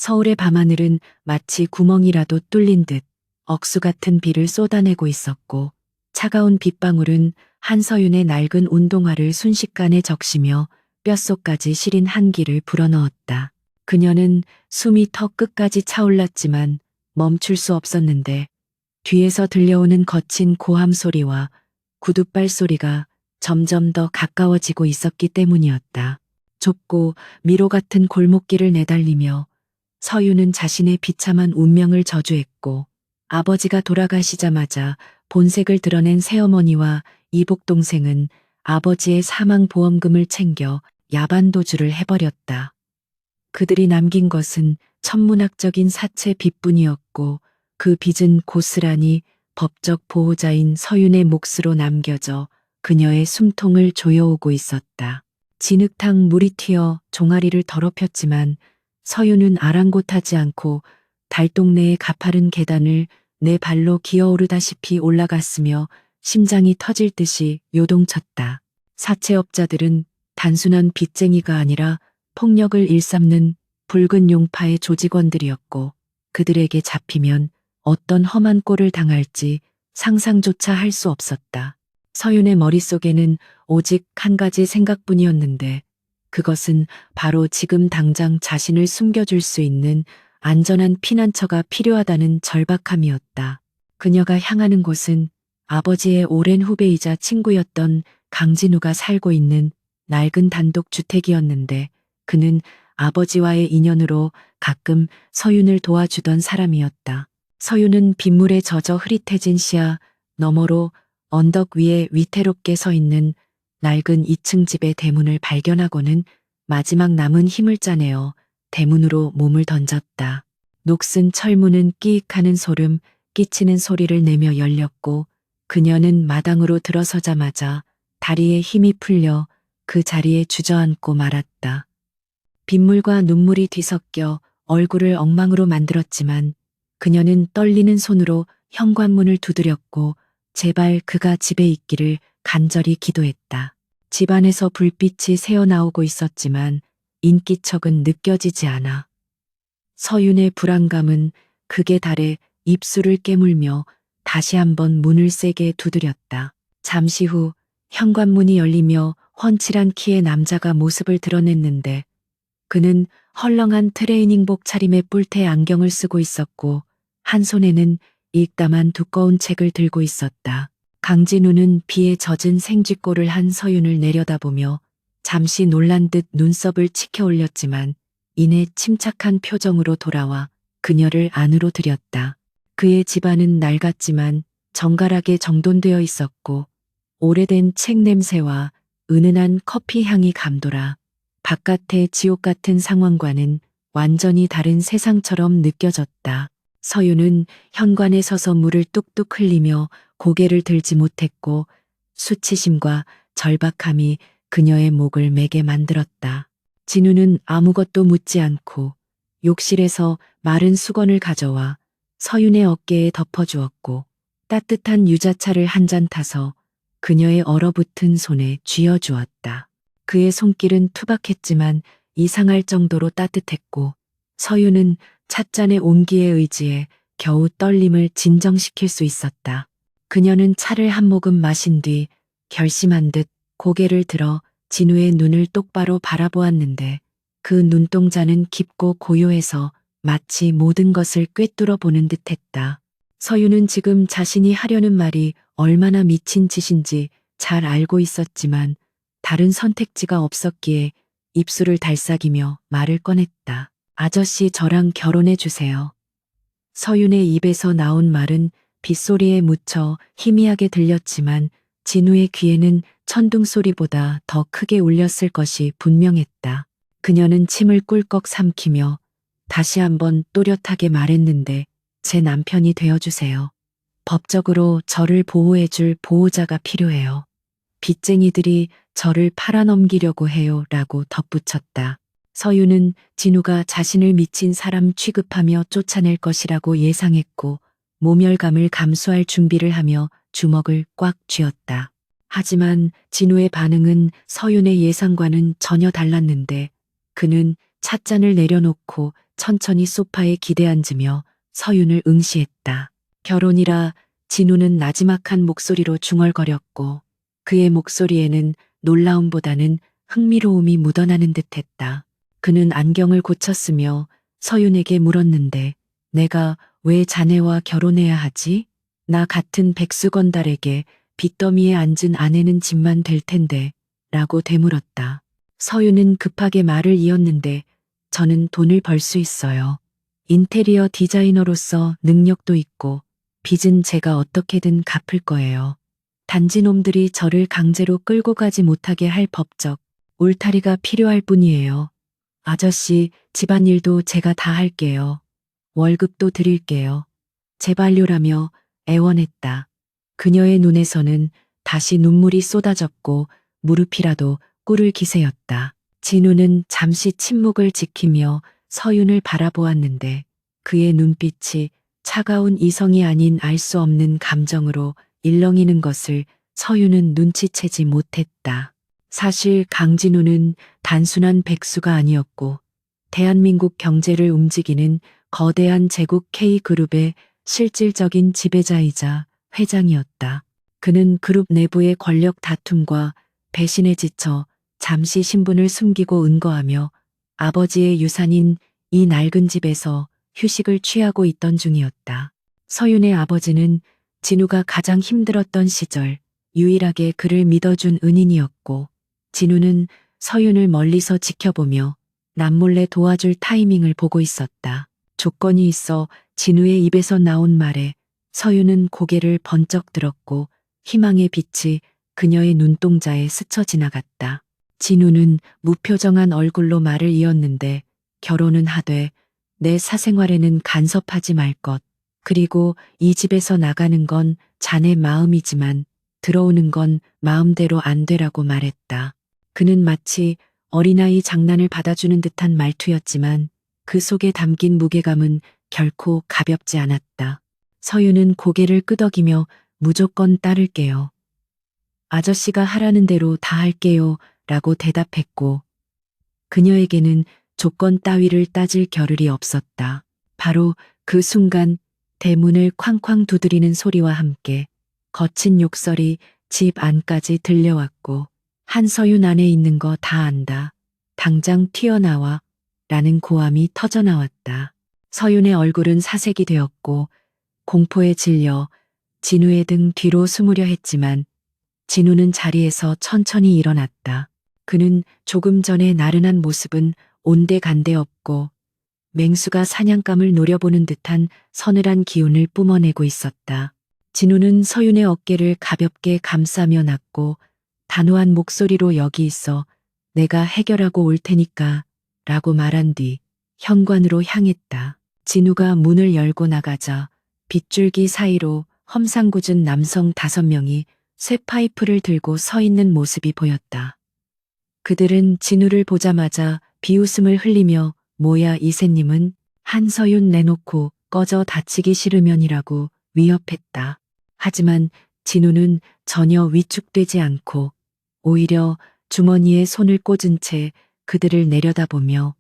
서울의 밤하늘은 마치 구멍이라도 뚫린 듯 억수 같은 비를 쏟아내고 있었고 차가운 빗방울은 한서윤의 낡은 운동화를 순식간에 적시며 뼛속까지 시린 한기를 불어넣었다. 그녀는 숨이 턱 끝까지 차올랐지만 멈출 수 없었는데 뒤에서 들려오는 거친 고함 소리와 구둣발 소리가 점점 더 가까워지고 있었기 때문이었다. 좁고 미로 같은 골목길을 내달리며 서유는 자신의 비참한 운명을 저주했고 아버지가 돌아가시자마자 본색을 드러낸 새어머니와 이복 동생은 아버지의 사망보험금을 챙겨 야반도주를 해버렸다. 그들이 남긴 것은 천문학적인 사채 빚뿐이었고 그 빚은 고스란히 법적 보호자인 서윤의 몫으로 남겨져 그녀의 숨통을 조여오고 있었다. 진흙탕 물이 튀어 종아리를 더럽혔지만 서윤은 아랑곳하지 않고 달동네의 가파른 계단을 내 발로 기어오르다시피 올라갔으며 심장이 터질 듯이 요동쳤다. 사채업자들은 단순한 빚쟁이가 아니라 폭력을 일삼는 붉은 용파의 조직원들이었고 그들에게 잡히면 어떤 험한 꼴을 당할지 상상조차 할 수 없었다. 서윤의 머릿속에는 오직 한 가지 생각뿐이었는데 그것은 바로 지금 당장 자신을 숨겨줄 수 있는 안전한 피난처가 필요하다는 절박함이었다. 그녀가 향하는 곳은 아버지의 오랜 후배이자 친구였던 강진우가 살고 있는 낡은 단독주택이었는데 그는 아버지와의 인연으로 가끔 서윤을 도와주던 사람이었다. 서윤은 빗물에 젖어 흐릿해진 시야 너머로 언덕 위에 위태롭게 서 있는 낡은 2층 집의 대문을 발견하고는 마지막 남은 힘을 짜내어 대문으로 몸을 던졌다. 녹슨 철문은 끼익하는 소름 끼치는 소리를 내며 열렸고 그녀는 마당으로 들어서자마자 다리에 힘이 풀려 그 자리에 주저앉고 말았다. 빗물과 눈물이 뒤섞여 얼굴을 엉망으로 만들었지만 그녀는 떨리는 손으로 현관문을 두드렸고 제발 그가 집에 있기를 간절히 기도했다. 집안에서 불빛이 새어나오고 있었지만 인기척은 느껴지지 않아. 서윤의 불안감은 극에 달해 입술을 깨물며 다시 한번 문을 세게 두드렸다. 잠시 후 현관문이 열리며 훤칠한 키의 남자가 모습을 드러냈는데 그는 헐렁한 트레이닝복 차림의 뿔테 안경을 쓰고 있었고 한 손에는 읽다만 두꺼운 책을 들고 있었다. 강진우는 비에 젖은 생쥐꼴을 한 서윤을 내려다보며 잠시 놀란 듯 눈썹을 치켜 올렸지만 이내 침착한 표정으로 돌아와 그녀를 안으로 들였다. 그의 집안은 낡았지만 정갈하게 정돈되어 있었고 오래된 책 냄새와 은은한 커피 향이 감돌아 바깥의 지옥 같은 상황과는 완전히 다른 세상처럼 느껴졌다. 서윤은 현관에 서서 물을 뚝뚝 흘리며 고개를 들지 못했고 수치심과 절박함이 그녀의 목을 매게 만들었다. 진우는 아무것도 묻지 않고 욕실에서 마른 수건을 가져와 서윤의 어깨에 덮어주었고 따뜻한 유자차를 한 잔 타서 그녀의 얼어붙은 손에 쥐어주었다. 그의 손길은 투박했지만 이상할 정도로 따뜻했고 서윤은 찻잔의 온기에 의지해 겨우 떨림을 진정시킬 수 있었다. 그녀는 차를 한 모금 마신 뒤 결심한 듯 고개를 들어 진우의 눈을 똑바로 바라보았는데 그 눈동자는 깊고 고요해서 마치 모든 것을 꿰뚫어 보는 듯했다. 서윤은 지금 자신이 하려는 말이 얼마나 미친 짓인지 잘 알고 있었지만 다른 선택지가 없었기에 입술을 달싹이며 말을 꺼냈다. 아저씨 저랑 결혼해 주세요. 서윤의 입에서 나온 말은 빗소리에 묻혀 희미하게 들렸지만 진우의 귀에는 천둥 소리보다 더 크게 울렸을 것이 분명했다. 그녀는 침을 꿀꺽 삼키며 다시 한번 또렷하게 말했는데 제 남편이 되어주세요. 법적으로 저를 보호해줄 보호자가 필요해요. 빚쟁이들이 저를 팔아넘기려고 해요 라고 덧붙였다. 서윤은 진우가 자신을 미친 사람 취급하며 쫓아낼 것이라고 예상했고 모멸감을 감수할 준비를 하며 주먹을 꽉 쥐었다. 하지만 진우의 반응은 서윤의 예상과는 전혀 달랐는데 그는 찻잔을 내려놓고 천천히 소파에 기대앉으며 서윤을 응시했다. 결혼이라 진우는 나지막한 목소리로 중얼거렸고 그의 목소리에는 놀라움보다는 흥미로움이 묻어나는 듯했다. 그는 안경을 고쳤으며 서윤에게 물었는데 내가 왜 자네와 결혼해야 하지? 나 같은 백수건달에게 빚더미에 앉은 아내는 집만 될 텐데 라고 되물었다. 서윤은 급하게 말을 이었는데 저는 돈을 벌 수 있어요. 인테리어 디자이너로서 능력도 있고 빚은 제가 어떻게든 갚을 거예요. 단지 놈들이 저를 강제로 끌고 가지 못하게 할 법적 울타리가 필요할 뿐이에요. 아저씨, 집안일도 제가 다 할게요. 월급도 드릴게요. 제발요라며 애원했다. 그녀의 눈에서는 다시 눈물이 쏟아졌고 무릎이라도 꿇을 기세였다. 진우는 잠시 침묵을 지키며 서윤을 바라보았는데 그의 눈빛이 차가운 이성이 아닌 알 수 없는 감정으로 일렁이는 것을 서윤은 눈치채지 못했다. 사실 강진우는 단순한 백수가 아니었고 대한민국 경제를 움직이는 거대한 제국 K그룹의 실질적인 지배자이자 회장이었다. 그는 그룹 내부의 권력 다툼과 배신에 지쳐 잠시 신분을 숨기고 은거하며 아버지의 유산인 이 낡은 집에서 휴식을 취하고 있던 중이었다. 서윤의 아버지는 진우가 가장 힘들었던 시절 유일하게 그를 믿어준 은인이었고 진우는 서윤을 멀리서 지켜보며 남몰래 도와줄 타이밍을 보고 있었다. 조건이 있어 진우의 입에서 나온 말에 서윤은 고개를 번쩍 들었고 희망의 빛이 그녀의 눈동자에 스쳐 지나갔다. 진우는 무표정한 얼굴로 말을 이었는데 결혼은 하되 내 사생활에는 간섭하지 말 것. 그리고 이 집에서 나가는 건 자네 마음이지만 들어오는 건 마음대로 안 되라고 말했다. 그는 마치 어린아이 장난을 받아주는 듯한 말투였지만 그 속에 담긴 무게감은 결코 가볍지 않았다. 서윤은 고개를 끄덕이며 무조건 따를게요. 아저씨가 하라는 대로 다 할게요 라고 대답했고 그녀에게는 조건 따위를 따질 겨를이 없었다. 바로 그 순간 대문을 쾅쾅 두드리는 소리와 함께 거친 욕설이 집 안까지 들려왔고 한서윤 안에 있는 거 다 안다. 당장 튀어나와 라는 고함이 터져나왔다. 서윤의 얼굴은 사색이 되었고 공포에 질려 진우의 등 뒤로 숨으려 했지만 진우는 자리에서 천천히 일어났다. 그는 조금 전에 나른한 모습은 온데간데 없고 맹수가 사냥감을 노려보는 듯한 서늘한 기운을 뿜어내고 있었다. 진우는 서윤의 어깨를 가볍게 감싸며 낳고 단호한 목소리로 여기 있어 내가 해결하고 올 테니까 라고 말한 뒤 현관으로 향했다. 진우가 문을 열고 나가자 빗줄기 사이로 험상궂은 남성 5명이 쇠파이프를 들고 서 있는 모습이 보였다. 그들은 진우를 보자마자 비웃음을 흘리며 뭐야 이새님은 한서윤 내놓고 꺼져 다치기 싫으면이라고 위협했다. 하지만 진우는 전혀 위축되지 않고 오히려 주머니에 손을 꽂은 채 그들을 내려다보며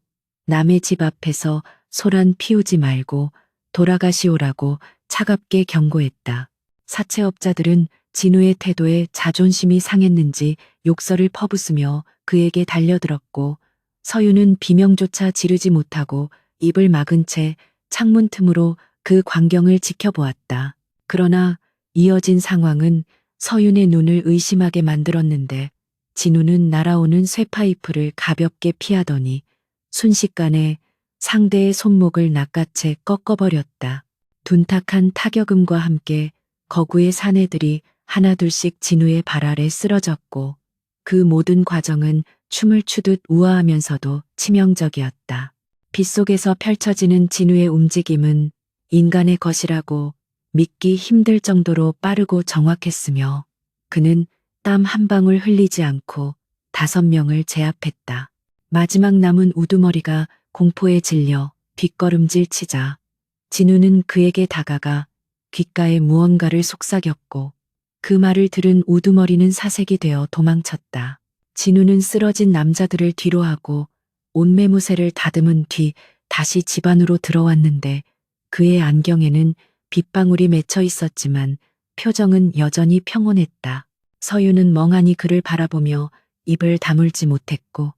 남의 집 앞에서 소란 피우지 말고 돌아가시오라고 차갑게 경고했다. 사채업자들은 진우의 태도에 자존심이 상했는지 욕설을 퍼붓으며 그에게 달려들었고 서윤은 비명조차 지르지 못하고 입을 막은 채 창문 틈으로 그 광경을 지켜보았다. 그러나 이어진 상황은 서윤의 눈을 의심하게 만들었는데 진우는 날아오는 쇠파이프를 가볍게 피하더니 순식간에 상대의 손목을 낚아채 꺾어버렸다. 둔탁한 타격음과 함께 거구의 사내들이 하나둘씩 진우의 발 아래 쓰러졌고 그 모든 과정은 춤을 추듯 우아하면서도 치명적이었다. 빗속에서 펼쳐지는 진우의 움직임은 인간의 것이라고 믿기 힘들 정도로 빠르고 정확했으며 그는 땀 한 방울 흘리지 않고 5명을 제압했다. 마지막 남은 우두머리가 공포에 질려 뒷걸음질 치자 진우는 그에게 다가가 귓가에 무언가를 속삭였고 그 말을 들은 우두머리는 사색이 되어 도망쳤다. 진우는 쓰러진 남자들을 뒤로하고 옷매무새를 다듬은 뒤 다시 집 안으로 들어왔는데 그의 안경에는 빗방울이 맺혀 있었지만 표정은 여전히 평온했다. 서유는 멍하니 그를 바라보며 입을 다물지 못했고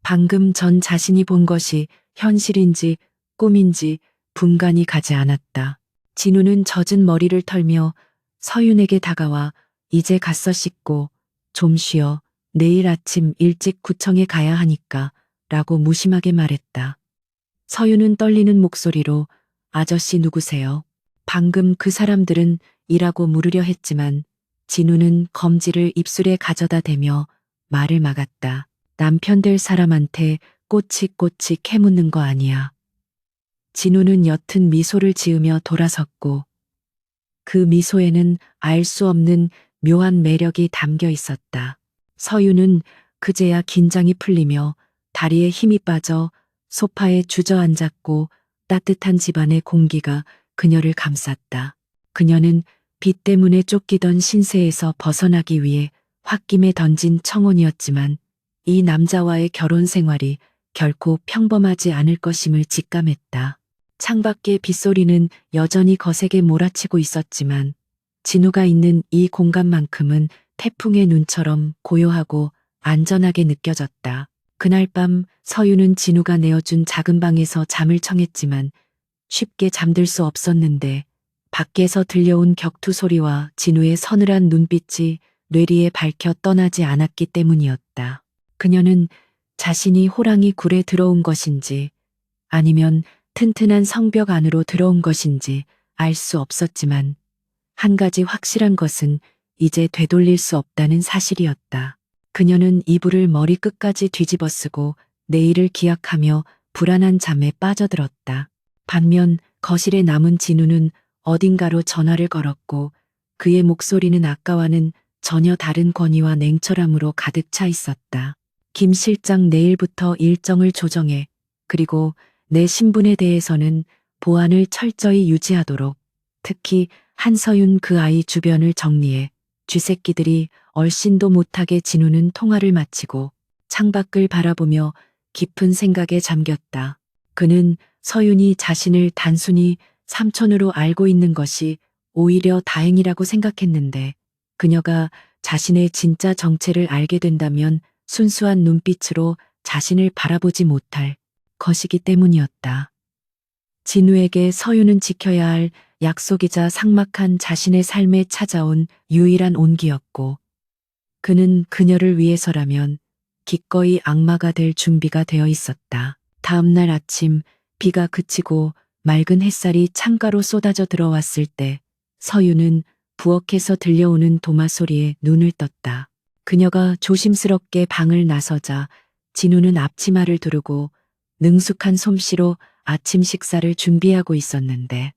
방금 전 자신이 본 것이 현실인지 꿈인지 분간이 가지 않았다. 진우는 젖은 머리를 털며 서윤에게 다가와 이제 갔어 씻고 좀 쉬어 내일 아침 일찍 구청에 가야 하니까 라고 무심하게 말했다. 서윤은 떨리는 목소리로 아저씨 누구세요? 방금 그 사람들은 이라고 물으려 했지만 진우는 검지를 입술에 가져다 대며 말을 막았다. 남편 될 사람한테 꼬치꼬치 캐묻는 거 아니야. 진우는 옅은 미소를 지으며 돌아섰고 그 미소에는 알 수 없는 묘한 매력이 담겨 있었다. 서유는 그제야 긴장이 풀리며 다리에 힘이 빠져 소파에 주저앉았고 따뜻한 집안의 공기가 그녀를 감쌌다. 그녀는 빛 때문에 쫓기던 신세에서 벗어나기 위해 홧김에 던진 청혼이었지만 이 남자와의 결혼 생활이 결코 평범하지 않을 것임을 직감했다. 창밖의 빗소리는 여전히 거세게 몰아치고 있었지만 진우가 있는 이 공간만큼은 태풍의 눈처럼 고요하고 안전하게 느껴졌다. 그날 밤 서유는 진우가 내어준 작은 방에서 잠을 청했지만 쉽게 잠들 수 없었는데 밖에서 들려온 격투 소리와 진우의 서늘한 눈빛이 뇌리에 밝혀 떠나지 않았기 때문이었다. 그녀는 자신이 호랑이 굴에 들어온 것인지 아니면 튼튼한 성벽 안으로 들어온 것인지 알 수 없었지만 한 가지 확실한 것은 이제 되돌릴 수 없다는 사실이었다. 그녀는 이불을 머리 끝까지 뒤집어 쓰고 내일을 기약하며 불안한 잠에 빠져들었다. 반면 거실에 남은 진우는 어딘가로 전화를 걸었고 그의 목소리는 아까와는 전혀 다른 권위와 냉철함으로 가득 차 있었다. 김 실장 내일부터 일정을 조정해. 그리고 내 신분에 대해서는 보안을 철저히 유지하도록. 특히 한서윤 그 아이 주변을 정리해. 쥐새끼들이 얼씬도 못하게. 진우는 통화를 마치고 창밖을 바라보며 깊은 생각에 잠겼다. 그는 서윤이 자신을 단순히 삼촌으로 알고 있는 것이 오히려 다행이라고 생각했는데 그녀가 자신의 진짜 정체를 알게 된다면 순수한 눈빛으로 자신을 바라보지 못할 것이기 때문이었다. 진우에게 서유는 지켜야 할 약속이자 삭막한 자신의 삶에 찾아온 유일한 온기였고 그는 그녀를 위해서라면 기꺼이 악마가 될 준비가 되어 있었다. 다음 날 아침 비가 그치고 맑은 햇살이 창가로 쏟아져 들어왔을 때 서유는 부엌에서 들려오는 도마 소리에 눈을 떴다. 그녀가 조심스럽게 방을 나서자 진우는 앞치마를 두르고 능숙한 솜씨로 아침 식사를 준비하고 있었는데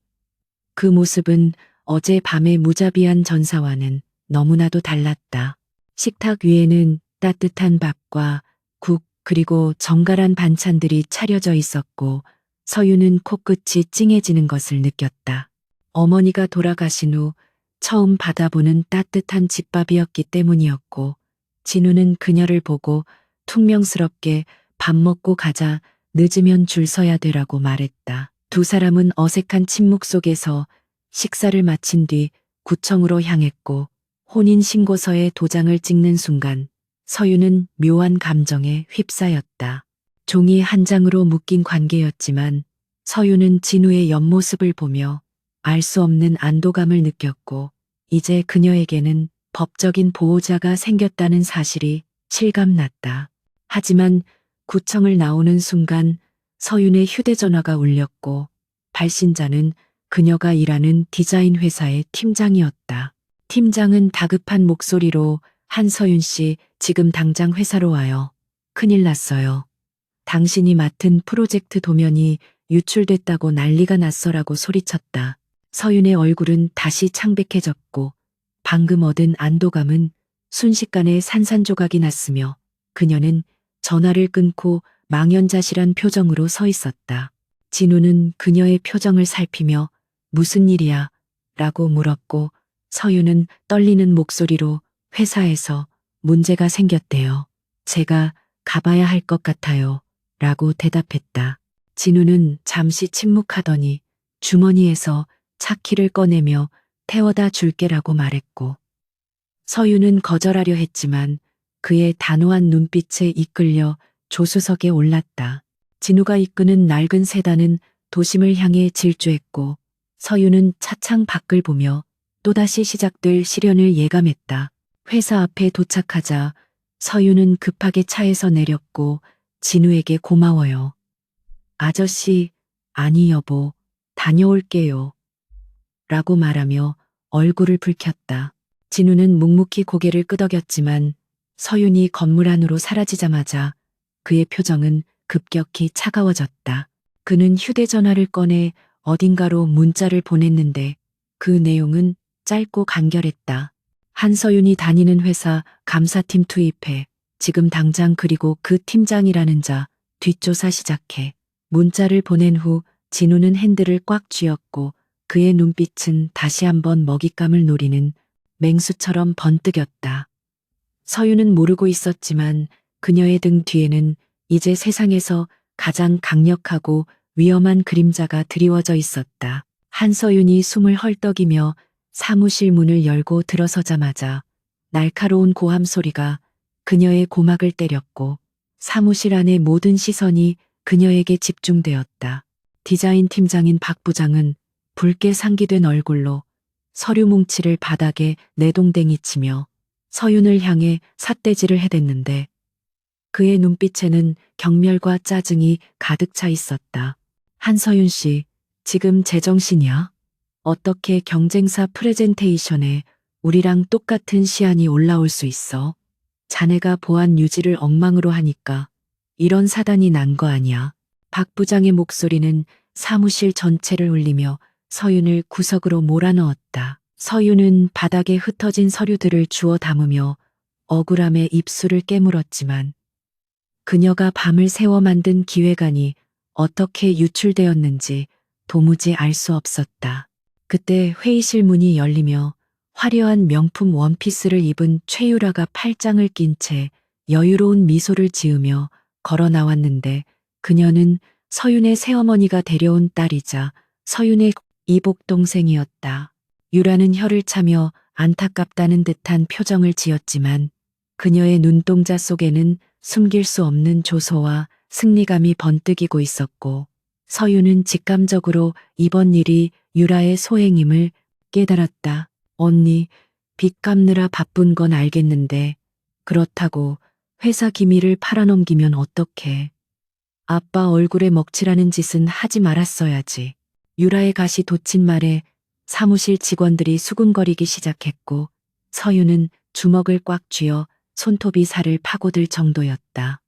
그 모습은 어제 밤의 무자비한 전사와는 너무나도 달랐다. 식탁 위에는 따뜻한 밥과 국 그리고 정갈한 반찬들이 차려져 있었고 서유는 코끝이 찡해지는 것을 느꼈다. 어머니가 돌아가신 후 처음 받아보는 따뜻한 집밥이었기 때문이었고 진우는 그녀를 보고 퉁명스럽게 밥 먹고 가자 늦으면 줄 서야 되라고 말했다. 두 사람은 어색한 침묵 속에서 식사를 마친 뒤 구청으로 향했고 혼인신고서에 도장을 찍는 순간 서유는 묘한 감정에 휩싸였다. 종이 한 장으로 묶인 관계였지만 서유는 진우의 옆모습을 보며 알 수 없는 안도감을 느꼈고 이제 그녀에게는 법적인 보호자가 생겼다는 사실이 실감났다. 하지만 구청을 나오는 순간 서윤의 휴대전화가 울렸고 발신자는 그녀가 일하는 디자인 회사의 팀장이었다. 팀장은 다급한 목소리로 한서윤 씨 지금 당장 회사로 와요. 큰일 났어요. 당신이 맡은 프로젝트 도면이 유출됐다고 난리가 났어라고 소리쳤다. 서윤의 얼굴은 다시 창백해졌고 방금 얻은 안도감은 순식간에 산산조각이 났으며 그녀는 전화를 끊고 망연자실한 표정으로 서 있었다. 진우는 그녀의 표정을 살피며 무슨 일이야? 라고 물었고 서윤은 떨리는 목소리로 회사에서 문제가 생겼대요. 제가 가봐야 할 것 같아요. 라고 대답했다. 진우는 잠시 침묵하더니 주머니에서 차키를 꺼내며 태워다 줄게라고 말했고, 서유는 거절하려 했지만 그의 단호한 눈빛에 이끌려 조수석에 올랐다. 진우가 이끄는 낡은 세단은 도심을 향해 질주했고, 서유는 차창 밖을 보며 또다시 시작될 시련을 예감했다. 회사 앞에 도착하자 서유는 급하게 차에서 내렸고 진우에게 고마워요. 아저씨, 아니 여보, 다녀올게요. 라고 말하며 얼굴을 붉혔다. 진우는 묵묵히 고개를 끄덕였지만 서윤이 건물 안으로 사라지자마자 그의 표정은 급격히 차가워졌다. 그는 휴대전화를 꺼내 어딘가로 문자를 보냈는데 그 내용은 짧고 간결했다. 한서윤이 다니는 회사 감사팀 투입해. 지금 당장 그리고 그 팀장이라는 자 뒷조사 시작해. 문자를 보낸 후 진우는 핸들을 꽉 쥐었고 그의 눈빛은 다시 한번 먹잇감을 노리는 맹수처럼 번뜩였다. 서윤은 모르고 있었지만 그녀의 등 뒤에는 이제 세상에서 가장 강력하고 위험한 그림자가 드리워져 있었다. 한서윤이 숨을 헐떡이며 사무실 문을 열고 들어서자마자 날카로운 고함 소리가 그녀의 고막을 때렸고 사무실 안의 모든 시선이 그녀에게 집중되었다. 디자인 팀장인 박 부장은 붉게 상기된 얼굴로 서류 뭉치를 바닥에 내동댕이 치며 서윤을 향해 삿대질을 해댔는데 그의 눈빛에는 경멸과 짜증이 가득 차 있었다. 한서윤 씨, 지금 제정신이야? 어떻게 경쟁사 프레젠테이션에 우리랑 똑같은 시안이 올라올 수 있어? 자네가 보안 유지를 엉망으로 하니까 이런 사단이 난 거 아니야. 박 부장의 목소리는 사무실 전체를 울리며 서윤을 구석으로 몰아넣었다. 서윤은 바닥에 흩어진 서류들을 주워 담으며 억울함에 입술을 깨물었지만 그녀가 밤을 새워 만든 기획안이 어떻게 유출되었는지 도무지 알 수 없었다. 그때 회의실 문이 열리며 화려한 명품 원피스를 입은 최유라가 팔짱을 낀 채 여유로운 미소를 지으며 걸어 나왔는데 그녀는 서윤의 새어머니가 데려온 딸이자 서윤의 이복 동생이었다. 유라는 혀를 차며 안타깝다는 듯한 표정을 지었지만 그녀의 눈동자 속에는 숨길 수 없는 조소와 승리감이 번뜩이고 있었고 서윤은 직감적으로 이번 일이 유라의 소행임을 깨달았다. 언니, 빚 갚느라 바쁜 건 알겠는데 그렇다고 회사 기밀을 팔아넘기면 어떡해. 아빠 얼굴에 먹칠하는 짓은 하지 말았어야지. 유라의 가시 돋친 말에 사무실 직원들이 수군거리기 시작했고 서윤은 주먹을 꽉 쥐어 손톱이 살을 파고들 정도였다.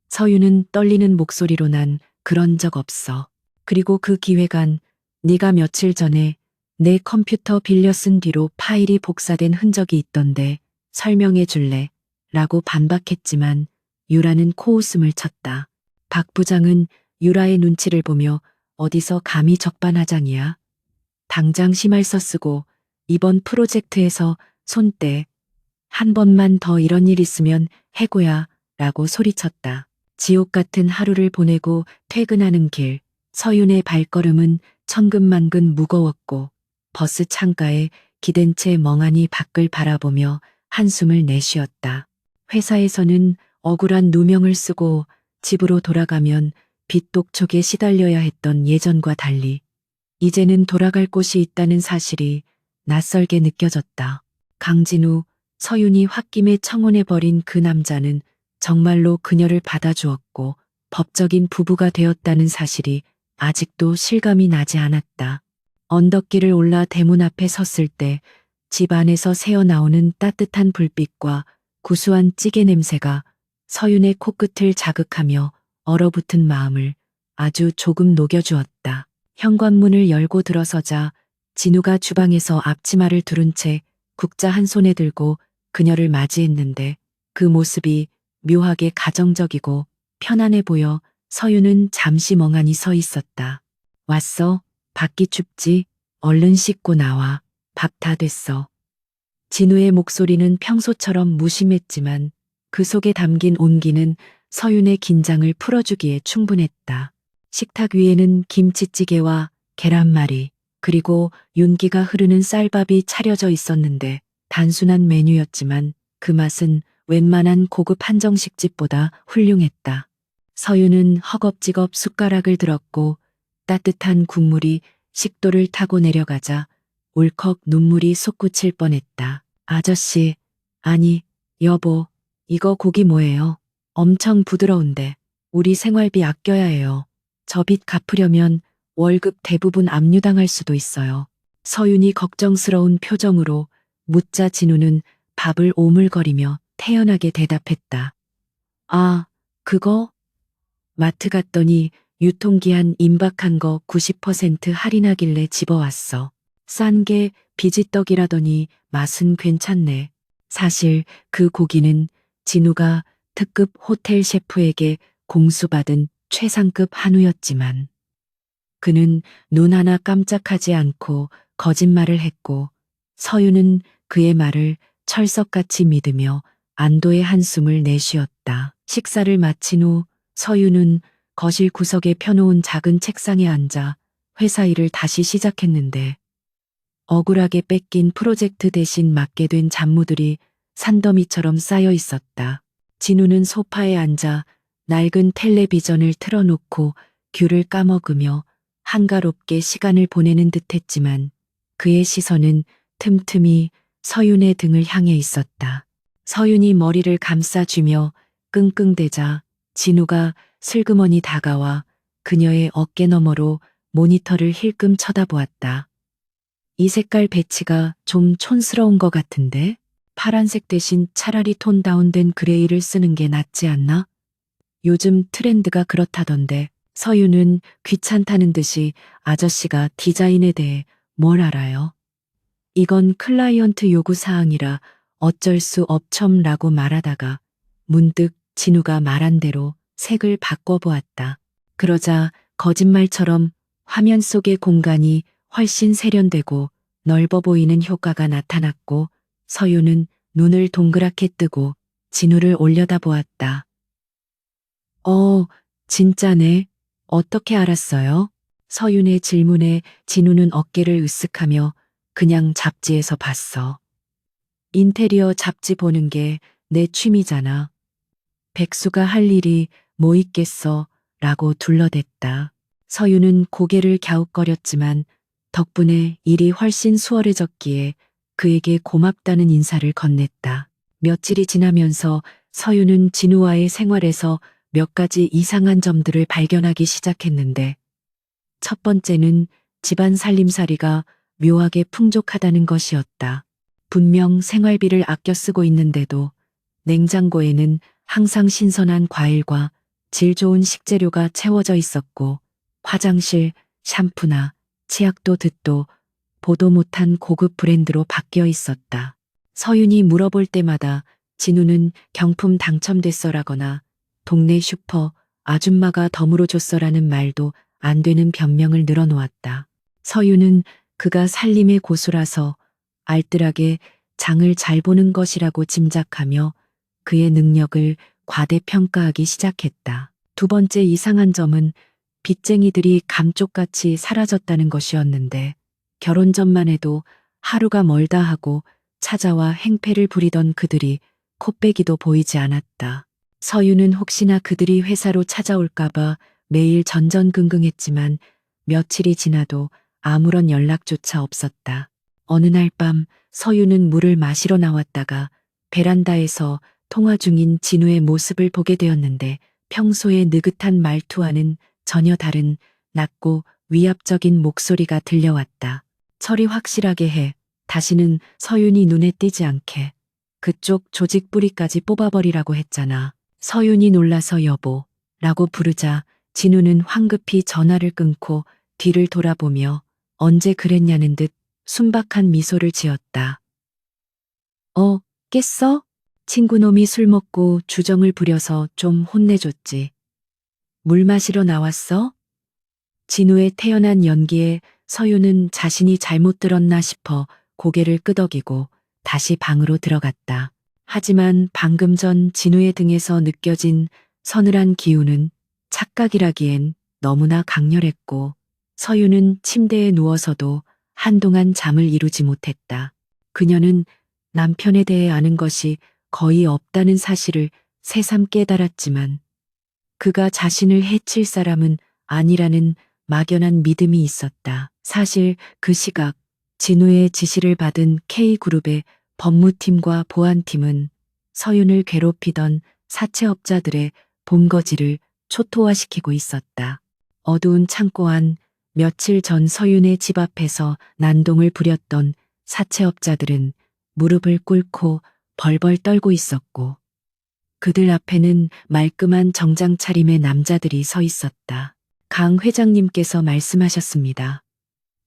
서윤은 떨리는 목소리로 난 그런 적 없어. 그리고 그 기획안, 네가 며칠 전에 내 컴퓨터 빌려 쓴 뒤로 파일이 복사된 흔적이 있던데 설명해 줄래? 라고 반박했지만 유라는 코웃음을 쳤다. 박 부장은 유라의 눈치를 보며 어디서 감히 적반하장이야. 당장 심할서 쓰고 이번 프로젝트에서 손 떼. 한 번만 더 이런 일 있으면 해고야 라고 소리쳤다. 지옥 같은 하루를 보내고 퇴근하는 길, 서윤의 발걸음은 천근만근 무거웠고 버스 창가에 기댄 채 멍하니 밖을 바라보며 한숨을 내쉬었다. 회사에서는 억울한 누명을 쓰고 집으로 돌아가면 빚독촉에 시달려야 했던 예전과 달리 이제는 돌아갈 곳이 있다는 사실이 낯설게 느껴졌다. 강진우, 서윤이 홧김에 청혼해버린 그 남자는 정말로 그녀를 받아주었고 법적인 부부가 되었다는 사실이 아직도 실감이 나지 않았다. 언덕길을 올라 대문 앞에 섰을 때 집 안에서 새어나오는 따뜻한 불빛과 구수한 찌개 냄새가 서윤의 코끝을 자극하며 얼어붙은 마음을 아주 조금 녹여주었다. 현관문을 열고 들어서자 진우가 주방에서 앞치마를 두른 채 국자 한 손에 들고 그녀를 맞이했는데 그 모습이 묘하게 가정적이고 편안해 보여 서윤은 잠시 멍하니 서 있었다. 왔어? 밖이 춥지? 얼른 씻고 나와. 밥 다 됐어. 진우의 목소리는 평소처럼 무심했지만 그 속에 담긴 온기는 서윤의 긴장을 풀어주기에 충분했다. 식탁 위에는 김치찌개와 계란말이, 그리고 윤기가 흐르는 쌀밥이 차려져 있었는데 단순한 메뉴였지만 그 맛은 웬만한 고급 한정식집보다 훌륭했다. 서유는 허겁지겁 숟가락을 들었고 따뜻한 국물이 식도를 타고 내려가자 울컥 눈물이 솟구칠 뻔했다. 아저씨, 아니, 여보, 이거 고기 뭐예요? 엄청 부드러운데 우리 생활비 아껴야 해요. 저 빚 갚으려면 월급 대부분 압류당할 수도 있어요. 서윤이 걱정스러운 표정으로 묻자 진우는 밥을 오물거리며 태연하게 대답했다. 아, 그거? 마트 갔더니 유통기한 임박한 거 90% 할인하길래 집어왔어. 싼 게 비지떡이라더니 맛은 괜찮네. 사실 그 고기는 진우가 특급 호텔 셰프에게 공수받은 최상급 한우였지만 그는 눈 하나 깜짝하지 않고 거짓말을 했고 서유는 그의 말을 철석같이 믿으며 안도의 한숨을 내쉬었다. 식사를 마친 후 서유는 거실 구석에 펴놓은 작은 책상에 앉아 회사 일을 다시 시작했는데 억울하게 뺏긴 프로젝트 대신 맡게 된 잡무들이 산더미처럼 쌓여 있었다. 진우는 소파에 앉아 낡은 텔레비전을 틀어놓고 귤을 까먹으며 한가롭게 시간을 보내는 듯했지만 그의 시선은 틈틈이 서윤의 등을 향해 있었다. 서윤이 머리를 감싸쥐며 끙끙대자 진우가 슬그머니 다가와 그녀의 어깨 너머로 모니터를 힐끔 쳐다보았다. 이 색깔 배치가 좀 촌스러운 것 같은데? 파란색 대신 차라리 톤 다운된 그레이를 쓰는 게 낫지 않나? 요즘 트렌드가 그렇다던데. 서유는 귀찮다는 듯이 아저씨가 디자인에 대해 뭘 알아요? 이건 클라이언트 요구 사항이라 어쩔 수 없첨라고 말하다가 문득 진우가 말한 대로 색을 바꿔보았다. 그러자 거짓말처럼 화면 속의 공간이 훨씬 세련되고 넓어 보이는 효과가 나타났고 서유는 눈을 동그랗게 뜨고 진우를 올려다보았다. 진짜네. 어떻게 알았어요? 서윤의 질문에 진우는 어깨를 으쓱하며 그냥 잡지에서 봤어. 인테리어 잡지 보는 게 내 취미잖아. 백수가 할 일이 뭐 있겠어 라고 둘러댔다. 서윤은 고개를 갸웃거렸지만 덕분에 일이 훨씬 수월해졌기에 그에게 고맙다는 인사를 건넸다. 며칠이 지나면서 서윤은 진우와의 생활에서 몇 가지 이상한 점들을 발견하기 시작했는데 첫 번째는 집안 살림살이가 묘하게 풍족하다는 것이었다. 분명 생활비를 아껴 쓰고 있는데도 냉장고에는 항상 신선한 과일과 질 좋은 식재료가 채워져 있었고 화장실, 샴푸나 치약도 듣도 보도 못한 고급 브랜드로 바뀌어 있었다. 서윤이 물어볼 때마다 진우는 경품 당첨됐어라거나 동네 슈퍼 아줌마가 덤으로 줬어라는 말도 안 되는 변명을 늘어놓았다. 서유는 그가 살림의 고수라서 알뜰하게 장을 잘 보는 것이라고 짐작하며 그의 능력을 과대평가하기 시작했다. 두 번째 이상한 점은 빚쟁이들이 감쪽같이 사라졌다는 것이었는데 결혼 전만 해도 하루가 멀다 하고 찾아와 행패를 부리던 그들이 코빼기도 보이지 않았다. 서유는 혹시나 그들이 회사로 찾아올까봐 매일 전전긍긍했지만 며칠이 지나도 아무런 연락조차 없었다. 어느 날 밤 서유는 물을 마시러 나왔다가 베란다에서 통화 중인 진우의 모습을 보게 되었는데 평소의 느긋한 말투와는 전혀 다른 낮고 위압적인 목소리가 들려왔다. 처리 확실하게 해. 다시는 서윤이 눈에 띄지 않게. 그쪽 조직 뿌리까지 뽑아버리라고 했잖아. 서윤이 놀라서 여보 라고 부르자 진우는 황급히 전화를 끊고 뒤를 돌아보며 언제 그랬냐는 듯 순박한 미소를 지었다. 깼어? 친구놈이 술 먹고 주정을 부려서 좀 혼내줬지. 물 마시러 나왔어? 진우의 태연한 연기에 서윤은 자신이 잘못 들었나 싶어 고개를 끄덕이고 다시 방으로 들어갔다. 하지만 방금 전 진우의 등에서 느껴진 서늘한 기운은 착각이라기엔 너무나 강렬했고 서유는 침대에 누워서도 한동안 잠을 이루지 못했다. 그녀는 남편에 대해 아는 것이 거의 없다는 사실을 새삼 깨달았지만 그가 자신을 해칠 사람은 아니라는 막연한 믿음이 있었다. 사실 그 시각 진우의 지시를 받은 K그룹의 법무팀과 보안팀은 서윤을 괴롭히던 사채업자들의 본거지를 초토화시키고 있었다. 어두운 창고 안 며칠 전 서윤의 집 앞에서 난동을 부렸던 사채업자들은 무릎을 꿇고 벌벌 떨고 있었고 그들 앞에는 말끔한 정장 차림의 남자들이 서 있었다. 강 회장님께서 말씀하셨습니다.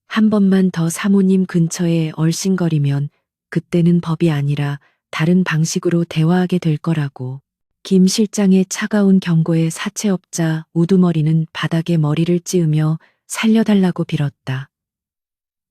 한 번만 더 사모님 근처에 얼씬거리면 그때는 법이 아니라 다른 방식으로 대화하게 될 거라고. 김 실장의 차가운 경고에 사채업자 우두머리는 바닥에 머리를 찌으며 살려달라고 빌었다.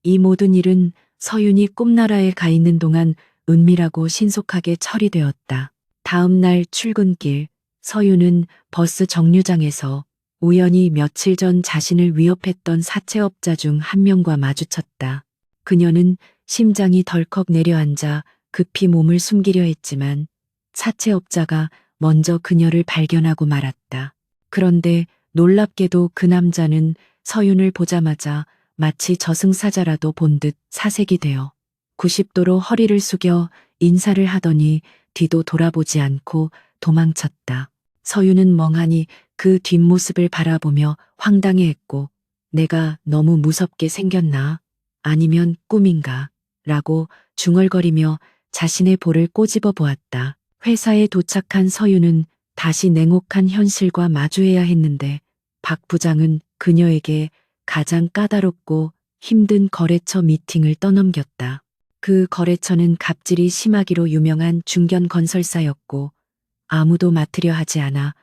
이 모든 일은 서윤이 꿈나라에 가 있는 동안 은밀하고 신속하게 처리되었다. 다음 날 출근길, 서윤은 버스 정류장에서 우연히 며칠 전 자신을 위협했던 사채업자 중 한 명과 마주쳤다. 그녀는 심장이 덜컥 내려앉아 급히 몸을 숨기려 했지만 사채업자가 먼저 그녀를 발견하고 말았다. 그런데 놀랍게도 그 남자는 서윤을 보자마자 마치 저승사자라도 본 듯 사색이 되어 90도로 허리를 숙여 인사를 하더니 뒤도 돌아보지 않고 도망쳤다. 서윤은 멍하니 그 뒷모습을 바라보며 황당해했고 내가 너무 무섭게 생겼나? 아니면 꿈인가? 라고 중얼거리며 자신의 볼을 꼬집어 보았다. 회사에 도착한 서윤은 다시 냉혹한 현실과 마주해야 했는데 박 부장은 그녀에게 가장 까다롭고 힘든 거래처 미팅을 떠넘겼다. 그 거래처는 갑질이 심하기로 유명한 중견 건설사였고 아무도 맡으려 하지 않아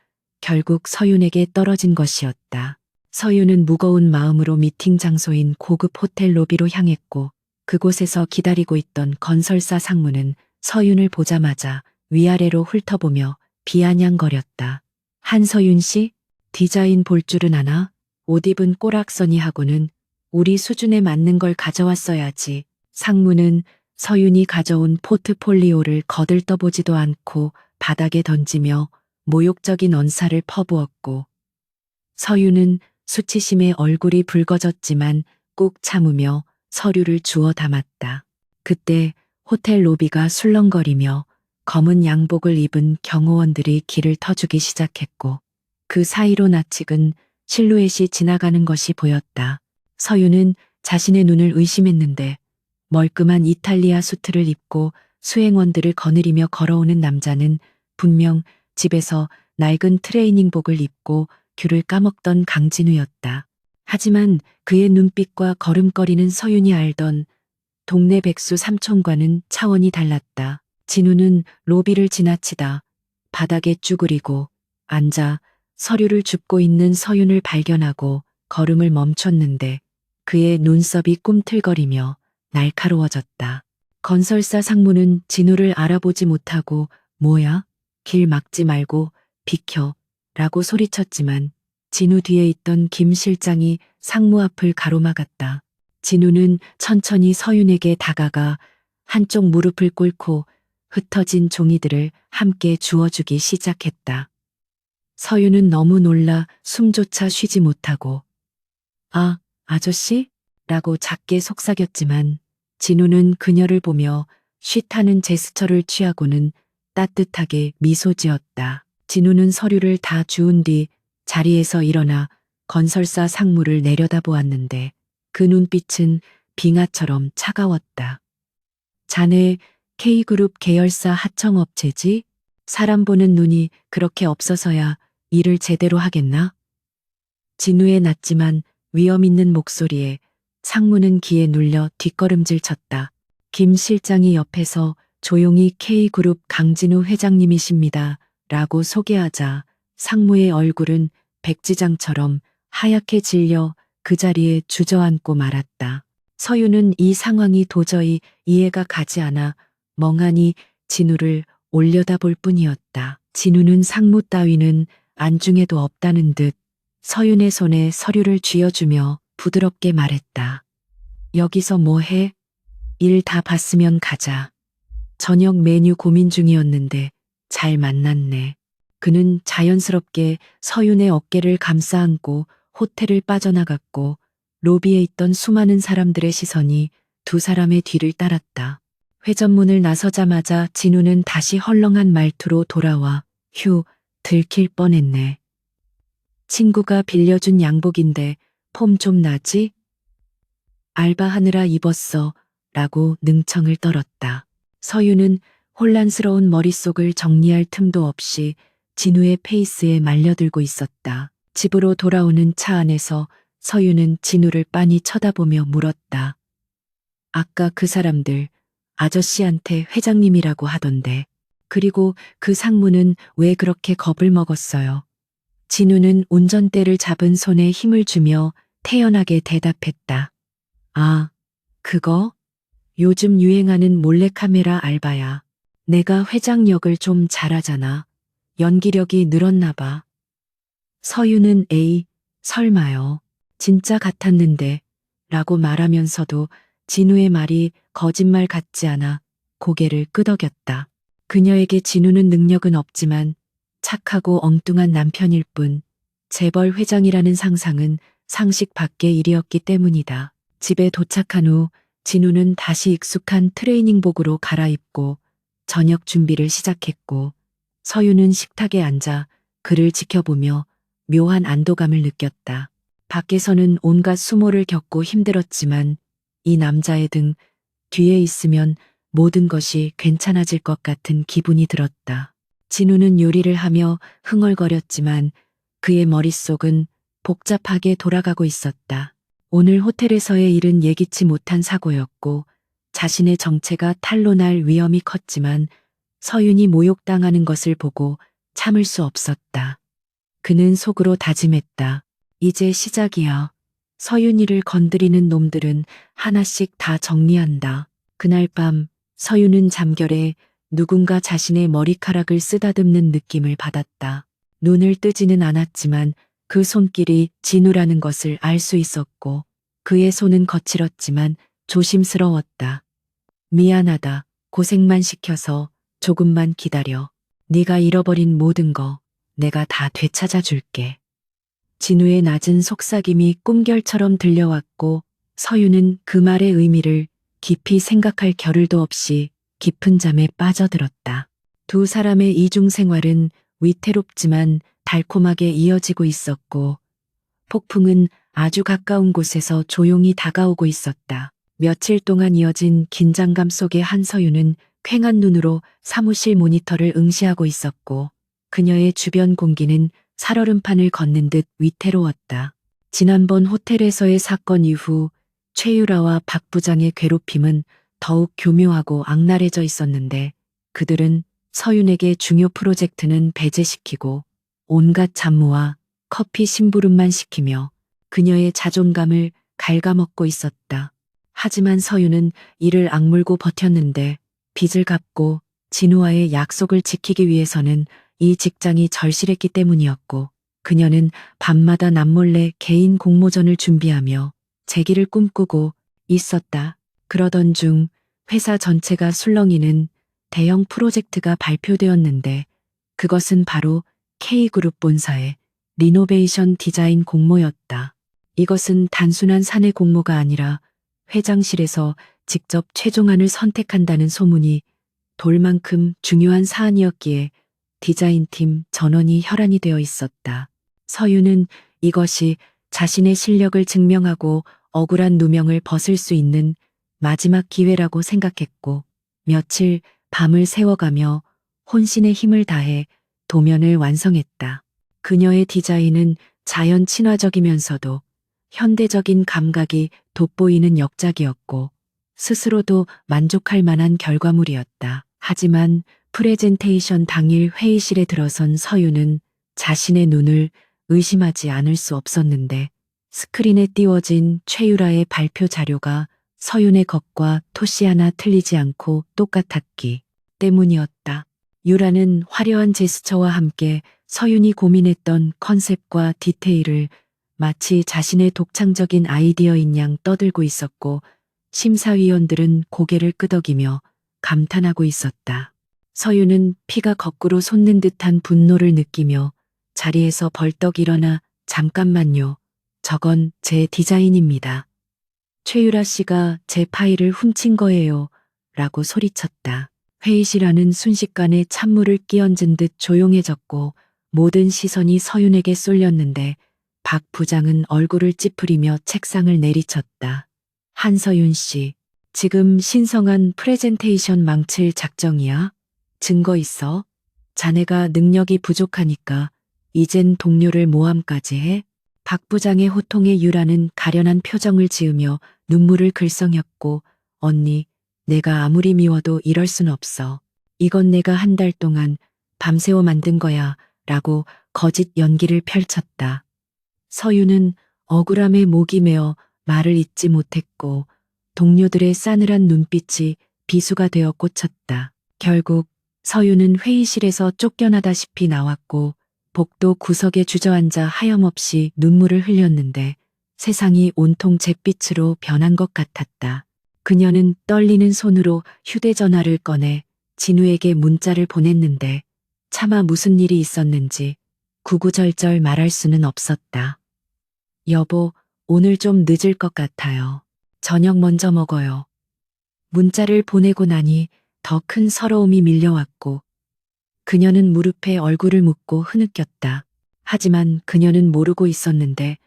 결국 서윤에게 떨어진 것이었다. 서윤은 무거운 마음으로 미팅 장소인 고급 호텔 로비로 향했고 그곳에서 기다리고 있던 건설사 상무는 서윤을 보자마자 위아래로 훑어보며 비아냥거렸다. 한서윤 씨, 디자인 볼 줄은 아나? 옷 입은 꼬락서니하고는 우리 수준에 맞는 걸 가져왔어야지. 상무는 서윤이 가져온 포트폴리오를 거들떠보지도 않고 바닥에 던지며 모욕적인 언사를 퍼부었고 서윤은 수치심에 얼굴이 붉어졌지만 꾹 참으며 서류를 주워 담았다. 그때 호텔 로비가 술렁거리며 검은 양복을 입은 경호원들이 길을 터주기 시작했고 그 사이로 나측은 실루엣이 지나가는 것이 보였다. 서윤은 자신의 눈을 의심했는데 멀끔한 이탈리아 수트를 입고 수행원들을 거느리며 걸어오는 남자는 분명 집에서 낡은 트레이닝복을 입고 귤을 까먹던 강진우였다. 하지만 그의 눈빛과 걸음걸이는 서윤이 알던 동네 백수 삼촌과는 차원이 달랐다. 진우는 로비를 지나치다 바닥에 쭈그리고 앉아 서류를 줍고 있는 서윤을 발견하고 걸음을 멈췄는데 그의 눈썹이 꿈틀거리며 날카로워졌다. 건설사 상무는 진우를 알아보지 못하고 뭐야? 길 막지 말고 비켜 라고 소리쳤지만 진우 뒤에 있던 김 실장이 상무 앞을 가로막았다. 진우는 천천히 서윤에게 다가가 한쪽 무릎을 꿇고 흩어진 종이들을 함께 주워주기 시작했다. 서윤은 너무 놀라 숨조차 쉬지 못하고 아, 아저씨? 라고 작게 속삭였지만 진우는 그녀를 보며 쉿하는 제스처를 취하고는 따뜻하게 미소 지었다. 진우는 서류를 다 주운 뒤 자리에서 일어나 건설사 상무를 내려다보았는데 그 눈빛은 빙하처럼 차가웠다. 자네 K그룹 계열사 하청업체지? 사람 보는 눈이 그렇게 없어서야 일을 제대로 하겠나? 진우의 낮지만 위험 있는 목소리에 상무는 기에 눌려 뒷걸음질 쳤다. 김 실장이 옆에서 조용히 K그룹 강진우 회장님이십니다. 라고 소개하자 상무의 얼굴은 백지장처럼 하얗게 질려 그 자리에 주저앉고 말았다. 서윤은 이 상황이 도저히 이해가 가지 않아 멍하니 진우를 올려다볼 뿐이었다. 진우는 상무 따위는 안중에도 없다는 듯 서윤의 손에 서류를 쥐어주며 부드럽게 말했다. 여기서 뭐 해? 일 다 봤으면 가자. 저녁 메뉴 고민 중이었는데 잘 만났네. 그는 자연스럽게 서윤의 어깨를 감싸 안고 호텔을 빠져나갔고 로비에 있던 수많은 사람들의 시선이 두 사람의 뒤를 따랐다. 회전문을 나서자마자 진우는 다시 헐렁한 말투로 돌아와 휴, 들킬 뻔했네. 친구가 빌려준 양복인데 폼 좀 나지? 알바하느라 입었어. 라고 능청을 떨었다. 서윤은 혼란스러운 머릿속을 정리할 틈도 없이 진우의 페이스에 말려들고 있었다. 집으로 돌아오는 차 안에서 서윤은 진우를 빤히 쳐다보며 물었다. 아까 그 사람들 아저씨한테 회장님이라고 하던데. 그리고 그 상무는 왜 그렇게 겁을 먹었어요? 진우는 운전대를 잡은 손에 힘을 주며 태연하게 대답했다. 아, 그거? 요즘 유행하는 몰래카메라 알바야. 내가 회장 역을 좀 잘하잖아. 연기력이 늘었나 봐. 서유는 에이, 설마요. 진짜 같았는데. 라고 말하면서도 진우의 말이 거짓말 같지 않아 고개를 끄덕였다. 그녀에게 진우는 능력은 없지만 착하고 엉뚱한 남편일 뿐 재벌 회장이라는 상상은 상식 밖의 일이었기 때문이다. 집에 도착한 후 진우는 다시 익숙한 트레이닝복으로 갈아입고 저녁 준비를 시작했고 서유는 식탁에 앉아 그를 지켜보며 묘한 안도감을 느꼈다. 밖에서는 온갖 수모를 겪고 힘들었지만 이 남자의 등 뒤에 있으면 모든 것이 괜찮아질 것 같은 기분이 들었다. 진우는 요리를 하며 흥얼거렸지만 그의 머릿속은 복잡하게 돌아가고 있었다. 오늘 호텔에서의 일은 예기치 못한 사고였고 자신의 정체가 탄로날 위험이 컸지만 서윤이 모욕당하는 것을 보고 참을 수 없었다. 그는 속으로 다짐했다. 이제 시작이야. 서윤이를 건드리는 놈들은 하나씩 다 정리한다. 그날 밤 서윤은 잠결에 누군가 자신의 머리카락을 쓰다듬는 느낌을 받았다. 눈을 뜨지는 않았지만 그 손길이 진우라는 것을 알 수 있었고 그의 손은 거칠었지만 조심스러웠다. 미안하다. 고생만 시켜서 조금만 기다려. 네가 잃어버린 모든 거 내가 다 되찾아 줄게. 진우의 낮은 속삭임이 꿈결처럼 들려왔고 서유는 그 말의 의미를 깊이 생각할 겨를도 없이 깊은 잠에 빠져들었다. 두 사람의 이중 생활은 위태롭지만 달콤하게 이어지고 있었고 폭풍은 아주 가까운 곳에서 조용히 다가오고 있었다. 며칠 동안 이어진 긴장감 속에 한서유는 퀭한 눈으로 사무실 모니터를 응시하고 있었고 그녀의 주변 공기는 살얼음판을 걷는 듯 위태로웠다. 지난번 호텔에서의 사건 이후 최유라와 박 부장의 괴롭힘은 더욱 교묘하고 악랄해져 있었는데 그들은 서윤에게 중요 프로젝트는 배제시키고 온갖 잡무와 커피 심부름만 시키며 그녀의 자존감을 갉아먹고 있었다. 하지만 서윤은 이를 악물고 버텼는데 빚을 갚고 진우와의 약속을 지키기 위해서는 이 직장이 절실했기 때문이었고 그녀는 밤마다 남몰래 개인 공모전을 준비하며 재기를 꿈꾸고 있었다. 그러던 중 회사 전체가 술렁이는 대형 프로젝트가 발표되었는데 그것은 바로 K그룹 본사의 리노베이션 디자인 공모였다. 이것은 단순한 사내 공모가 아니라 회장실에서 직접 최종안을 선택한다는 소문이 돌 만큼 중요한 사안이었기에 디자인팀 전원이 혈안이 되어 있었다. 서유는 이것이 자신의 실력을 증명하고 억울한 누명을 벗을 수 있는 마지막 기회라고 생각했고 며칠 밤을 새워가며 혼신의 힘을 다해 도면을 완성했다. 그녀의 디자인은 자연 친화적이면서도 현대적인 감각이 돋보이는 역작이었고 스스로도 만족할 만한 결과물이었다. 하지만 프레젠테이션 당일 회의실에 들어선 서유는 자신의 눈을 의심하지 않을 수 없었는데 스크린에 띄워진 최유라의 발표 자료가 서윤의 것과 토시 하나 틀리지 않고 똑같았기 때문이었다. 유라는 화려한 제스처와 함께 서윤이 고민했던 컨셉과 디테일을 마치 자신의 독창적인 아이디어인 양 떠들고 있었고 심사위원들은 고개를 끄덕이며 감탄하고 있었다. 서윤은 피가 거꾸로 솟는 듯한 분노를 느끼며 자리에서 벌떡 일어나 잠깐만요. 저건 제 디자인입니다. 최유라 씨가 제 파일을 훔친 거예요. 라고 소리쳤다. 회의실 안은 순식간에 찬물을 끼얹은 듯 조용해졌고 모든 시선이 서윤에게 쏠렸는데 박 부장은 얼굴을 찌푸리며 책상을 내리쳤다. 한서윤 씨, 지금 신성한 프레젠테이션 망칠 작정이야? 증거 있어? 자네가 능력이 부족하니까 이젠 동료를 모함까지 해? 박 부장의 호통에 유라는 가련한 표정을 지으며 눈물을 글썽였고 언니, 내가 아무리 미워도 이럴 순 없어. 이건 내가 한 달 동안 밤새워 만든 거야 라고 거짓 연기를 펼쳤다. 서유는 억울함에 목이 메어 말을 잇지 못했고 동료들의 싸늘한 눈빛이 비수가 되어 꽂혔다. 결국 서유는 회의실에서 쫓겨나다시피 나왔고 복도 구석에 주저앉아 하염없이 눈물을 흘렸는데 세상이 온통 잿빛으로 변한 것 같았다. 그녀는 떨리는 손으로 휴대전화를 꺼내 진우에게 문자를 보냈는데 차마 무슨 일이 있었는지 구구절절 말할 수는 없었다. 여보, 오늘 좀 늦을 것 같아요. 저녁 먼저 먹어요. 문자를 보내고 나니 더 큰 서러움이 밀려왔고 그녀는 무릎에 얼굴을 묻고 흐느꼈다. 하지만 그녀는 모르고 있었는데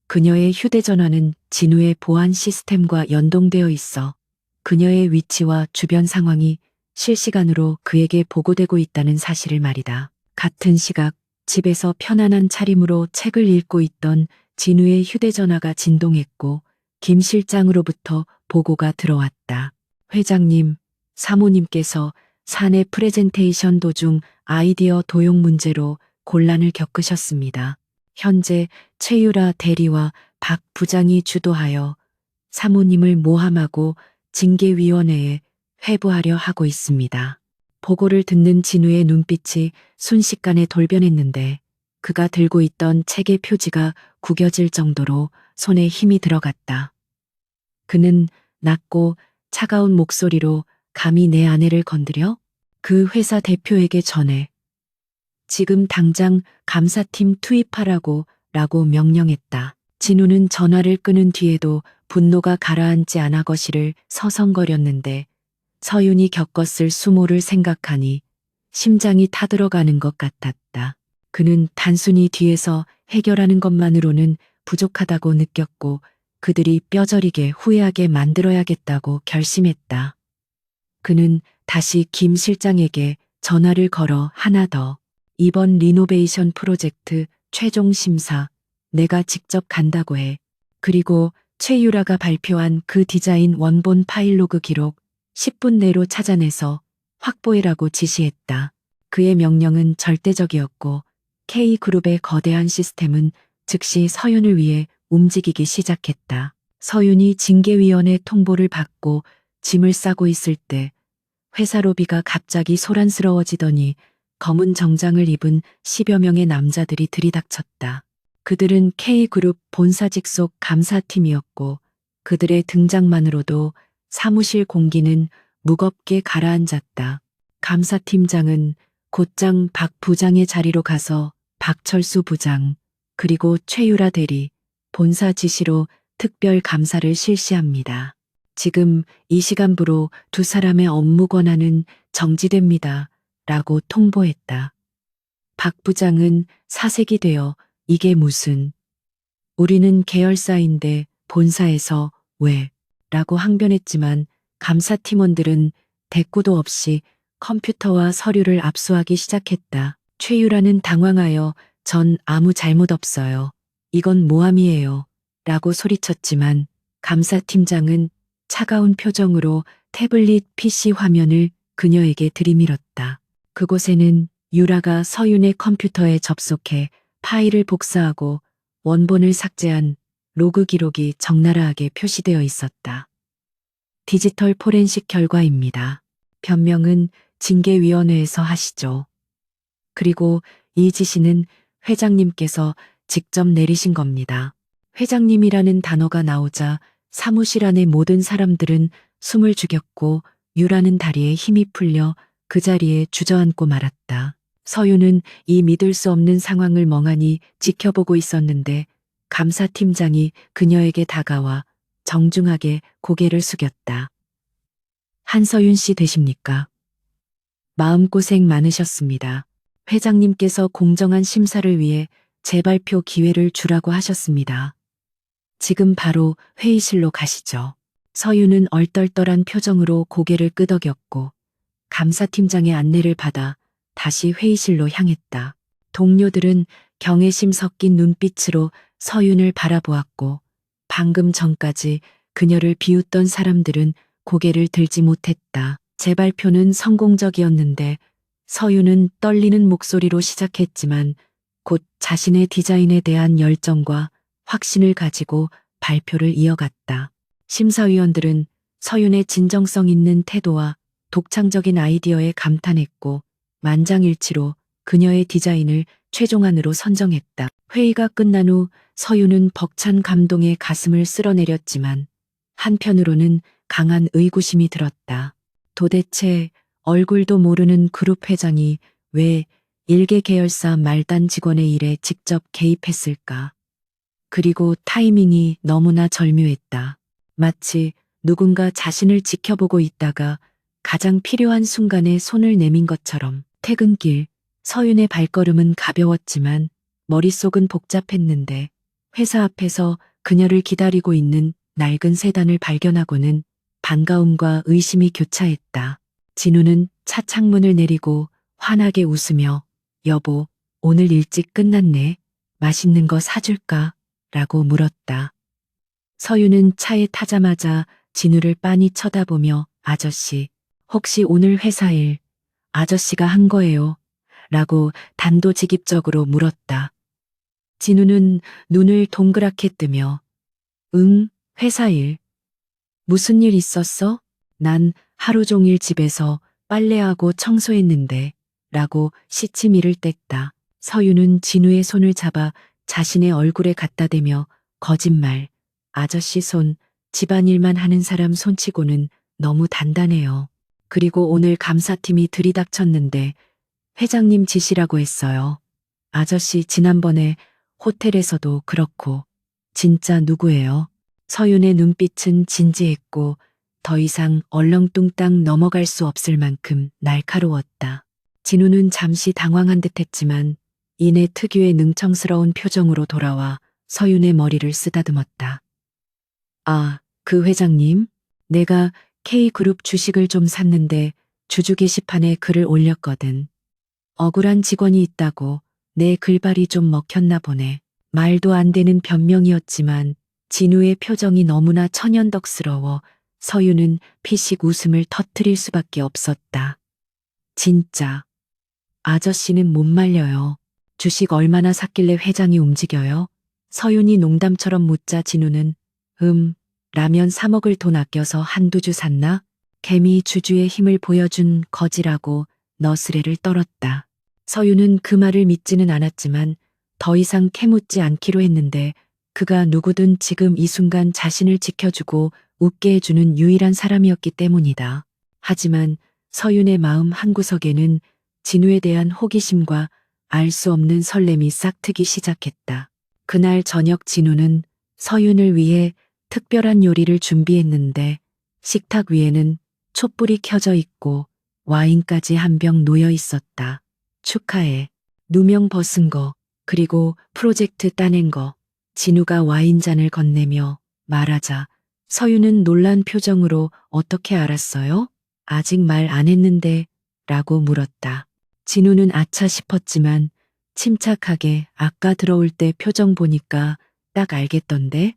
그녀의 휴대전화는 진우의 보안 시스템과 연동되어 있어 그녀의 위치와 주변 상황이 실시간으로 그에게 보고되고 있다는 사실을 말이다. 같은 시각 집에서 편안한 차림으로 책을 읽고 있던 진우의 휴대전화가 진동했고 김 실장으로부터 보고가 들어왔다. 회장님, 사모님께서 사내 프레젠테이션 도중 아이디어 도용 문제로 곤란을 겪으셨습니다. 현재 최유라 대리와 박 부장이 주도하여 사모님을 모함하고 징계위원회에 회부하려 하고 있습니다. 보고를 듣는 진우의 눈빛이 순식간에 돌변했는데 그가 들고 있던 책의 표지가 구겨질 정도로 손에 힘이 들어갔다. 그는 낮고 차가운 목소리로 감히 내 아내를 건드려? 그 회사 대표에게 전해. 지금 당장 감사팀 투입하라고 라고 명령했다. 진우는 전화를 끊은 뒤에도 분노가 가라앉지 않아 거실을 서성거렸는데 서윤이 겪었을 수모를 생각하니 심장이 타들어가는 것 같았다. 그는 단순히 뒤에서 해결하는 것만으로는 부족하다고 느꼈고 그들이 뼈저리게 후회하게 만들어야겠다고 결심했다. 그는 다시 김 실장에게 전화를 걸어 하나 더. 이번 리노베이션 프로젝트 최종 심사 내가 직접 간다고 해. 그리고 최유라가 발표한 그 디자인 원본 파일 로그 기록 10분 내로 찾아내서 확보해라고 지시했다. 그의 명령은 절대적이었고 K그룹의 거대한 시스템은 즉시 서윤을 위해 움직이기 시작했다. 서윤이 징계위원회 통보를 받고 짐을 싸고 있을 때 회사 로비가 갑자기 소란스러워지더니 검은 정장을 입은 10여 명의 남자들이 들이닥쳤다. 그들은 K그룹 본사 직속 감사팀이었고 그들의 등장만으로도 사무실 공기는 무겁게 가라앉았다. 감사팀장은 곧장 박 부장의 자리로 가서 박철수 부장 그리고 최유라 대리 본사 지시로 특별 감사를 실시합니다. 지금 이 시간부로 두 사람의 업무 권한은 정지됩니다. 라고 통보했다. 박 부장은 사색이 되어 이게 무슨 우리는 계열사인데 본사에서 왜? 라고 항변했지만 감사팀원들은 대꾸도 없이 컴퓨터와 서류를 압수하기 시작했다. 최유라는 당황하여 전 아무 잘못 없어요. 이건 모함이에요. 라고 소리쳤지만 감사팀장은 차가운 표정으로 태블릿 PC 화면을 그녀에게 들이밀었다. 그곳에는 유라가 서윤의 컴퓨터에 접속해 파일을 복사하고 원본을 삭제한 로그 기록이 적나라하게 표시되어 있었다. 디지털 포렌식 결과입니다. 변명은 징계위원회에서 하시죠. 그리고 이 지시는 회장님께서 직접 내리신 겁니다. 회장님이라는 단어가 나오자 사무실 안의 모든 사람들은 숨을 죽였고 유라는 다리에 힘이 풀려 그 자리에 주저앉고 말았다. 서유는 이 믿을 수 없는 상황을 멍하니 지켜보고 있었는데 감사팀장이 그녀에게 다가와 정중하게 고개를 숙였다. 한서윤 씨 되십니까? 마음고생 많으셨습니다. 회장님께서 공정한 심사를 위해 재발표 기회를 주라고 하셨습니다. 지금 바로 회의실로 가시죠. 서유는 얼떨떨한 표정으로 고개를 끄덕였고 감사팀장의 안내를 받아 다시 회의실로 향했다. 동료들은 경외심 섞인 눈빛으로 서윤을 바라보았고 방금 전까지 그녀를 비웃던 사람들은 고개를 들지 못했다. 재발표는 성공적이었는데 서윤은 떨리는 목소리로 시작했지만 곧 자신의 디자인에 대한 열정과 확신을 가지고 발표를 이어갔다. 심사위원들은 서윤의 진정성 있는 태도와 독창적인 아이디어에 감탄했고 만장일치로 그녀의 디자인을 최종안으로 선정했다. 회의가 끝난 후 서윤은 벅찬 감동에 가슴을 쓸어내렸지만 한편으로는 강한 의구심이 들었다. 도대체 얼굴도 모르는 그룹 회장이 왜 일개 계열사 말단 직원의 일에 직접 개입했을까? 그리고 타이밍이 너무나 절묘했다. 마치 누군가 자신을 지켜보고 있다가 가장 필요한 순간에 손을 내민 것처럼. 퇴근길, 서윤의 발걸음은 가벼웠지만 머릿속은 복잡했는데 회사 앞에서 그녀를 기다리고 있는 낡은 세단을 발견하고는 반가움과 의심이 교차했다. 진우는 차 창문을 내리고 환하게 웃으며 여보, 오늘 일찍 끝났네. 맛있는 거 사줄까? 라고 물었다. 서윤은 차에 타자마자 진우를 빤히 쳐다보며 아저씨, 혹시 오늘 회사 일 아저씨가 한 거예요? 라고 단도직입적으로 물었다. 진우는 눈을 동그랗게 뜨며 응, 회사 일. 무슨 일 있었어? 난 하루 종일 집에서 빨래하고 청소했는데 라고 시치미를 뗐다. 서윤은 진우의 손을 잡아 자신의 얼굴에 갖다 대며 거짓말. 아저씨 손, 집안일만 하는 사람 손치고는 너무 단단해요. 그리고 오늘 감사팀이 들이닥쳤는데 회장님 지시라고 했어요. 아저씨 지난번에 호텔에서도 그렇고 진짜 누구예요? 서윤의 눈빛은 진지했고 더 이상 얼렁뚱땅 넘어갈 수 없을 만큼 날카로웠다. 진우는 잠시 당황한 듯했지만 이내 특유의 능청스러운 표정으로 돌아와 서윤의 머리를 쓰다듬었다. 아, 그 회장님? 내가 K그룹 주식을 좀 샀는데 주주 게시판에 글을 올렸거든. 억울한 직원이 있다고 내 글발이 좀 먹혔나 보네. 말도 안 되는 변명이었지만 진우의 표정이 너무나 천연덕스러워 서윤은 피식 웃음을 터뜨릴 수밖에 없었다. 진짜. 아저씨는 못 말려요. 주식 얼마나 샀길래 회장이 움직여요? 서윤이 농담처럼 묻자 진우는 라면 사 먹을 돈 아껴서 한두 주 샀나? 개미 주주의 힘을 보여준 거지라고 너스레를 떨었다. 서윤은 그 말을 믿지는 않았지만 더 이상 캐묻지 않기로 했는데 그가 누구든 지금 이 순간 자신을 지켜주고 웃게 해주는 유일한 사람이었기 때문이다. 하지만 서윤의 마음 한구석에는 진우에 대한 호기심과 알 수 없는 설렘이 싹트기 시작했다. 그날 저녁 진우는 서윤을 위해 특별한 요리를 준비했는데 식탁 위에는 촛불이 켜져 있고 와인까지 한 병 놓여 있었다. 축하해. 누명 벗은 거, 그리고 프로젝트 따낸 거. 진우가 와인잔을 건네며 말하자 서윤은 놀란 표정으로 어떻게 알았어요? 아직 말 안 했는데 라고 물었다. 진우는 아차 싶었지만 침착하게 아까 들어올 때 표정 보니까 딱 알겠던데?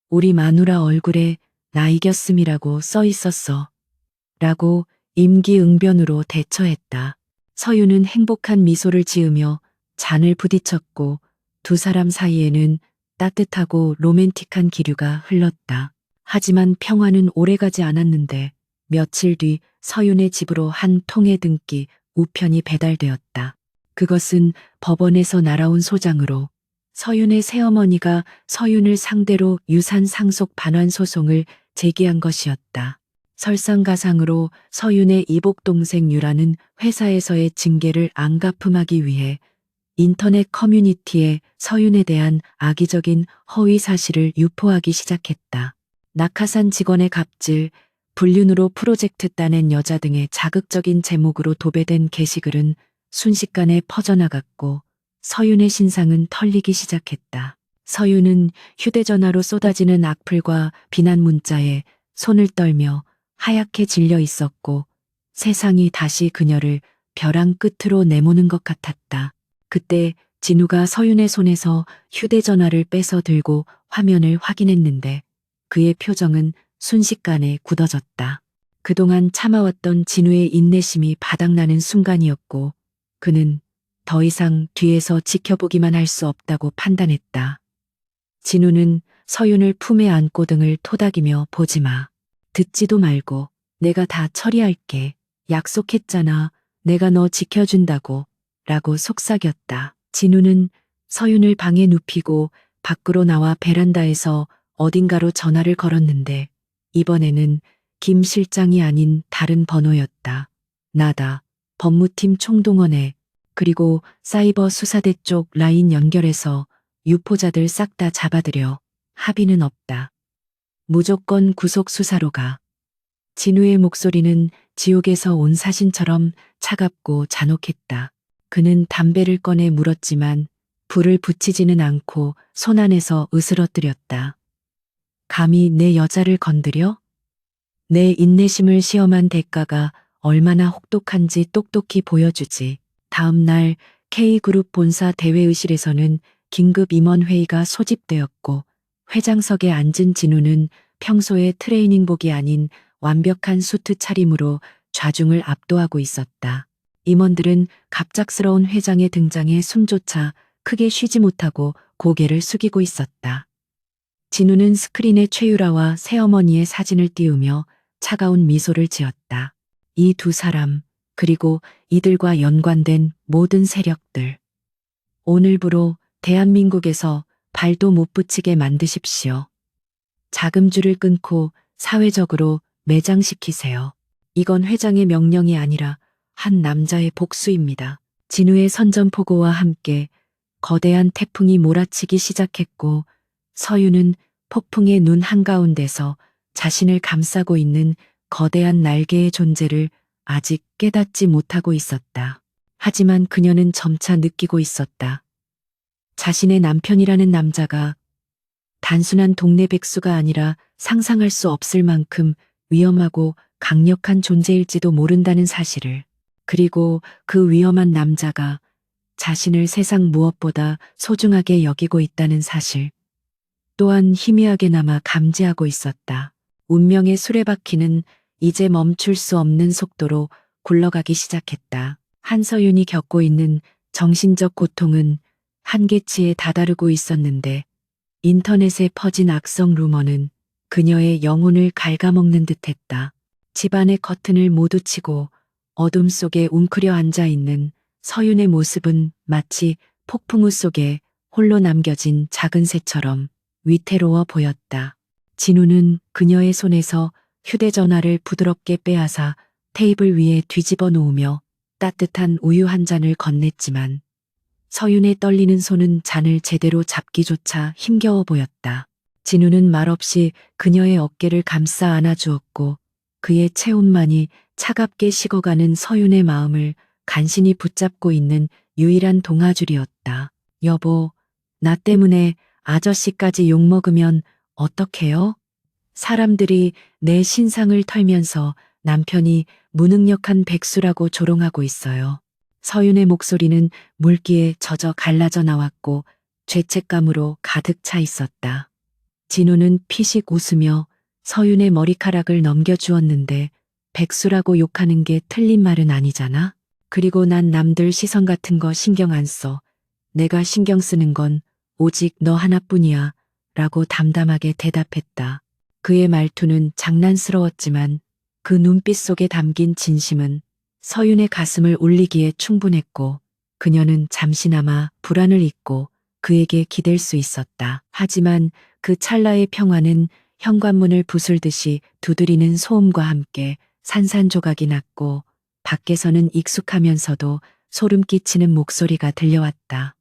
우리 마누라 얼굴에 나 이겼음이라고 써 있었어. 라고 임기응변으로 대처했다. 서윤은 행복한 미소를 지으며 잔을 부딪혔고 두 사람 사이에는 따뜻하고 로맨틱한 기류가 흘렀다. 하지만 평화는 오래가지 않았는데 며칠 뒤 서윤의 집으로 한 통의 등기 우편이 배달되었다. 그것은 법원에서 날아온 소장으로 서윤의 새어머니가 서윤을 상대로 유산 상속 반환 소송을 제기한 것이었다. 설상가상으로 서윤의 이복 동생 유라는 회사에서의 징계를 안가품하기 위해 인터넷 커뮤니티에 서윤에 대한 악의적인 허위 사실을 유포하기 시작했다. 낙하산 직원의 갑질, 불륜으로 프로젝트 따낸 여자 등의 자극적인 제목으로 도배된 게시글은 순식간에 퍼져나갔고 서윤의 신상은 털리기 시작했다. 서윤은 휴대전화로 쏟아지는 악플과 비난 문자에 손을 떨며 하얗게 질려 있었고 세상이 다시 그녀를 벼랑 끝으로 내모는 것 같았다. 그때 진우가 서윤의 손에서 휴대전화를 뺏어 들고 화면을 확인했는데 그의 표정은 순식간에 굳어졌다. 그동안 참아왔던 진우의 인내심이 바닥나는 순간이었고 그는 더 이상 뒤에서 지켜보기만 할 수 없다고 판단했다. 진우는 서윤을 품에 안고 등을 토닥이며 보지 마. 듣지도 말고 내가 다 처리할게. 약속했잖아. 내가 너 지켜준다고. 라고 속삭였다. 진우는 서윤을 방에 눕히고 밖으로 나와 베란다에서 어딘가로 전화를 걸었는데 이번에는 김 실장이 아닌 다른 번호였다. 나다. 법무팀 총동원해. 그리고 사이버 수사대 쪽 라인 연결해서 유포자들 싹 다 잡아들여. 합의는 없다. 무조건 구속 수사로 가. 진우의 목소리는 지옥에서 온 사신처럼 차갑고 잔혹했다. 그는 담배를 꺼내 물었지만 불을 붙이지는 않고 손 안에서 으스러뜨렸다. 감히 내 여자를 건드려? 내 인내심을 시험한 대가가 얼마나 혹독한지 똑똑히 보여주지. 다음 날 K그룹 본사 대회의실에서는 긴급 임원회의가 소집되었고 회장석에 앉은 진우는 평소의 트레이닝복이 아닌 완벽한 수트 차림으로 좌중을 압도하고 있었다. 임원들은 갑작스러운 회장의 등장에 숨조차 크게 쉬지 못하고 고개를 숙이고 있었다. 진우는 스크린에 최유라와 새어머니의 사진을 띄우며 차가운 미소를 지었다. 이 두 사람, 그리고 이들과 연관된 모든 세력들. 오늘부로 대한민국에서 발도 못 붙이게 만드십시오. 자금줄을 끊고 사회적으로 매장시키세요. 이건 회장의 명령이 아니라 한 남자의 복수입니다. 진우의 선전포고와 함께 거대한 태풍이 몰아치기 시작했고 서윤은 폭풍의 눈 한가운데서 자신을 감싸고 있는 거대한 날개의 존재를 아직 깨닫지 못하고 있었다. 하지만 그녀는 점차 느끼고 있었다. 자신의 남편이라는 남자가 단순한 동네 백수가 아니라 상상할 수 없을 만큼 위험하고 강력한 존재일지도 모른다는 사실을. 그리고 그 위험한 남자가 자신을 세상 무엇보다 소중하게 여기고 있다는 사실. 또한 희미하게나마 감지하고 있었다. 운명의 수레바퀴는 이제 멈출 수 없는 속도로 굴러가기 시작했다. 한서윤이 겪고 있는 정신적 고통은 한계치에 다다르고 있었는데 인터넷에 퍼진 악성 루머는 그녀의 영혼을 갉아먹는 듯했다. 집안의 커튼을 모두 치고 어둠 속에 웅크려 앉아 있는 서윤의 모습은 마치 폭풍우 속에 홀로 남겨진 작은 새처럼 위태로워 보였다. 진우는 그녀의 손에서 휴대전화를 부드럽게 빼앗아 테이블 위에 뒤집어 놓으며 따뜻한 우유 한 잔을 건넸지만 서윤의 떨리는 손은 잔을 제대로 잡기조차 힘겨워 보였다. 진우는 말없이 그녀의 어깨를 감싸 안아주었고 그의 체온만이 차갑게 식어가는 서윤의 마음을 간신히 붙잡고 있는 유일한 동아줄이었다. 여보, 나 때문에 아저씨까지 욕먹으면 어떡해요? 사람들이 내 신상을 털면서 남편이 무능력한 백수라고 조롱하고 있어요. 서윤의 목소리는 물기에 젖어 갈라져 나왔고 죄책감으로 가득 차 있었다. 진우는 피식 웃으며 서윤의 머리카락을 넘겨주었는데 백수라고 욕하는 게 틀린 말은 아니잖아. 그리고 난 남들 시선 같은 거 신경 안 써. 내가 신경 쓰는 건 오직 너 하나뿐이야. 라고 담담하게 대답했다. 그의 말투는 장난스러웠지만 그 눈빛 속에 담긴 진심은 서윤의 가슴을 울리기에 충분했고 그녀는 잠시나마 불안을 잊고 그에게 기댈 수 있었다. 하지만 그 찰나의 평화는 현관문을 부술듯이 두드리는 소음과 함께 산산조각이 났고 밖에서는 익숙하면서도 소름 끼치는 목소리가 들려왔다.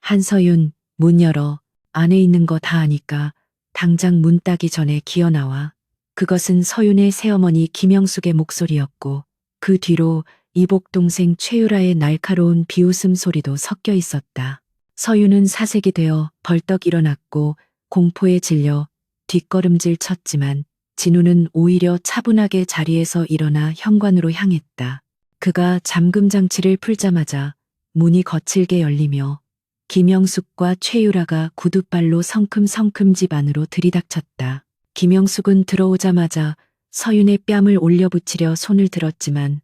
한서윤, 문 열어. 안에 있는 거 다 아니까 당장 문 따기 전에 기어 나와. 그것은 서윤의 새어머니 김영숙의 목소리였고 그 뒤로 이복 동생 최유라의 날카로운 비웃음 소리도 섞여 있었다. 서윤은 사색이 되어 벌떡 일어났고 공포에 질려 뒷걸음질 쳤지만 진우는 오히려 차분하게 자리에서 일어나 현관으로 향했다. 그가 잠금 장치를 풀자마자 문이 거칠게 열리며 김영숙과 최유라가 구둣발로 성큼성큼 집 안으로 들이닥쳤다. 김영숙은 들어오자마자 서윤의 뺨을 올려붙이려 손을 들었지만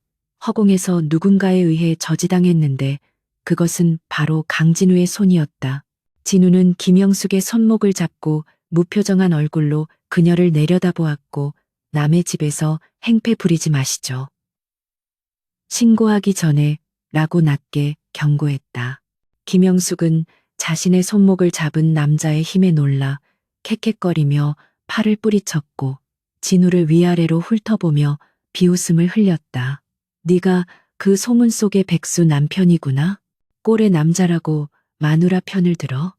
허공에서 누군가에 의해 저지당했는데 그것은 바로 강진우의 손이었다. 진우는 김영숙의 손목을 잡고 무표정한 얼굴로 그녀를 내려다보았고 남의 집에서 행패 부리지 마시죠. 신고하기 전에 라고 낮게 경고했다. 김영숙은 자신의 손목을 잡은 남자의 힘에 놀라 캑캑거리며 팔을 뿌리쳤고 진우를 위아래로 훑어보며 비웃음을 흘렸다. 네가 그 소문 속의 백수 남편이구나. 꼴의 남자라고 마누라 편을 들어?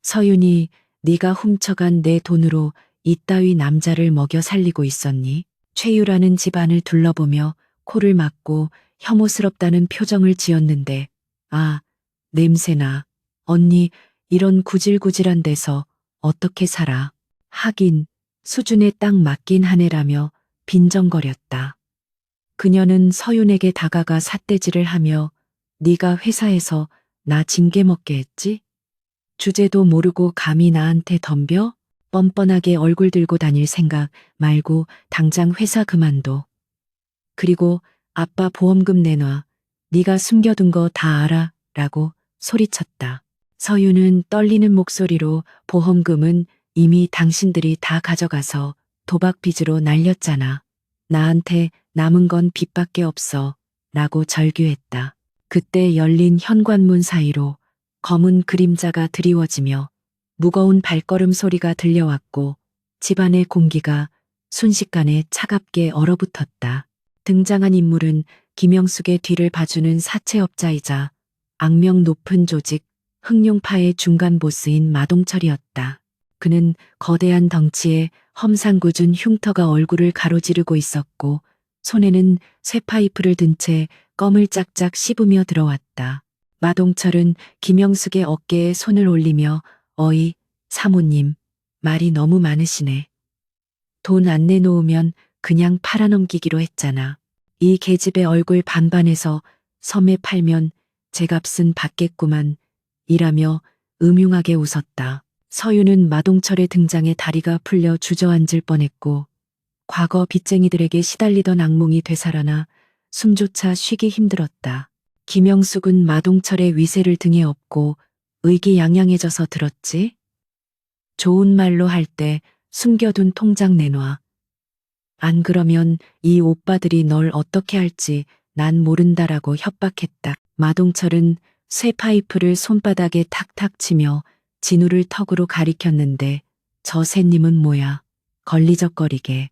서윤이 네가 훔쳐간 내 돈으로 이따위 남자를 먹여 살리고 있었니? 최유라는 집안을 둘러보며 코를 막고 혐오스럽다는 표정을 지었는데 아, 냄새나. 언니 이런 구질구질한 데서 어떻게 살아? 하긴 수준에 딱 맞긴 하네라며 빈정거렸다. 그녀는 서윤에게 다가가 삿대질을 하며 네가 회사에서 나 징계 먹게 했지? 주제도 모르고 감히 나한테 덤벼? 뻔뻔하게 얼굴 들고 다닐 생각 말고 당장 회사 그만둬. 그리고 아빠 보험금 내놔. 네가 숨겨둔 거 다 알아. 라고 소리쳤다. 서윤은 떨리는 목소리로 보험금은 이미 당신들이 다 가져가서 도박 빚으로 날렸잖아. 나한테 남은 건 빚밖에 없어. 라고 절규했다. 그때 열린 현관문 사이로 검은 그림자가 드리워지며 무거운 발걸음 소리가 들려왔고 집안의 공기가 순식간에 차갑게 얼어붙었다. 등장한 인물은 김영숙의 뒤를 봐주는 사채업자이자 악명 높은 조직 흑룡파의 중간 보스인 마동철이었다. 그는 거대한 덩치에 험상궂은 흉터가 얼굴을 가로지르고 있었고 손에는 쇠파이프를 든 채 껌을 짝짝 씹으며 들어왔다. 마동철은 김영숙의 어깨에 손을 올리며 어이, 사모님, 말이 너무 많으시네. 돈 안 내놓으면 그냥 팔아넘기기로 했잖아. 이 계집의 얼굴 반반에서 섬에 팔면 제 값은 받겠구만. 이라며 음흉하게 웃었다. 서윤은 마동철의 등장에 다리가 풀려 주저앉을 뻔했고 과거 빚쟁이들에게 시달리던 악몽이 되살아나 숨조차 쉬기 힘들었다. 김영숙은 마동철의 위세를 등에 업고 의기양양해져서 들었지? 좋은 말로 할 때 숨겨둔 통장 내놔. 안 그러면 이 오빠들이 널 어떻게 할지 난 모른다라고 협박했다. 마동철은 쇠파이프를 손바닥에 탁탁 치며 진우를 턱으로 가리켰는데 저 새님은 뭐야? 걸리적거리게.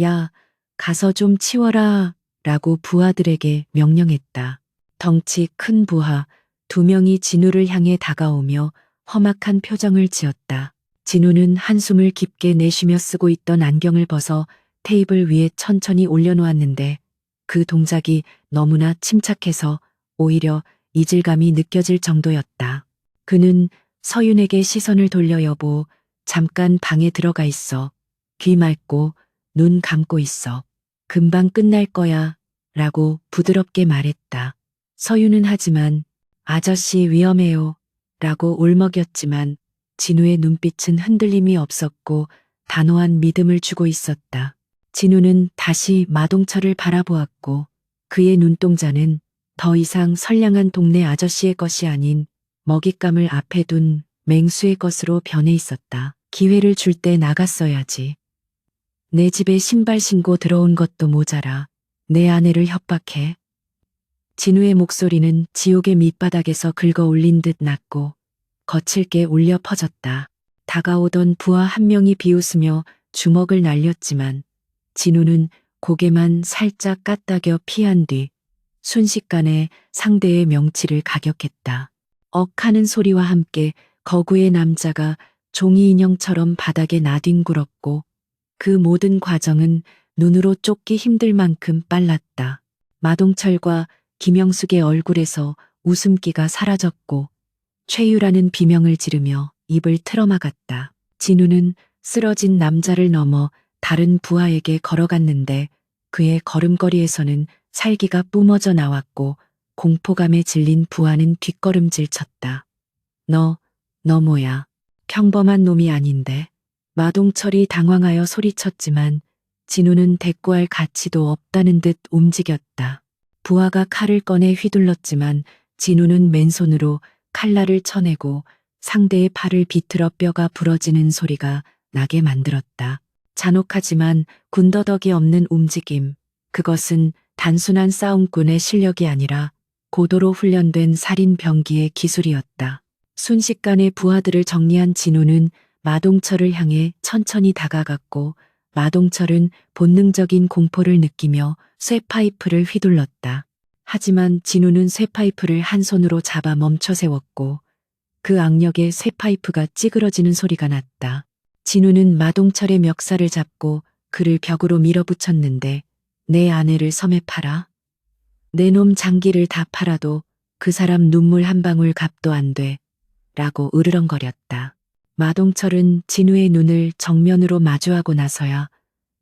야, 가서 좀 치워라 라고 부하들에게 명령했다. 덩치 큰 부하 2명이 진우를 향해 다가오며 험악한 표정을 지었다. 진우는 한숨을 깊게 내쉬며 쓰고 있던 안경을 벗어 테이블 위에 천천히 올려놓았는데 그 동작이 너무나 침착해서 오히려 이질감이 느껴질 정도였다. 그는 서윤에게 시선을 돌려 여보, 잠깐 방에 들어가 있어. 귀 맑고 눈 감고 있어. 금방 끝날 거야. 라고 부드럽게 말했다. 서윤은 하지만 아저씨 위험해요. 라고 울먹였지만 진우의 눈빛은 흔들림이 없었고 단호한 믿음을 주고 있었다. 진우는 다시 마동철을 바라보았고 그의 눈동자는 더 이상 선량한 동네 아저씨의 것이 아닌 먹잇감을 앞에 둔 맹수의 것으로 변해 있었다. 기회를 줄 때 나갔어야지. 내 집에 신발 신고 들어온 것도 모자라 내 아내를 협박해. 진우의 목소리는 지옥의 밑바닥에서 긁어 올린 듯 낮고 거칠게 울려 퍼졌다. 다가오던 부하 한 명이 비웃으며 주먹을 날렸지만 진우는 고개만 살짝 까딱여 피한 뒤 순식간에 상대의 명치를 가격했다. 억 하는 소리와 함께 거구의 남자가 종이 인형처럼 바닥에 나뒹굴었고 그 모든 과정은 눈으로 쫓기 힘들 만큼 빨랐다. 마동철과 김영숙의 얼굴에서 웃음기가 사라졌고 최유라는 비명을 지르며 입을 틀어막았다. 진우는 쓰러진 남자를 넘어 다른 부하에게 걸어갔는데 그의 걸음걸이에서는 살기가 뿜어져 나왔고 공포감에 질린 부하는 뒷걸음질 쳤다. 너 뭐야? 평범한 놈이 아닌데. 마동철이 당황하여 소리쳤지만 진우는 대꾸할 가치도 없다는 듯 움직였다. 부하가 칼을 꺼내 휘둘렀지만 진우는 맨손으로 칼날을 쳐내고 상대의 팔을 비틀어 뼈가 부러지는 소리가 나게 만들었다. 잔혹하지만 군더더기 없는 움직임. 그것은 단순한 싸움꾼의 실력이 아니라 고도로 훈련된 살인 병기의 기술이었다. 순식간에 부하들을 정리한 진우는 마동철을 향해 천천히 다가갔고 마동철은 본능적인 공포를 느끼며 쇠파이프를 휘둘렀다. 하지만 진우는 쇠파이프를 한 손으로 잡아 멈춰 세웠고 그 악력에 쇠파이프가 찌그러지는 소리가 났다. 진우는 마동철의 멱살을 잡고 그를 벽으로 밀어붙였는데 내 아내를 섬에 팔아? 내 놈 장기를 다 팔아도 그 사람 눈물 한 방울 값도 안 돼. 라고 으르렁거렸다. 마동철은 진우의 눈을 정면으로 마주하고 나서야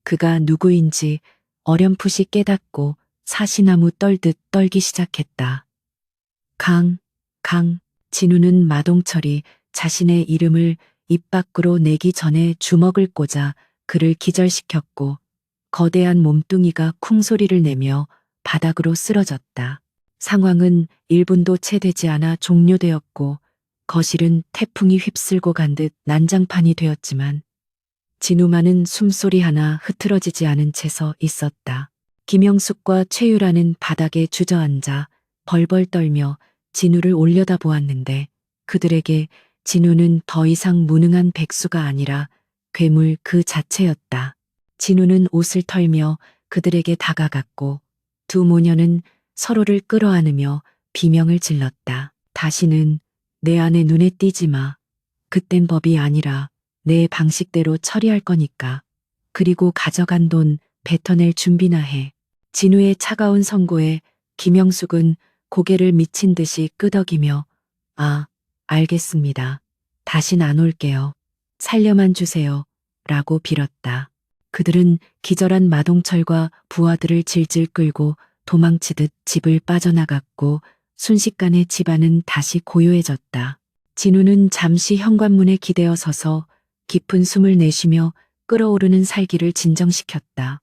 그가 누구인지 어렴풋이 깨닫고 사시나무 떨듯 떨기 시작했다. 강. 진우는 마동철이 자신의 이름을 입 밖으로 내기 전에 주먹을 꽂아 그를 기절시켰고 거대한 몸뚱이가 쿵 소리를 내며 바닥으로 쓰러졌다. 상황은 1분도 채 되지 않아 종료되었고 거실은 태풍이 휩쓸고 간 듯 난장판이 되었지만 진우만은 숨소리 하나 흐트러지지 않은 채 서 있었다. 김영숙과 최유라는 바닥에 주저앉아 벌벌 떨며 진우를 올려다보았는데 그들에게 진우는 더 이상 무능한 백수가 아니라 괴물 그 자체였다. 진우는 옷을 털며 그들에게 다가갔고 두 모녀는 서로를 끌어안으며 비명을 질렀다. 다시는 내 아내 눈에 띄지 마. 그땐 법이 아니라 내 방식대로 처리할 거니까. 그리고 가져간 돈 뱉어낼 준비나 해. 진우의 차가운 선고에 김영숙은 고개를 미친 듯이 끄덕이며 아, 알겠습니다. 다신 안 올게요. 살려만 주세요. 라고 빌었다. 그들은 기절한 마동철과 부하들을 질질 끌고 도망치듯 집을 빠져나갔고 순식간에 집안은 다시 고요해졌다. 진우는 잠시 현관문에 기대어 서서 깊은 숨을 내쉬며 끓어오르는 살기를 진정시켰다.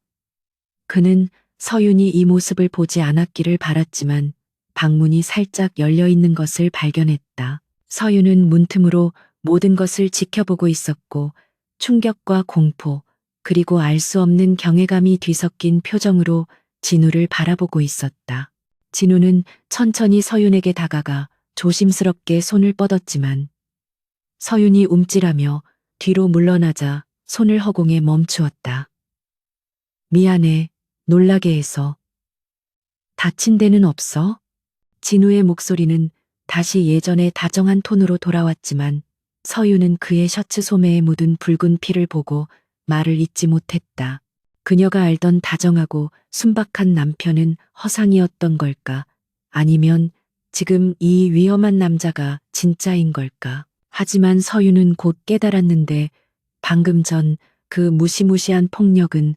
그는 서윤이 이 모습을 보지 않았기를 바랐지만 방문이 살짝 열려 있는 것을 발견했다. 서윤은 문틈으로 모든 것을 지켜보고 있었고 충격과 공포 그리고 알 수 없는 경외감이 뒤섞인 표정으로 진우를 바라보고 있었다. 진우는 천천히 서윤에게 다가가 조심스럽게 손을 뻗었지만 서윤이 움찔하며 뒤로 물러나자 손을 허공에 멈추었다. 미안해, 놀라게 해서. 다친 데는 없어? 진우의 목소리는 다시 예전의 다정한 톤으로 돌아왔지만 서윤은 그의 셔츠 소매에 묻은 붉은 피를 보고 말을 잇지 못했다. 그녀가 알던 다정하고 순박한 남편은 허상이었던 걸까? 아니면 지금 이 위험한 남자가 진짜인 걸까? 하지만 서윤은 곧 깨달았는데 방금 전 그 무시무시한 폭력은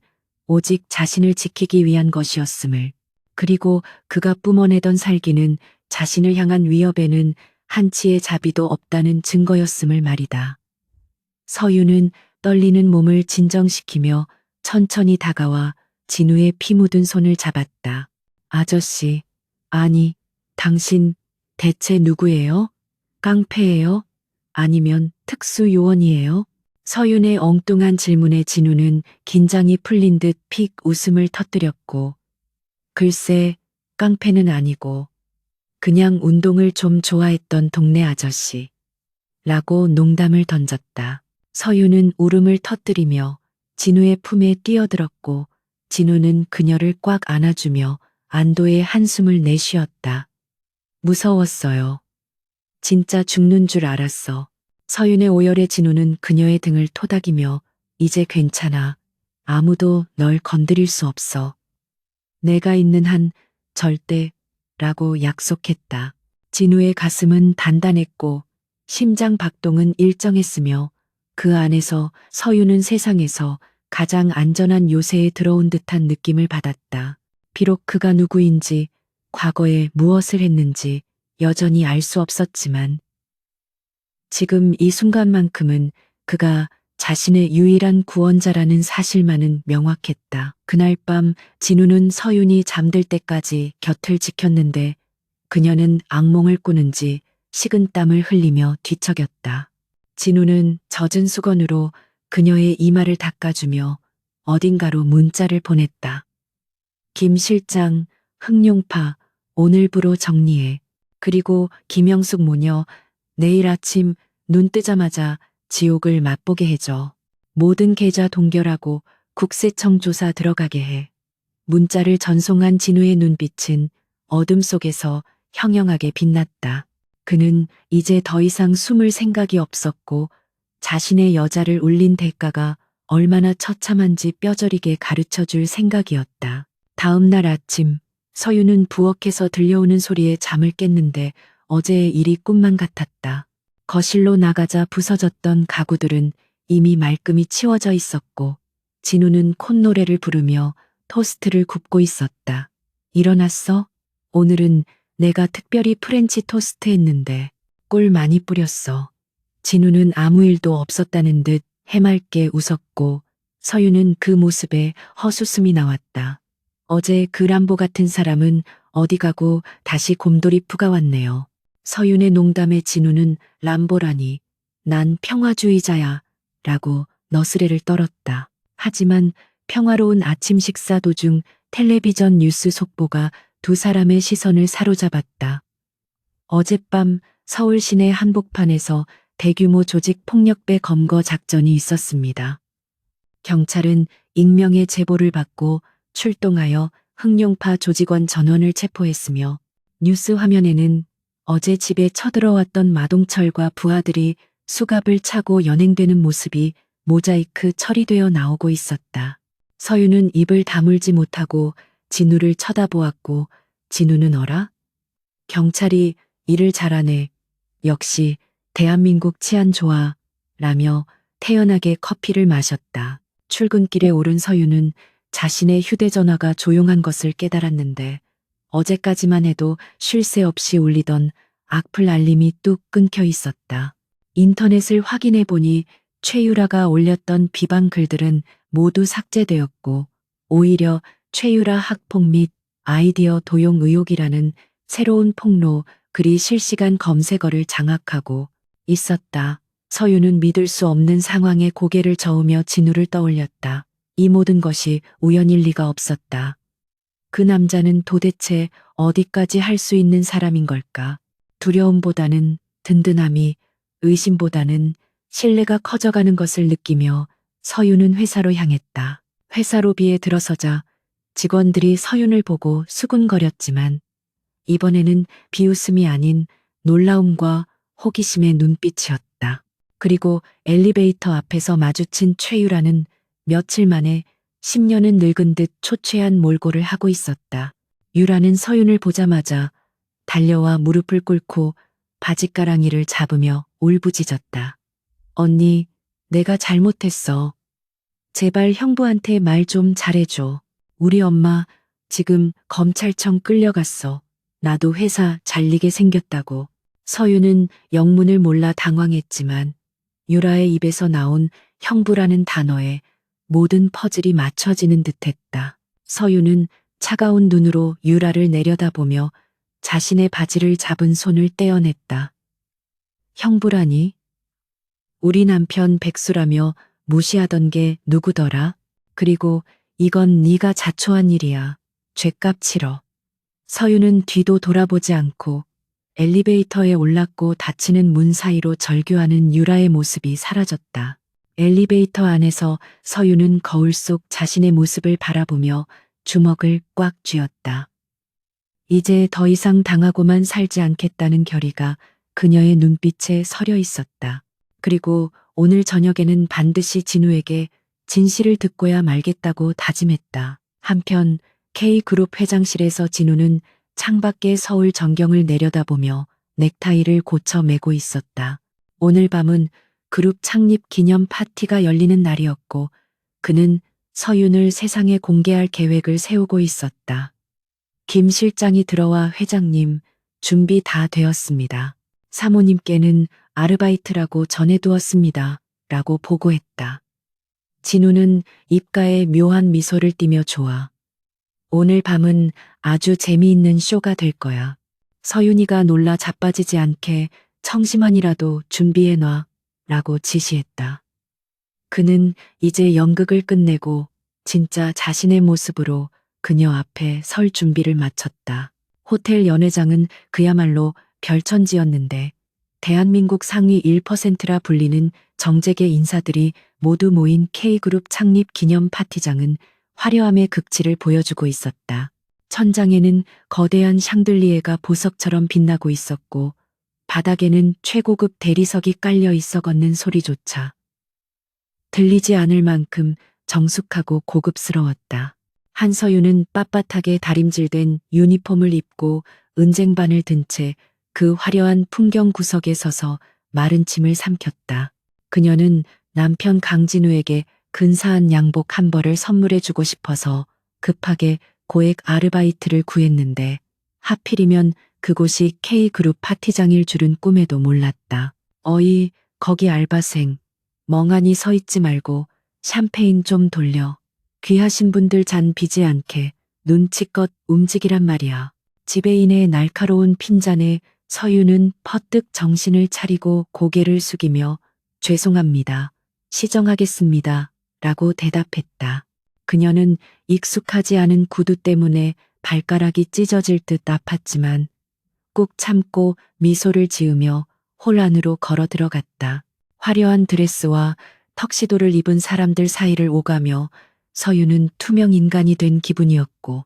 오직 자신을 지키기 위한 것이었음을. 그리고 그가 뿜어내던 살기는 자신을 향한 위협에는 한치의 자비도 없다는 증거였음을 말이다. 서윤은 떨리는 몸을 진정시키며 천천히 다가와 진우의 피 묻은 손을 잡았다. 아저씨, 아니, 당신 대체 누구예요? 깡패예요? 아니면 특수요원이에요? 서윤의 엉뚱한 질문에 진우는 긴장이 풀린 듯 픽 웃음을 터뜨렸고 글쎄, 깡패는 아니고 그냥 운동을 좀 좋아했던 동네 아저씨. 라고 농담을 던졌다. 서유는 울음을 터뜨리며 진우의 품에 뛰어들었고 진우는 그녀를 꽉 안아주며 안도의 한숨을 내쉬었다. 무서웠어요. 진짜 죽는 줄 알았어. 서윤의 오열에 진우는 그녀의 등을 토닥이며 이제 괜찮아. 아무도 널 건드릴 수 없어. 내가 있는 한 절대 라고 약속했다. 진우의 가슴은 단단했고 심장 박동은 일정했으며 그 안에서 서윤은 세상에서 가장 안전한 요새에 들어온 듯한 느낌을 받았다. 비록 그가 누구인지 과거에 무엇을 했는지 여전히 알 수 없었지만 지금 이 순간만큼은 그가 자신의 유일한 구원자라는 사실만은 명확했다. 그날 밤 진우는 서윤이 잠들 때까지 곁을 지켰는데 그녀는 악몽을 꾸는지 식은땀을 흘리며 뒤척였다. 진우는 젖은 수건으로 그녀의 이마를 닦아주며 어딘가로 문자를 보냈다. 김 실장, 흑룡파, 오늘부로 정리해. 그리고 김영숙 모녀, 내일 아침 눈 뜨자마자 지옥을 맛보게 해줘. 모든 계좌 동결하고 국세청 조사 들어가게 해. 문자를 전송한 진우의 눈빛은 어둠 속에서 형형하게 빛났다. 그는 이제 더 이상 숨을 생각이 없었고 자신의 여자를 울린 대가가 얼마나 처참한지 뼈저리게 가르쳐 줄 생각이었다. 다음 날 아침 서유는 부엌에서 들려오는 소리에 잠을 깼는데 어제의 일이 꿈만 같았다. 거실로 나가자 부서졌던 가구들은 이미 말끔히 치워져 있었고 진우는 콧노래를 부르며 토스트를 굽고 있었다. 일어났어? 오늘은 내가 특별히 프렌치 토스트 했는데 꿀 많이 뿌렸어. 진우는 아무 일도 없었다는 듯 해맑게 웃었고 서유는 그 모습에 헛웃음이 나왔다. 어제 그 람보 같은 사람은 어디 가고 다시 곰돌이푸가 왔네요. 서윤의 농담에 진우는 람보라니, 난 평화주의자야 라고 너스레를 떨었다. 하지만 평화로운 아침 식사 도중 텔레비전 뉴스 속보가 두 사람의 시선을 사로잡았다. 어젯밤 서울 시내 한복판에서 대규모 조직 폭력배 검거 작전이 있었습니다. 경찰은 익명의 제보를 받고 출동하여 흑룡파 조직원 전원을 체포했으며 뉴스 화면에는 어제 집에 쳐들어왔던 마동철과 부하들이 수갑을 차고 연행되는 모습이 모자이크 처리되어 나오고 있었다. 서유는 입을 다물지 못하고 진우를 쳐다보았고 진우는 어라? 경찰이 일을 잘하네. 역시 대한민국 치안 좋아. 라며 태연하게 커피를 마셨다. 출근길에 오른 서유는 자신의 휴대전화가 조용한 것을 깨달았는데 어제까지만 해도 쉴 새 없이 울리던 악플 알림이 뚝 끊겨 있었다. 인터넷을 확인해 보니 최유라가 올렸던 비방 글들은 모두 삭제되었고 오히려 최유라 학폭 및 아이디어 도용 의혹이라는 새로운 폭로 글이 실시간 검색어를 장악하고 있었다. 서유는 믿을 수 없는 상황에 고개를 저으며 진우를 떠올렸다. 이 모든 것이 우연일 리가 없었다. 그 남자는 도대체 어디까지 할 수 있는 사람인 걸까? 두려움보다는 든든함이, 의심보다는 신뢰가 커져가는 것을 느끼며 서윤은 회사로 향했다. 회사 로비에 들어서자 직원들이 서윤을 보고 수군거렸지만 이번에는 비웃음이 아닌 놀라움과 호기심의 눈빛이었다. 그리고 엘리베이터 앞에서 마주친 최유라는 며칠 만에 10년은 늙은 듯 초췌한 몰골을 하고 있었다. 유라는 서윤을 보자마자 달려와 무릎을 꿇고 바짓가랑이를 잡으며 울부짖었다. 언니, 내가 잘못했어. 제발 형부한테 말 좀 잘해줘. 우리 엄마 지금 검찰청 끌려갔어. 나도 회사 잘리게 생겼다고. 서윤은 영문을 몰라 당황했지만 유라의 입에서 나온 형부라는 단어에 모든 퍼즐이 맞춰지는 듯했다. 서윤은 차가운 눈으로 유라를 내려다보며 자신의 바지를 잡은 손을 떼어냈다. 형부라니? 우리 남편 백수라며 무시하던 게 누구더라? 그리고 이건 네가 자초한 일이야. 죗값 치러. 서윤은 뒤도 돌아보지 않고 엘리베이터에 올랐고 닫히는 문 사이로 절규하는 유라의 모습이 사라졌다. 엘리베이터 안에서 서유는 거울 속 자신의 모습을 바라보며 주먹을 꽉 쥐었다. 이제 더 이상 당하고만 살지 않겠다는 결의가 그녀의 눈빛에 서려 있었다. 그리고 오늘 저녁에는 반드시 진우에게 진실을 듣고야 말겠다고 다짐했다. 한편 K그룹 회장실에서 진우는 창밖의 서울 전경을 내려다보며 넥타이를 고쳐 매고 있었다. 오늘 밤은 그룹 창립 기념 파티가 열리는 날이었고 그는 서윤을 세상에 공개할 계획을 세우고 있었다. 김 실장이 들어와 회장님, 준비 다 되었습니다. 사모님께는 아르바이트라고 전해두었습니다. 라고 보고했다. 진우는 입가에 묘한 미소를 띠며 좋아. 오늘 밤은 아주 재미있는 쇼가 될 거야. 서윤이가 놀라 자빠지지 않게 청심환이라도 준비해놔. 라고 지시했다. 그는 이제 연극을 끝내고 진짜 자신의 모습으로 그녀 앞에 설 준비를 마쳤다. 호텔 연회장은 그야말로 별천지였는데 대한민국 상위 1%라 불리는 정재계 인사들이 모두 모인 K그룹 창립 기념 파티장은 화려함의 극치를 보여주고 있었다. 천장에는 거대한 샹들리에가 보석처럼 빛나고 있었고 바닥에는 최고급 대리석이 깔려 있어 걷는 소리조차 들리지 않을 만큼 정숙하고 고급스러웠다. 한서윤은 빳빳하게 다림질된 유니폼을 입고 은쟁반을 든 채 그 화려한 풍경 구석에 서서 마른 침을 삼켰다. 그녀는 남편 강진우에게 근사한 양복 한 벌을 선물해 주고 싶어서 급하게 고액 아르바이트를 구했는데 하필이면 그곳이 K그룹 파티장일 줄은 꿈에도 몰랐다. 어이, 거기 알바생. 멍하니 서 있지 말고 샴페인 좀 돌려. 귀하신 분들 잔 비지 않게 눈치껏 움직이란 말이야. 지배인의 날카로운 핀잔에 서유는 퍼뜩 정신을 차리고 고개를 숙이며 죄송합니다. 시정하겠습니다. 라고 대답했다. 그녀는 익숙하지 않은 구두 때문에 발가락이 찢어질 듯 아팠지만 꾹 참고 미소를 지으며 홀 안으로 걸어 들어갔다. 화려한 드레스와 턱시도를 입은 사람들 사이를 오가며 서유는 투명 인간이 된 기분이었고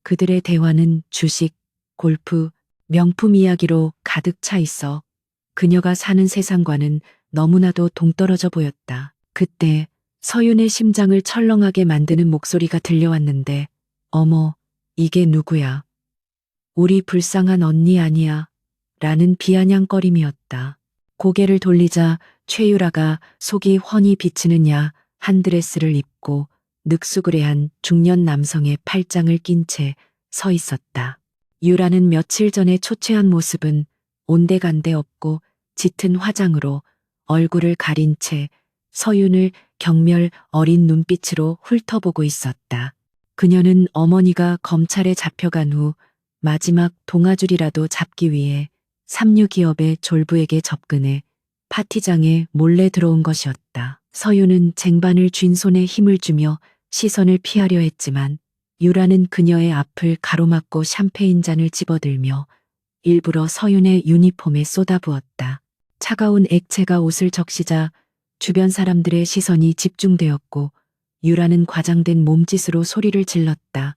그들의 대화는 주식, 골프, 명품 이야기로 가득 차 있어 그녀가 사는 세상과는 너무나도 동떨어져 보였다. 그때 서윤의 심장을 철렁하게 만드는 목소리가 들려왔는데 어머, 이게 누구야? 우리 불쌍한 언니 아니야? 라는 비아냥거림이었다. 고개를 돌리자 최유라가 속이 훤히 비치는 야한 드레스를 입고 늑수그레한 중년 남성의 팔짱을 낀 채 서 있었다. 유라는 며칠 전에 초췌한 모습은 온데간데 없고 짙은 화장으로 얼굴을 가린 채 서윤을 경멸 어린 눈빛으로 훑어보고 있었다. 그녀는 어머니가 검찰에 잡혀간 후 마지막 동아줄이라도 잡기 위해 삼류기업의 졸부에게 접근해 파티장에 몰래 들어온 것이었다. 서윤은 쟁반을 쥔 손에 힘을 주며 시선을 피하려 했지만 유라는 그녀의 앞을 가로막고 샴페인 잔을 집어들며 일부러 서윤의 유니폼에 쏟아부었다. 차가운 액체가 옷을 적시자 주변 사람들의 시선이 집중되었고 유라는 과장된 몸짓으로 소리를 질렀다.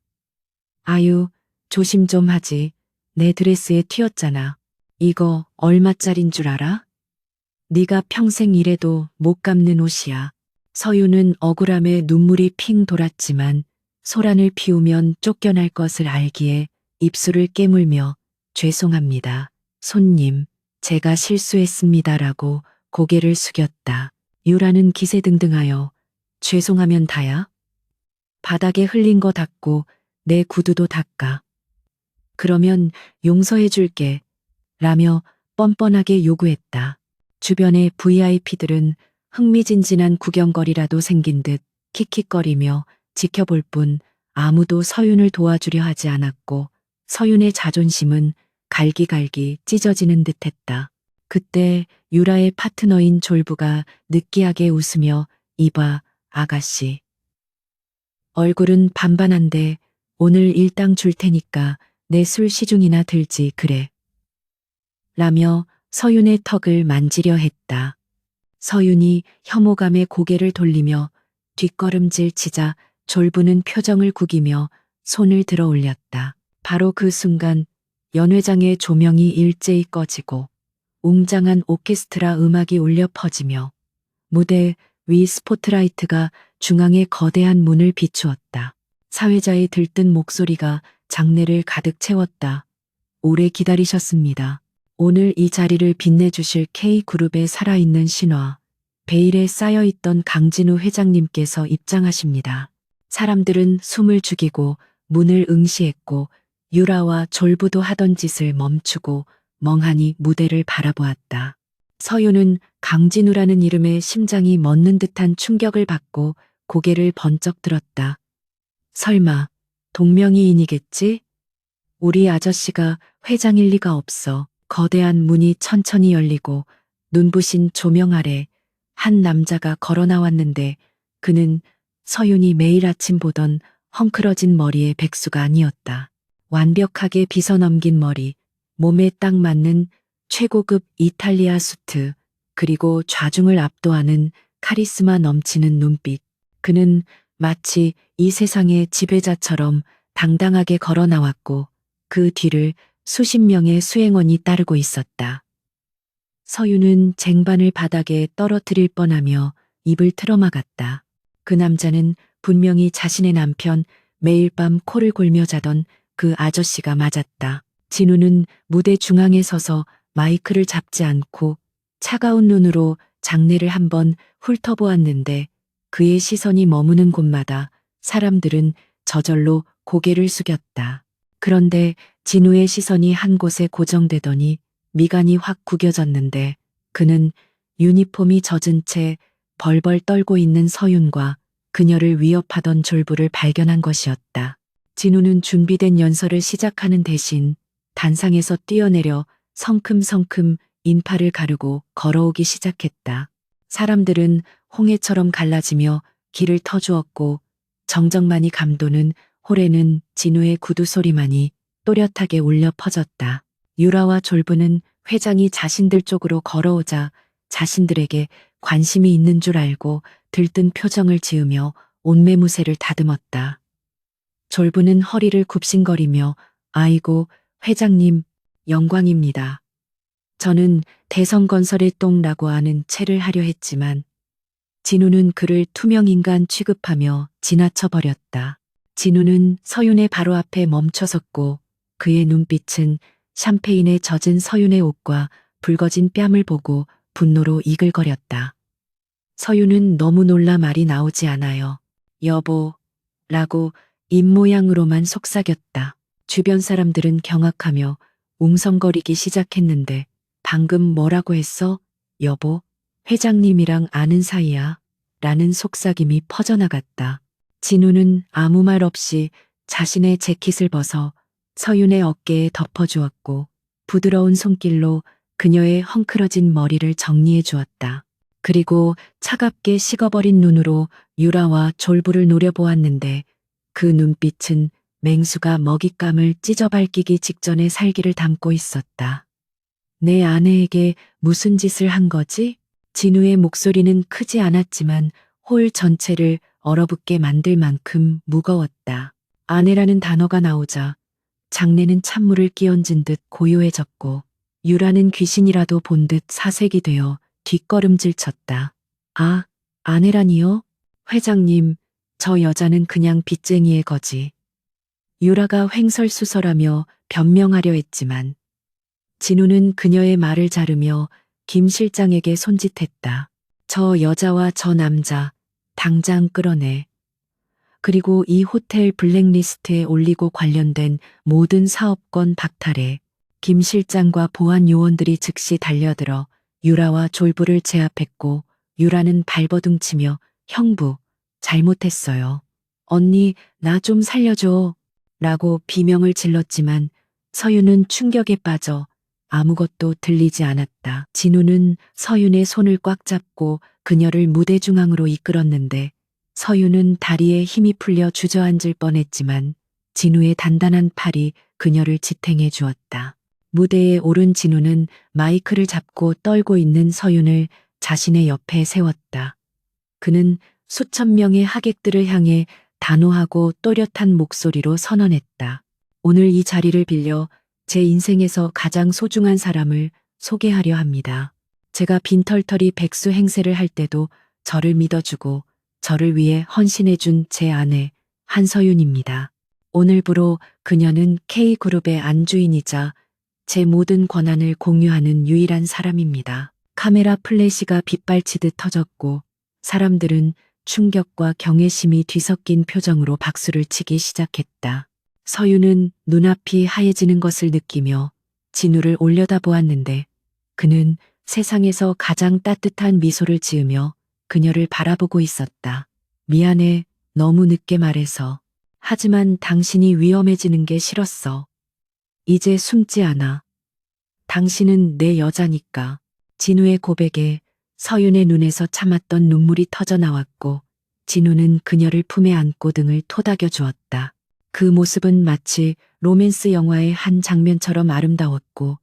아유, 조심 좀 하지. 내 드레스에 튀었잖아. 이거 얼마짜린 줄 알아? 네가 평생 일해도 못 갚는 옷이야. 서유는 억울함에 눈물이 핑 돌았지만 소란을 피우면 쫓겨날 것을 알기에 입술을 깨물며 죄송합니다. 손님, 제가 실수했습니다라고 고개를 숙였다. 유라는 기세등등하여 죄송하면 다야? 바닥에 흘린 거 닦고 내 구두도 닦아. 그러면 용서해 줄게. 라며 뻔뻔하게 요구했다. 주변의 VIP들은 흥미진진한 구경거리라도 생긴 듯 킥킥거리며 지켜볼 뿐 아무도 서윤을 도와주려 하지 않았고 서윤의 자존심은 갈기갈기 찢어지는 듯했다. 그때 유라의 파트너인 졸부가 느끼하게 웃으며 이봐 아가씨. 얼굴은 반반한데 오늘 일당 줄 테니까 내 술 시중이나 들지 그래. 라며 서윤의 턱을 만지려 했다. 서윤이 혐오감에 고개를 돌리며 뒷걸음질 치자 졸부는 표정을 구기며 손을 들어 올렸다. 바로 그 순간 연회장의 조명이 일제히 꺼지고 웅장한 오케스트라 음악이 울려 퍼지며 무대 위 스포트라이트가 중앙의 거대한 문을 비추었다. 사회자의 들뜬 목소리가 장내를 가득 채웠다. 오래 기다리셨습니다. 오늘 이 자리를 빛내주실 K그룹의 살아있는 신화, 베일에 쌓여있던 강진우 회장님께서 입장하십니다. 사람들은 숨을 죽이고 문을 응시했고 유라와 졸부도 하던 짓을 멈추고 멍하니 무대를 바라보았다. 서윤은 강진우라는 이름에 심장이 멎는 듯한 충격을 받고 고개를 번쩍 들었다. 설마 동명이인이겠지? 우리 아저씨가 회장일 리가 없어. 거대한 문이 천천히 열리고 눈부신 조명 아래 한 남자가 걸어 나왔는데 그는 서윤이 매일 아침 보던 헝클어진 머리의 백수가 아니었다. 완벽하게 빗어넘긴 머리, 몸에 딱 맞는 최고급 이탈리아 수트, 그리고 좌중을 압도하는 카리스마 넘치는 눈빛. 그는 마치 이 세상의 지배자처럼 당당하게 걸어 나왔고 그 뒤를 수십 명의 수행원이 따르고 있었다. 서윤은 쟁반을 바닥에 떨어뜨릴 뻔하며 입을 틀어막았다. 그 남자는 분명히 자신의 남편 매일 밤 코를 골며 자던 그 아저씨가 맞았다. 진우는 무대 중앙에 서서 마이크를 잡지 않고 차가운 눈으로 장내를 한번 훑어보았는데 그의 시선이 머무는 곳마다 사람들은 저절로 고개를 숙였다. 그런데 진우의 시선이 한 곳에 고정되더니 미간이 확 구겨졌는데 그는 유니폼이 젖은 채 벌벌 떨고 있는 서윤과 그녀를 위협하던 졸부를 발견한 것이었다. 진우는 준비된 연설을 시작하는 대신 단상에서 뛰어내려 성큼성큼 인파를 가르고 걸어오기 시작했다. 사람들은 홍해처럼 갈라지며 길을 터주었고 정적만이 감도는 홀에는 진우의 구두 소리만이 또렷하게 울려 퍼졌다. 유라와 졸부는 회장이 자신들 쪽으로 걸어오자 자신들에게 관심이 있는 줄 알고 들뜬 표정을 지으며 옷매무새를 다듬었다. 졸부는 허리를 굽신거리며 아이고 회장님 영광입니다. 저는 대성건설의 똥라고 아는 체를 하려 했지만 진우는 그를 투명인간 취급하며 지나쳐버렸다. 진우는 서윤의 바로 앞에 멈춰섰고 그의 눈빛은 샴페인에 젖은 서윤의 옷과 붉어진 뺨을 보고 분노로 이글거렸다. 서윤은 너무 놀라 말이 나오지 않아요. 여보, 라고 입모양으로만 속삭였다. 주변 사람들은 경악하며 웅성거리기 시작했는데 방금 뭐라고 했어? 여보, 회장님이랑 아는 사이야. 라는 속삭임이 퍼져나갔다. 진우는 아무 말 없이 자신의 재킷을 벗어 서윤의 어깨에 덮어주었고 부드러운 손길로 그녀의 헝클어진 머리를 정리해 주었다. 그리고 차갑게 식어버린 눈으로 유라와 졸부를 노려보았는데 그 눈빛은 맹수가 먹잇감을 찢어밟기기 직전의 살기를 담고 있었다. 내 아내에게 무슨 짓을 한 거지? 진우의 목소리는 크지 않았지만 홀 전체를 얼어붙게 만들 만큼 무거웠다. 아내라는 단어가 나오자 장내는 찬물을 끼얹은 듯 고요해졌고 유라는 귀신이라도 본 듯 사색이 되어 뒷걸음질 쳤다. 아, 아내라니요? 회장님, 저 여자는 그냥 빚쟁이의 거지. 유라가 횡설수설하며 변명하려 했지만 진우는 그녀의 말을 자르며 김 실장에게 손짓했다. 저 여자와 저 남자 당장 끌어내. 그리고 이 호텔 블랙리스트에 올리고 관련된 모든 사업권 박탈해. 김 실장과 보안 요원들이 즉시 달려들어 유라와 졸부를 제압했고 유라는 발버둥치며 형부, 잘못했어요. 언니, 나 좀 살려줘. 라고 비명을 질렀지만 서윤은 충격에 빠져 아무것도 들리지 않았다. 진우는 서윤의 손을 꽉 잡고 그녀를 무대 중앙으로 이끌었는데 서윤은 다리에 힘이 풀려 주저앉을 뻔했지만 진우의 단단한 팔이 그녀를 지탱해 주었다. 무대에 오른 진우는 마이크를 잡고 떨고 있는 서윤을 자신의 옆에 세웠다. 그는 수천 명의 하객들을 향해 단호하고 또렷한 목소리로 선언했다. 오늘 이 자리를 빌려 제 인생에서 가장 소중한 사람을 소개하려 합니다. 제가 빈털터리 백수 행세를 할 때도 저를 믿어주고 저를 위해 헌신해준 제 아내 한서윤입니다. 오늘부로 그녀는 K그룹의 안주인이자 제 모든 권한을 공유하는 유일한 사람입니다. 카메라 플래시가 빗발치듯 터졌고 사람들은 충격과 경외심이 뒤섞인 표정으로 박수를 치기 시작했다. 서윤은 눈앞이 하얘지는 것을 느끼며 진우를 올려다보았는데 그는 세상에서 가장 따뜻한 미소를 지으며 그녀를 바라보고 있었다. 미안해, 너무 늦게 말해서. 하지만 당신이 위험해지는 게 싫었어. 이제 숨지 않아. 당신은 내 여자니까. 진우의 고백에 서윤의 눈에서 참았던 눈물이 터져 나왔고 진우는 그녀를 품에 안고 등을 토닥여 주었다. 그 모습은 마치 로맨스 영화의 한 장면처럼 아름다웠고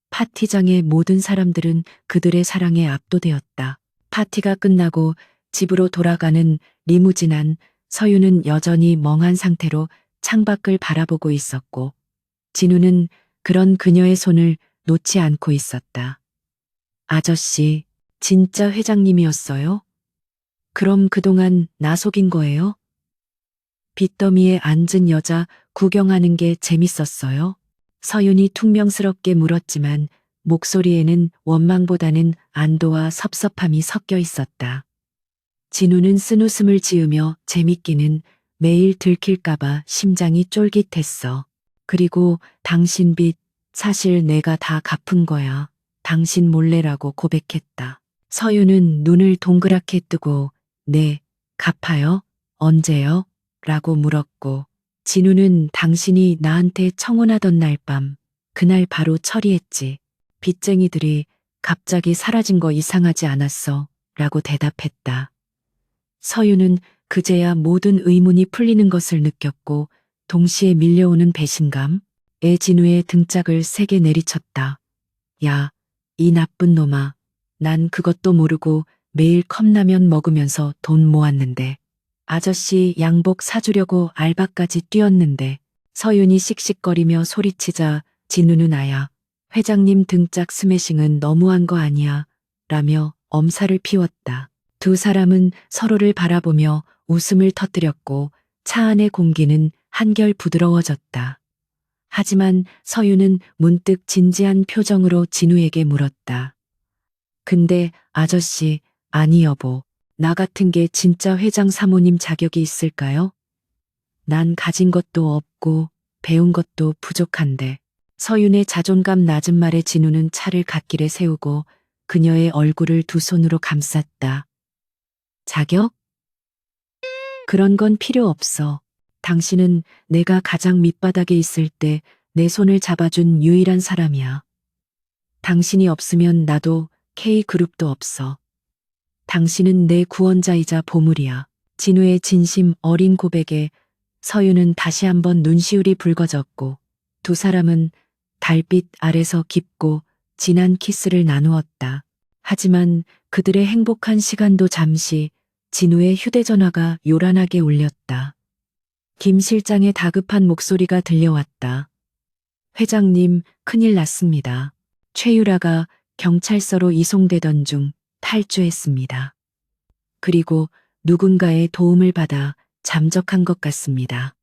파티장의 모든 사람들은 그들의 사랑에 압도되었다. 파티가 끝나고 집으로 돌아가는 리무진 안 서윤은 여전히 멍한 상태로 창밖을 바라보고 있었고 진우는 그런 그녀의 손을 놓지 않고 있었다. 아저씨, 진짜 회장님이었어요? 그럼 그동안 나 속인 거예요? 빚더미에 앉은 여자 구경하는 게 재밌었어요? 서윤이 퉁명스럽게 물었지만 목소리에는 원망보다는 안도와 섭섭함이 섞여 있었다. 진우는 쓴웃음을 지으며 재밌기는 매일 들킬까봐 심장이 쫄깃했어. 그리고 당신 빚 사실 내가 다 갚은 거야. 당신 몰래라고 고백했다. 서윤은 눈을 동그랗게 뜨고 네, 갚아요? 언제요? 라고 물었고 진우는 당신이 나한테 청혼하던 날 밤 그날 바로 처리했지. 빚쟁이들이 갑자기 사라진 거 이상하지 않았어 라고 대답했다. 서윤은 그제야 모든 의문이 풀리는 것을 느꼈고 동시에 밀려오는 배신감에 진우의 등짝을 세게 내리쳤다. 야, 이 나쁜 놈아. 난 그것도 모르고 매일 컵라면 먹으면서 돈 모았는데. 아저씨 양복 사주려고 알바까지 뛰었는데. 서윤이 씩씩거리며 소리치자 진우는 아야. 회장님 등짝 스매싱은 너무한 거 아니야. 라며 엄살을 피웠다. 두 사람은 서로를 바라보며 웃음을 터뜨렸고 차 안의 공기는 한결 부드러워졌다. 하지만 서윤은 문득 진지한 표정으로 진우에게 물었다. 근데 아저씨, 아니 여보, 나 같은 게 진짜 회장 사모님 자격이 있을까요? 난 가진 것도 없고 배운 것도 부족한데. 서윤의 자존감 낮은 말에 진우는 차를 갓길에 세우고 그녀의 얼굴을 두 손으로 감쌌다. 자격? 그런 건 필요 없어. 당신은 내가 가장 밑바닥에 있을 때 내 손을 잡아준 유일한 사람이야. 당신이 없으면 나도 K그룹도 없어. 당신은 내 구원자이자 보물이야. 진우의 진심 어린 고백에 서윤은 다시 한번 눈시울이 붉어졌고 두 사람은 달빛 아래서 깊고 진한 키스를 나누었다. 하지만 그들의 행복한 시간도 잠시 진우의 휴대전화가 요란하게 울렸다. 김 실장의 다급한 목소리가 들려왔다. 회장님, 큰일 났습니다. 최유라가 경찰서로 이송되던 중 탈주했습니다. 그리고 누군가의 도움을 받아 잠적한 것 같습니다.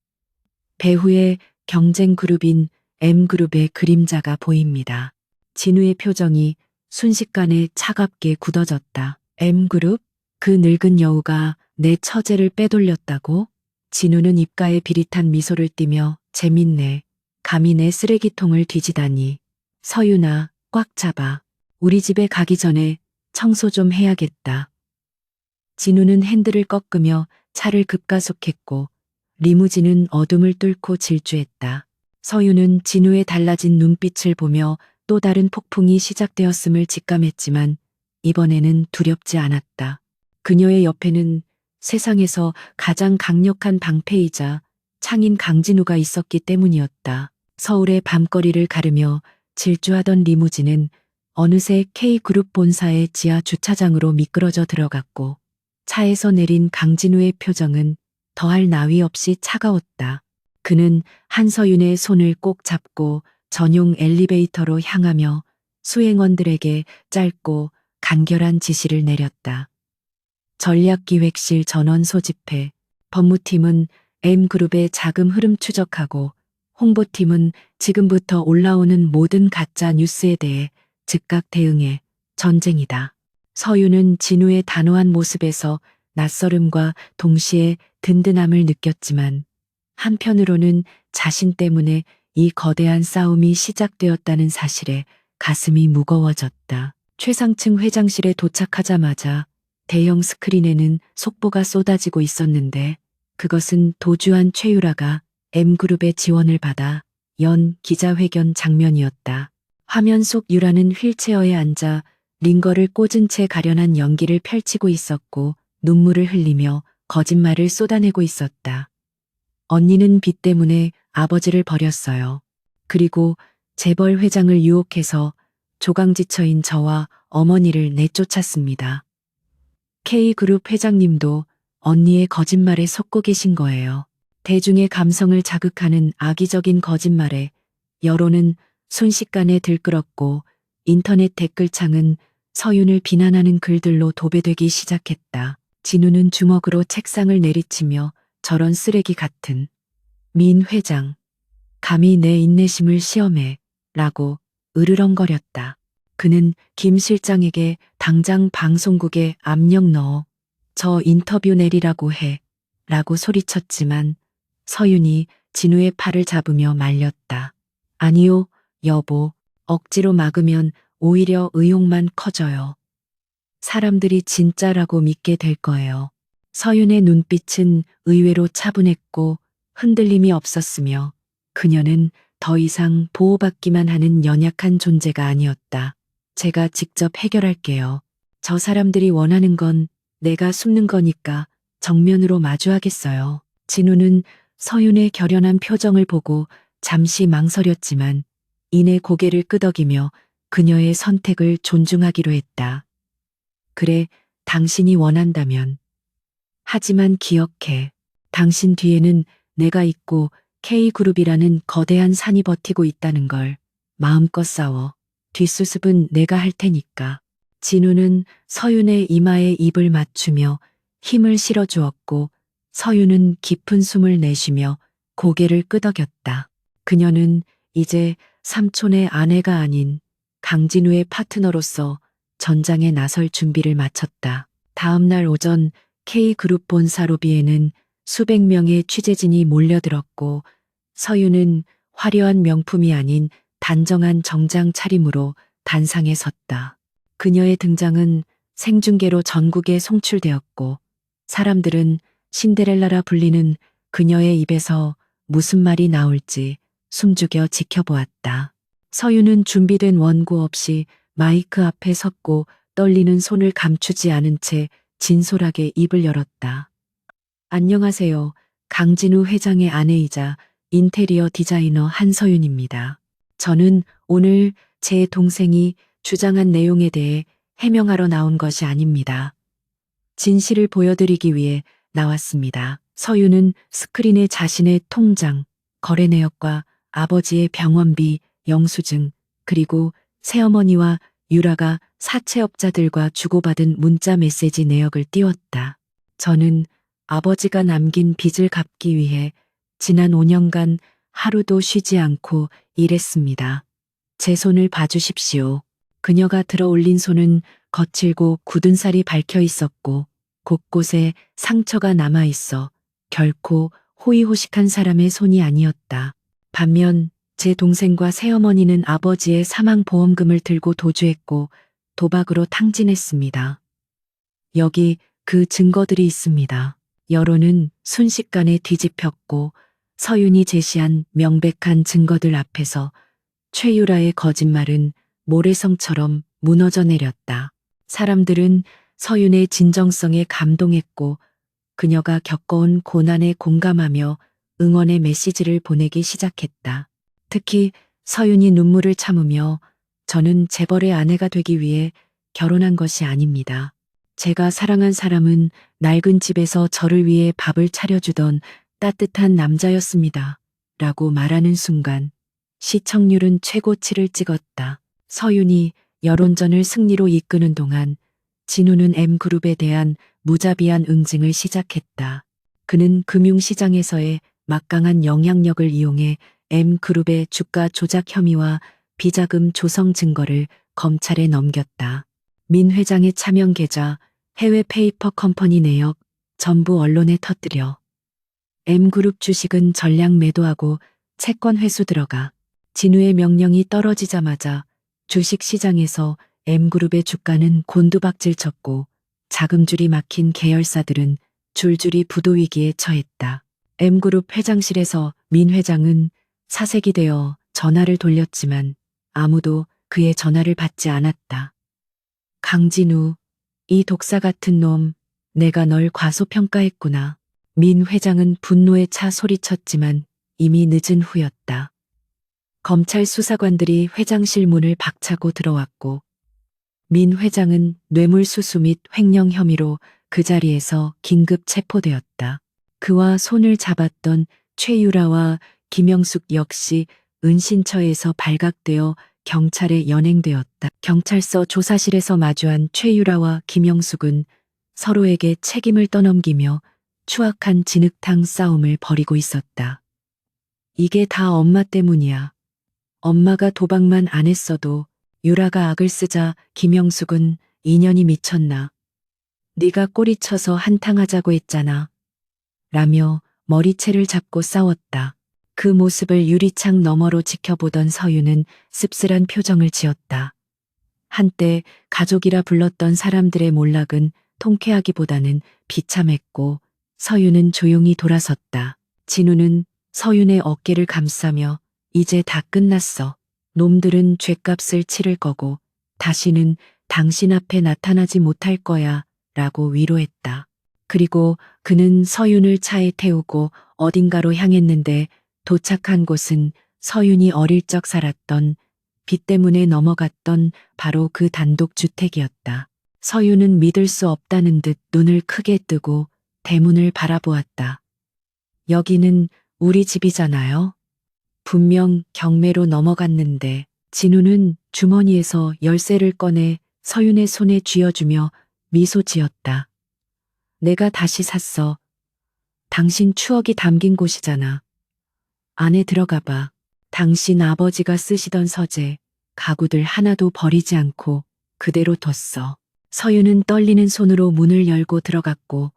배후의 경쟁 그룹인 M그룹의 그림자가 보입니다. 진우의 표정이 순식간에 차갑게 굳어졌다. M그룹? 그 늙은 여우가 내 처제를 빼돌렸다고? 진우는 입가에 비릿한 미소를 띠며 재밌네. 감히 내 쓰레기통을 뒤지다니. 서윤아, 꽉 잡아. 우리 집에 가기 전에 청소 좀 해야겠다. 진우는 핸들을 꺾으며 차를 급가속했고 리무진은 어둠을 뚫고 질주했다. 서윤은 진우의 달라진 눈빛을 보며 또 다른 폭풍이 시작되었음을 직감했지만 이번에는 두렵지 않았다. 그녀의 옆에는 세상에서 가장 강력한 방패이자 창인 강진우가 있었기 때문이었다. 서울의 밤거리를 가르며 질주하던 리무진은 어느새 K그룹 본사의 지하 주차장으로 미끄러져 들어갔고 차에서 내린 강진우의 표정은 더할 나위 없이 차가웠다. 그는 한서윤의 손을 꼭 잡고 전용 엘리베이터로 향하며 수행원들에게 짧고 간결한 지시를 내렸다. 전략기획실 전원 소집해, 법무팀은 M그룹의 자금 흐름 추적하고 홍보팀은 지금부터 올라오는 모든 가짜 뉴스에 대해 즉각 대응해. 전쟁이다. 서윤은 진우의 단호한 모습에서 낯설음과 동시에 든든함을 느꼈지만 한편으로는 자신 때문에 이 거대한 싸움이 시작되었다는 사실에 가슴이 무거워졌다. 최상층 회장실에 도착하자마자 대형 스크린에는 속보가 쏟아지고 있었는데 그것은 도주한 최유라가 M그룹의 지원을 받아 연 기자회견 장면이었다. 화면 속 유라는 휠체어에 앉아 링거를 꽂은 채 가련한 연기를 펼치고 있었고 눈물을 흘리며 거짓말을 쏟아내고 있었다. 언니는 빚 때문에 아버지를 버렸어요. 그리고 재벌 회장을 유혹해서 조강지처인 저와 어머니를 내쫓았습니다. K그룹 회장님도 언니의 거짓말에 속고 계신 거예요. 대중의 감성을 자극하는 악의적인 거짓말에 여론은 순식간에 들끓었고 인터넷 댓글창은 서윤을 비난하는 글들로 도배되기 시작했다. 진우는 주먹으로 책상을 내리치며 저런 쓰레기 같은 민 회장, 감히 내 인내심을 시험해 라고 으르렁거렸다. 그는 김 실장에게 당장 방송국에 압력 넣어 저 인터뷰 내리라고 해 라고 소리쳤지만 서윤이 진우의 팔을 잡으며 말렸다. 아니요, 여보. 억지로 막으면 오히려 의욕만 커져요. 사람들이 진짜라고 믿게 될 거예요. 서윤의 눈빛은 의외로 차분했고 흔들림이 없었으며 그녀는 더 이상 보호받기만 하는 연약한 존재가 아니었다. 제가 직접 해결할게요. 저 사람들이 원하는 건 내가 숨는 거니까 정면으로 마주하겠어요. 진우는 서윤의 결연한 표정을 보고 잠시 망설였지만 이내 고개를 끄덕이며 그녀의 선택을 존중하기로 했다. 그래, 당신이 원한다면. 하지만 기억해. 당신 뒤에는 내가 있고 K그룹이라는 거대한 산이 버티고 있다는 걸. 마음껏 싸워. 뒷수습은 내가 할 테니까. 진우는 서윤의 이마에 입을 맞추며 힘을 실어주었고 서윤은 깊은 숨을 내쉬며 고개를 끄덕였다. 그녀는 이제 삼촌의 아내가 아닌 강진우의 파트너로서 전장에 나설 준비를 마쳤다. 다음 날 오전 K그룹 본사 로비에는 수백 명의 취재진이 몰려들었고 서윤은 화려한 명품이 아닌 단정한 정장 차림으로 단상에 섰다. 그녀의 등장은 생중계로 전국에 송출되었고 사람들은 신데렐라라 불리는 그녀의 입에서 무슨 말이 나올지 숨죽여 지켜보았다. 서윤은 준비된 원고 없이 마이크 앞에 섰고 떨리는 손을 감추지 않은 채 진솔하게 입을 열었다. 안녕하세요. 강진우 회장의 아내이자 인테리어 디자이너 한서윤입니다. 저는 오늘 제 동생이 주장한 내용에 대해 해명하러 나온 것이 아닙니다. 진실을 보여드리기 위해 나왔습니다. 서윤은 스크린에 자신의 통장, 거래 내역과 아버지의 병원비, 영수증, 그리고 새어머니와 유라가 사채업자들과 주고받은 문자 메시지 내역을 띄웠다. 저는 아버지가 남긴 빚을 갚기 위해 지난 5년간 하루도 쉬지 않고 일했습니다. 제 손을 봐주십시오. 그녀가 들어 올린 손은 거칠고 굳은 살이 밝혀 있었고 곳곳에 상처가 남아 있어 결코 호의호식한 사람의 손이 아니었다. 반면 제 동생과 새어머니는 아버지의 사망보험금을 들고 도주했고 도박으로 탕진했습니다. 여기 그 증거들이 있습니다. 여론은 순식간에 뒤집혔고 서윤이 제시한 명백한 증거들 앞에서 최유라의 거짓말은 모래성처럼 무너져 내렸다. 사람들은 서윤의 진정성에 감동했고 그녀가 겪어온 고난에 공감하며 응원의 메시지를 보내기 시작했다. 특히 서윤이 눈물을 참으며 저는 재벌의 아내가 되기 위해 결혼한 것이 아닙니다. 제가 사랑한 사람은 낡은 집에서 저를 위해 밥을 차려주던 따뜻한 남자였습니다. 라고 말하는 순간 시청률은 최고치를 찍었다. 서윤이 여론전을 승리로 이끄는 동안 진우는 M그룹에 대한 무자비한 응징을 시작했다. 그는 금융시장에서의 막강한 영향력을 이용해 M그룹의 주가 조작 혐의와 비자금 조성 증거를 검찰에 넘겼다. 민 회장의 차명 계좌, 해외 페이퍼 컴퍼니 내역 전부 언론에 터뜨려 M그룹 주식은 전량 매도하고 채권 회수 들어가. 진우의 명령이 떨어지자마자 주식 시장에서 M그룹의 주가는 곤두박질 쳤고 자금줄이 막힌 계열사들은 줄줄이 부도 위기에 처했다. M그룹 회장실에서 민 회장은 사색이 되어 전화를 돌렸지만 아무도 그의 전화를 받지 않았다. 강진우, 이 독사 같은 놈, 내가 널 과소평가했구나. 민 회장은 분노에 차 소리쳤지만 이미 늦은 후였다. 검찰 수사관들이 회장실 문을 박차고 들어왔고 민 회장은 뇌물수수 및 횡령 혐의로 그 자리에서 긴급 체포되었다. 그와 손을 잡았던 최유라와 김영숙 역시 은신처에서 발각되어 경찰에 연행되었다. 경찰서 조사실에서 마주한 최유라와 김영숙은 서로에게 책임을 떠넘기며 추악한 진흙탕 싸움을 벌이고 있었다. 이게 다 엄마 때문이야. 엄마가 도박만 안 했어도 유라가 악을 쓰자 김영숙은 인연이 미쳤나. 네가 꼬리쳐서 한탕하자고 했잖아. 라며 머리채를 잡고 싸웠다. 그 모습을 유리창 너머로 지켜보던 서윤은 씁쓸한 표정을 지었다. 한때 가족이라 불렀던 사람들의 몰락은 통쾌하기보다는 비참했고 서윤은 조용히 돌아섰다. 진우는 서윤의 어깨를 감싸며 이제 다 끝났어. 놈들은 죗값을 치를 거고 다시는 당신 앞에 나타나지 못할 거야 라고 위로했다. 그리고 그는 서윤을 차에 태우고 어딘가로 향했는데 도착한 곳은 서윤이 어릴 적 살았던 빚 때문에 넘어갔던 바로 그 단독주택이었다. 서윤은 믿을 수 없다는 듯 눈을 크게 뜨고 대문을 바라보았다. 여기는 우리 집이잖아요. 분명 경매로 넘어갔는데 진우는 주머니에서 열쇠를 꺼내 서윤의 손에 쥐어주며 미소 지었다. 내가 다시 샀어. 당신 추억이 담긴 곳이잖아. 안에 들어가 봐. 당신 아버지가 쓰시던 서재, 가구들 하나도 버리지 않고 그대로 뒀어. 서윤은 떨리는 손으로 문을 열고 들어갔고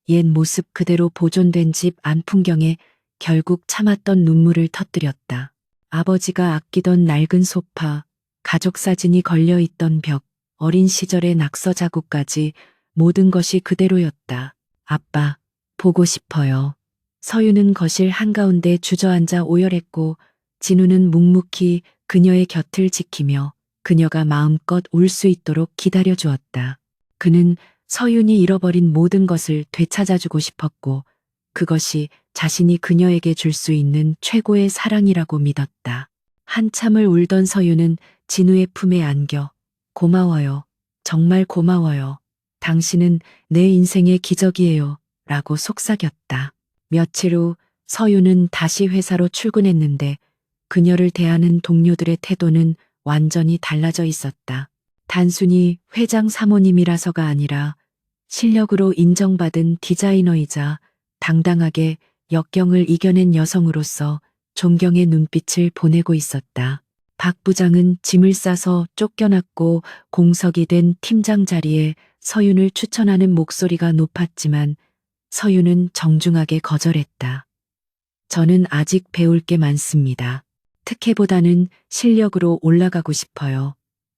옛 모습 그대로 보존된 집 안 풍경에 결국 참았던 눈물을 터뜨렸다. 아버지가 아끼던 낡은 소파, 가족 사진이 걸려있던 벽, 어린 시절의 낙서 자국까지 모든 것이 그대로였다. 아빠, 보고 싶어요. 서윤은 거실 한가운데 주저앉아 오열했고 진우는 묵묵히 그녀의 곁을 지키며 그녀가 마음껏 울 수 있도록 기다려주었다. 그는 서윤이 잃어버린 모든 것을 되찾아주고 싶었고 그것이 자신이 그녀에게 줄 수 있는 최고의 사랑이라고 믿었다. 한참을 울던 서윤은 진우의 품에 안겨 고마워요. 정말 고마워요. 당신은 내 인생의 기적이에요. 라고 속삭였다. 며칠 후 서윤은 다시 회사로 출근했는데 그녀를 대하는 동료들의 태도는 완전히 달라져 있었다. 단순히 회장 사모님이라서가 아니라 실력으로 인정받은 디자이너이자 당당하게 역경을 이겨낸 여성으로서 존경의 눈빛을 보내고 있었다. 박 부장은 짐을 싸서 쫓겨났고 공석이 된 팀장 자리에 서윤을 추천하는 목소리가 높았지만 서윤은 정중하게 거절했다. 저는 아직 배울 게 많습니다. 특혜보다는 실력으로 올라가고 싶어요.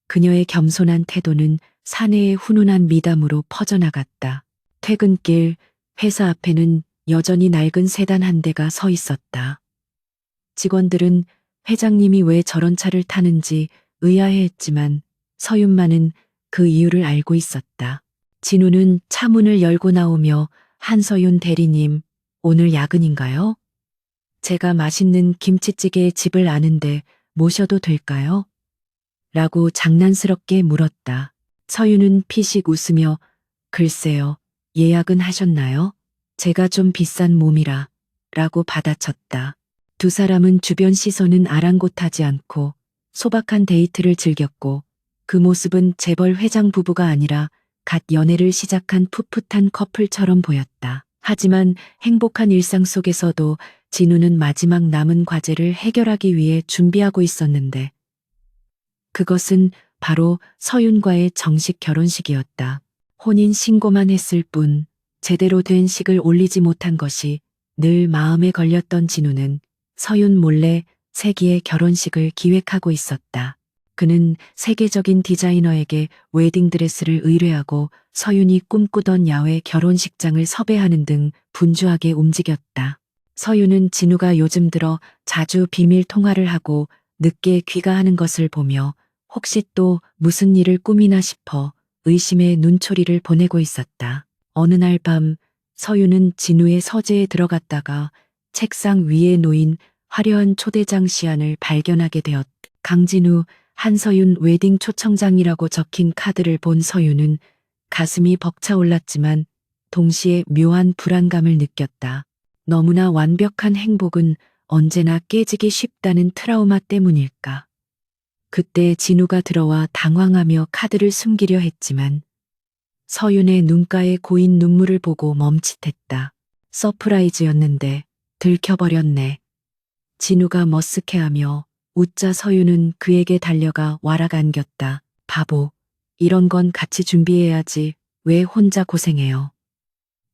그녀의 겸손한 태도는 사내의 훈훈한 미담으로 퍼져나갔다. 퇴근길 회사 앞에는 여전히 낡은 세단 한 대가 서 있었다. 직원들은 회장님이 왜 저런 차를 타는지 의아해했지만 서윤만은 그 이유를 알고 있었다. 진우는 차 문을 열고 나오며 한서윤 대리님, 오늘 야근인가요? 제가 맛있는 김치찌개의 집을 아는데 모셔도 될까요? 라고 장난스럽게 물었다. 서윤은 피식 웃으며 글쎄요, 예약은 하셨나요? 제가 좀 비싼 몸이라 라고 받아쳤다. 두 사람은 주변 시선은 아랑곳하지 않고 소박한 데이트를 즐겼고 그 모습은 재벌 회장 부부가 아니라 갓 연애를 시작한 풋풋한 커플처럼 보였다. 하지만 행복한 일상 속에서도 진우는 마지막 남은 과제를 해결하기 위해 준비하고 있었는데 그것은 바로 서윤과의 정식 결혼식이었다. 혼인 신고만 했을 뿐 제대로 된 식을 올리지 못한 것이 늘 마음에 걸렸던 진우는 서윤 몰래 세기의 결혼식을 기획하고 있었다. 그는 세계적인 디자이너에게 웨딩드레스를 의뢰하고 서윤이 꿈꾸던 야외 결혼식장을 섭외하는 등 분주하게 움직였다. 서윤은 진우가 요즘 들어 자주 비밀 통화를 하고 늦게 귀가하는 것을 보며 혹시 또 무슨 일을 꾸미나 싶어 의심의 눈초리를 보내고 있었다. 어느 날 밤 서윤은 진우의 서재에 들어갔다가 책상 위에 놓인 화려한 초대장 시안을 발견하게 되었다. 강진우, 한서윤 웨딩 초청장이라고 적힌 카드를 본 서윤은 가슴이 벅차올랐지만 동시에 묘한 불안감을 느꼈다. 너무나 완벽한 행복은 언제나 깨지기 쉽다는 트라우마 때문일까? 그때 진우가 들어와 당황하며 카드를 숨기려 했지만 서윤의 눈가에 고인 눈물을 보고 멈칫했다. 서프라이즈였는데 들켜버렸네. 진우가 머쓱해하며 웃자 서윤은 그에게 달려가 와락 안겼다. 바보, 이런 건 같이 준비해야지. 왜 혼자 고생해요?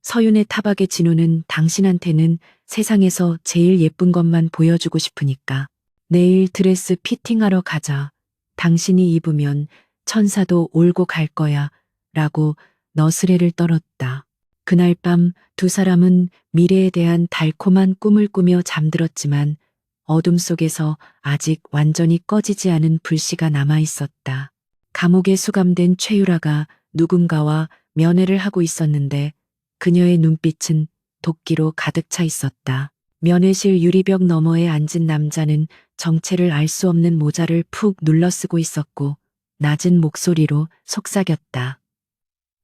서윤의 타박에 진우는 당신한테는 세상에서 제일 예쁜 것만 보여주고 싶으니까. 내일 드레스 피팅하러 가자. 당신이 입으면 천사도 올고 갈 거야. 라고 너스레를 떨었다. 그날 밤 두 사람은 미래에 대한 달콤한 꿈을 꾸며 잠들었지만 어둠 속에서 아직 완전히 꺼지지 않은 불씨가 남아 있었다. 감옥에 수감된 최유라가 누군가와 면회를 하고 있었는데 그녀의 눈빛은 도끼로 가득 차 있었다. 면회실 유리벽 너머에 앉은 남자는 정체를 알 수 없는 모자를 푹 눌러 쓰고 있었고 낮은 목소리로 속삭였다.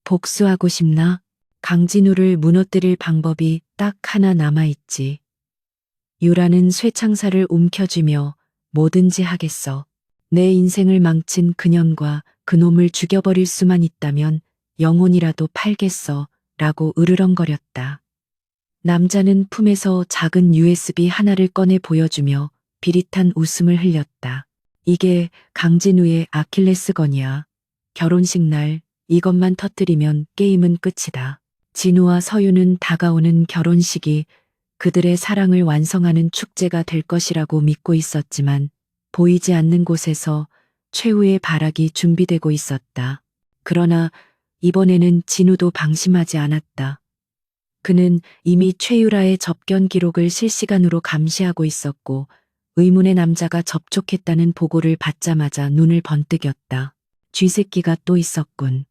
복수하고 싶나? 강진우를 무너뜨릴 방법이 딱 하나 남아있지. 유라는 쇠창살을 움켜쥐며 뭐든지 하겠어. 내 인생을 망친 그년과 그놈을 죽여버릴 수만 있다면 영혼이라도 팔겠어. 라고 으르렁거렸다. 남자는 품에서 작은 USB 하나를 꺼내 보여주며 비릿한 웃음을 흘렸다. 이게 강진우의 아킬레스건이야. 결혼식 날 이것만 터뜨리면 게임은 끝이다. 진우와 서윤은 다가오는 결혼식이 그들의 사랑을 완성하는 축제가 될 것이라고 믿고 있었지만 보이지 않는 곳에서 최후의 발악이 준비되고 있었다. 그러나 이번에는 진우도 방심하지 않았다. 그는 이미 최유라의 접견 기록을 실시간으로 감시하고 있었고 의문의 남자가 접촉했다는 보고를 받자마자 눈을 번뜩였다. 쥐새끼가 또 있었군.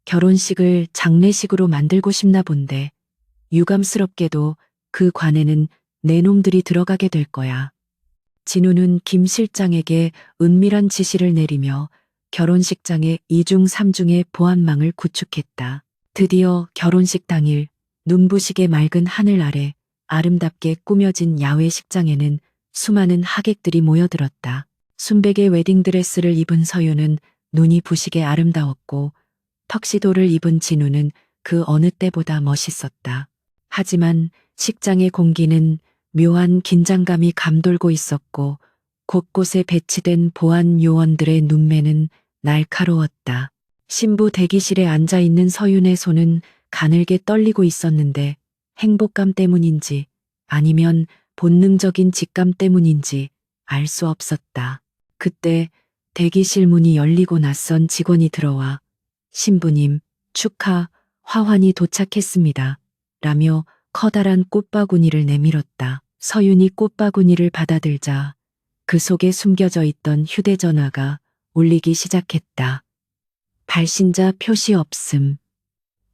결혼식을 장례식으로 만들고 싶나 본데 유감스럽게도 그 관에는 내 놈들이 들어가게 될 거야. 진우는 김 실장에게 은밀한 지시를 내리며 결혼식장의 2중 3중의 보안망을 구축했다. 드디어 결혼식 당일 눈부시게 맑은 하늘 아래 아름답게 꾸며진 야외 식장에는 수많은 하객들이 모여들었다. 순백의 웨딩드레스를 입은 서윤은 눈이 부시게 아름다웠고 턱시도를 입은 진우는 그 어느 때보다 멋있었다. 하지만 식장의 공기는 묘한 긴장감이 감돌고 있었고 곳곳에 배치된 보안 요원들의 눈매는 날카로웠다. 신부 대기실에 앉아 있는 서윤의 손은 가늘게 떨리고 있었는데 행복감 때문인지 아니면 본능적인 직감 때문인지 알 수 없었다. 그때 대기실 문이 열리고 낯선 직원이 들어와 신부님, 축하, 화환이 도착했습니다. 라며 커다란 꽃바구니를 내밀었다. 서윤이 꽃바구니를 받아들자 그 속에 숨겨져 있던 휴대전화가 울리기 시작했다. 발신자 표시 없음.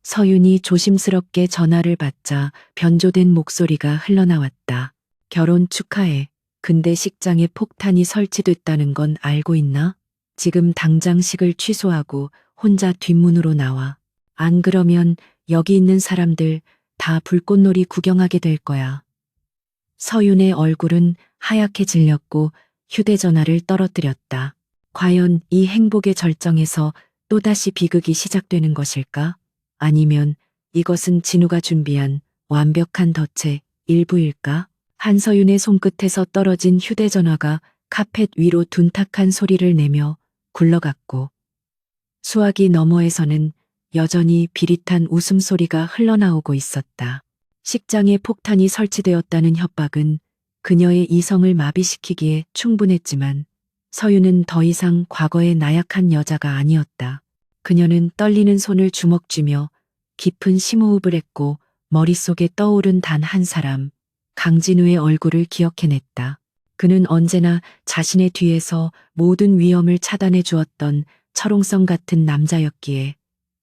서윤이 조심스럽게 전화를 받자 변조된 목소리가 흘러나왔다. 결혼 축하해. 근데 식장에 폭탄이 설치됐다는 건 알고 있나? 지금 당장 식을 취소하고 혼자 뒷문으로 나와. 안 그러면 여기 있는 사람들 다 불꽃놀이 구경하게 될 거야. 서윤의 얼굴은 하얗게 질렸고 휴대전화를 떨어뜨렸다. 과연 이 행복의 절정에서 또다시 비극이 시작되는 것일까? 아니면 이것은 진우가 준비한 완벽한 덫의 일부일까? 한서윤의 손끝에서 떨어진 휴대전화가 카펫 위로 둔탁한 소리를 내며 굴러갔고 수화기 너머에서는 여전히 비릿한 웃음소리가 흘러나오고 있었다. 식장에 폭탄이 설치되었다는 협박은 그녀의 이성을 마비시키기에 충분했지만 서윤은 더 이상 과거의 나약한 여자가 아니었다. 그녀는 떨리는 손을 주먹 쥐며 깊은 심호흡을 했고 머릿속에 떠오른 단 한 사람, 강진우의 얼굴을 기억해냈다. 그는 언제나 자신의 뒤에서 모든 위험을 차단해 주었던 철옹성 같은 남자였기에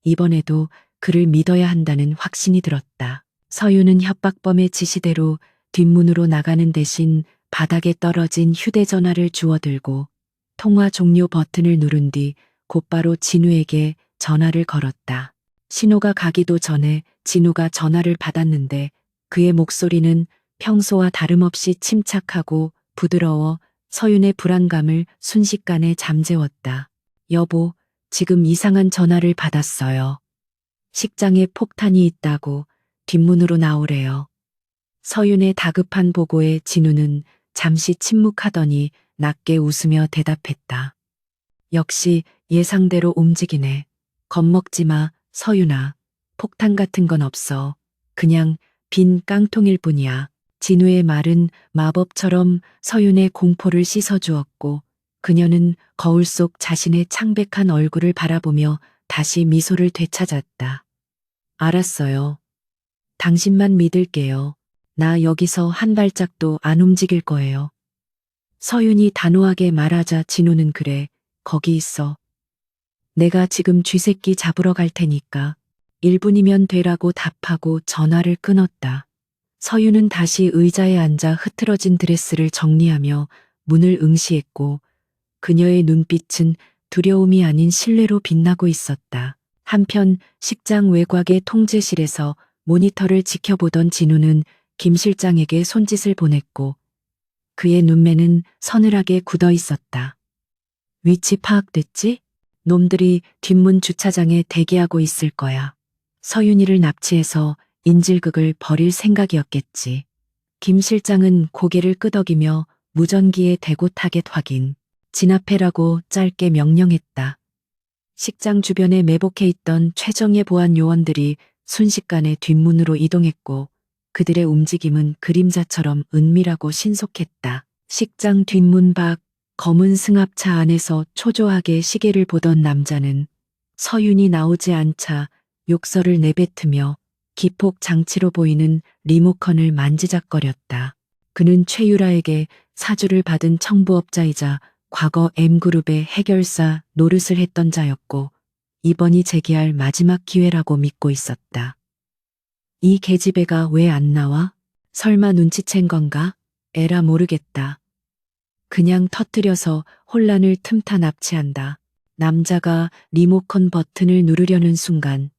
이번에도 그를 믿어야 한다는 확신이 들었다. 서윤은 협박범의 지시대로 뒷문으로 나가는 대신 바닥에 떨어진 휴대전화를 주워들고 통화 종료 버튼을 누른 뒤 곧바로 진우에게 전화를 걸었다. 신호가 가기도 전에 진우가 전화를 받았는데 그의 목소리는 평소와 다름없이 침착하고 부드러워 서윤의 불안감을 순식간에 잠재웠다. 여보, 지금 이상한 전화를 받았어요. 식장에 폭탄이 있다고 뒷문으로 나오래요. 서윤의 다급한 보고에 진우는 잠시 침묵하더니 낮게 웃으며 대답했다. 역시 예상대로 움직이네. 겁먹지 마, 서윤아. 폭탄 같은 건 없어. 그냥 빈 깡통일 뿐이야. 진우의 말은 마법처럼 서윤의 공포를 씻어주었고 그녀는 거울 속 자신의 창백한 얼굴을 바라보며 다시 미소를 되찾았다. 알았어요. 당신만 믿을게요. 나 여기서 한 발짝도 안 움직일 거예요. 서윤이 단호하게 말하자 진우는 그래, 거기 있어. 내가 지금 쥐새끼 잡으러 갈 테니까 1분이면 되라고 답하고 전화를 끊었다. 서윤은 다시 의자에 앉아 흐트러진 드레스를 정리하며 문을 응시했고 그녀의 눈빛은 두려움이 아닌 신뢰로 빛나고 있었다. 한편 식장 외곽의 통제실에서 모니터를 지켜보던 진우는 김 실장에게 손짓을 보냈고 그의 눈매는 서늘하게 굳어 있었다. 위치 파악됐지? 놈들이 뒷문 주차장에 대기하고 있을 거야. 서윤이를 납치해서 인질극을 벌일 생각이었겠지. 김 실장은 고개를 끄덕이며 무전기에 대고 타겟 확인. 진압해라고 짧게 명령했다. 식장 주변에 매복해 있던 최정예 보안 요원들이 순식간에 뒷문으로 이동했고 그들의 움직임은 그림자처럼 은밀하고 신속했다. 식장 뒷문 밖 검은 승합차 안에서 초조하게 시계를 보던 남자는 서윤이 나오지 않자 욕설을 내뱉으며 기폭 장치로 보이는 리모컨을 만지작거렸다. 그는 최유라에게 사주를 받은 청부업자이자 과거 M그룹의 해결사 노릇을 했던 자였고 이번이 재기할 마지막 기회라고 믿고 있었다. 이 계집애가 왜 안 나와? 설마 눈치챈 건가? 에라 모르겠다. 그냥 터뜨려서 혼란을 틈타 납치한다. 남자가 리모컨 버튼을 누르려는 순간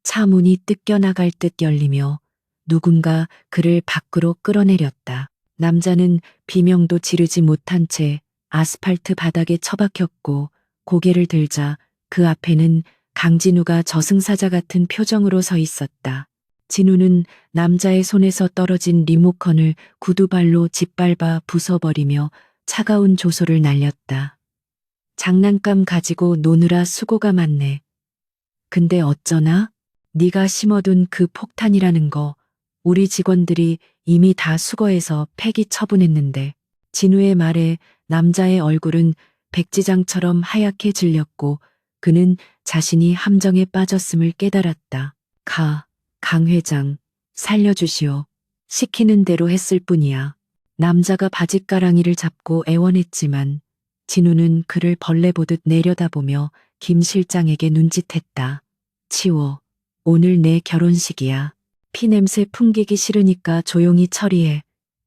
차 문이 뜯겨나갈 듯 열리며 누군가 그를 밖으로 끌어내렸다. 남자는 비명도 지르지 못한 채 아스팔트 바닥에 처박혔고 고개를 들자 그 앞에는 강진우가 저승사자 같은 표정으로 서 있었다. 진우는 남자의 손에서 떨어진 리모컨을 구두발로 짓밟아 부숴버리며 차가운 조소를 날렸다. 장난감 가지고 노느라 수고가 많네. 근데 어쩌나? 네가 심어둔 그 폭탄이라는 거 우리 직원들이 이미 다 수거해서 폐기 처분했는데. 진우의 말에 남자의 얼굴은 백지장처럼 하얗게 질렸고 그는 자신이 함정에 빠졌음을 깨달았다. 강 회장, 살려주시오. 시키는 대로 했을 뿐이야. 남자가 바짓가랑이를 잡고 애원했지만 진우는 그를 벌레 보듯 내려다보며 김 실장에게 눈짓했다. 치워. 오늘 내 결혼식이야. 피냄새 풍기기 싫으니까 조용히 처리해.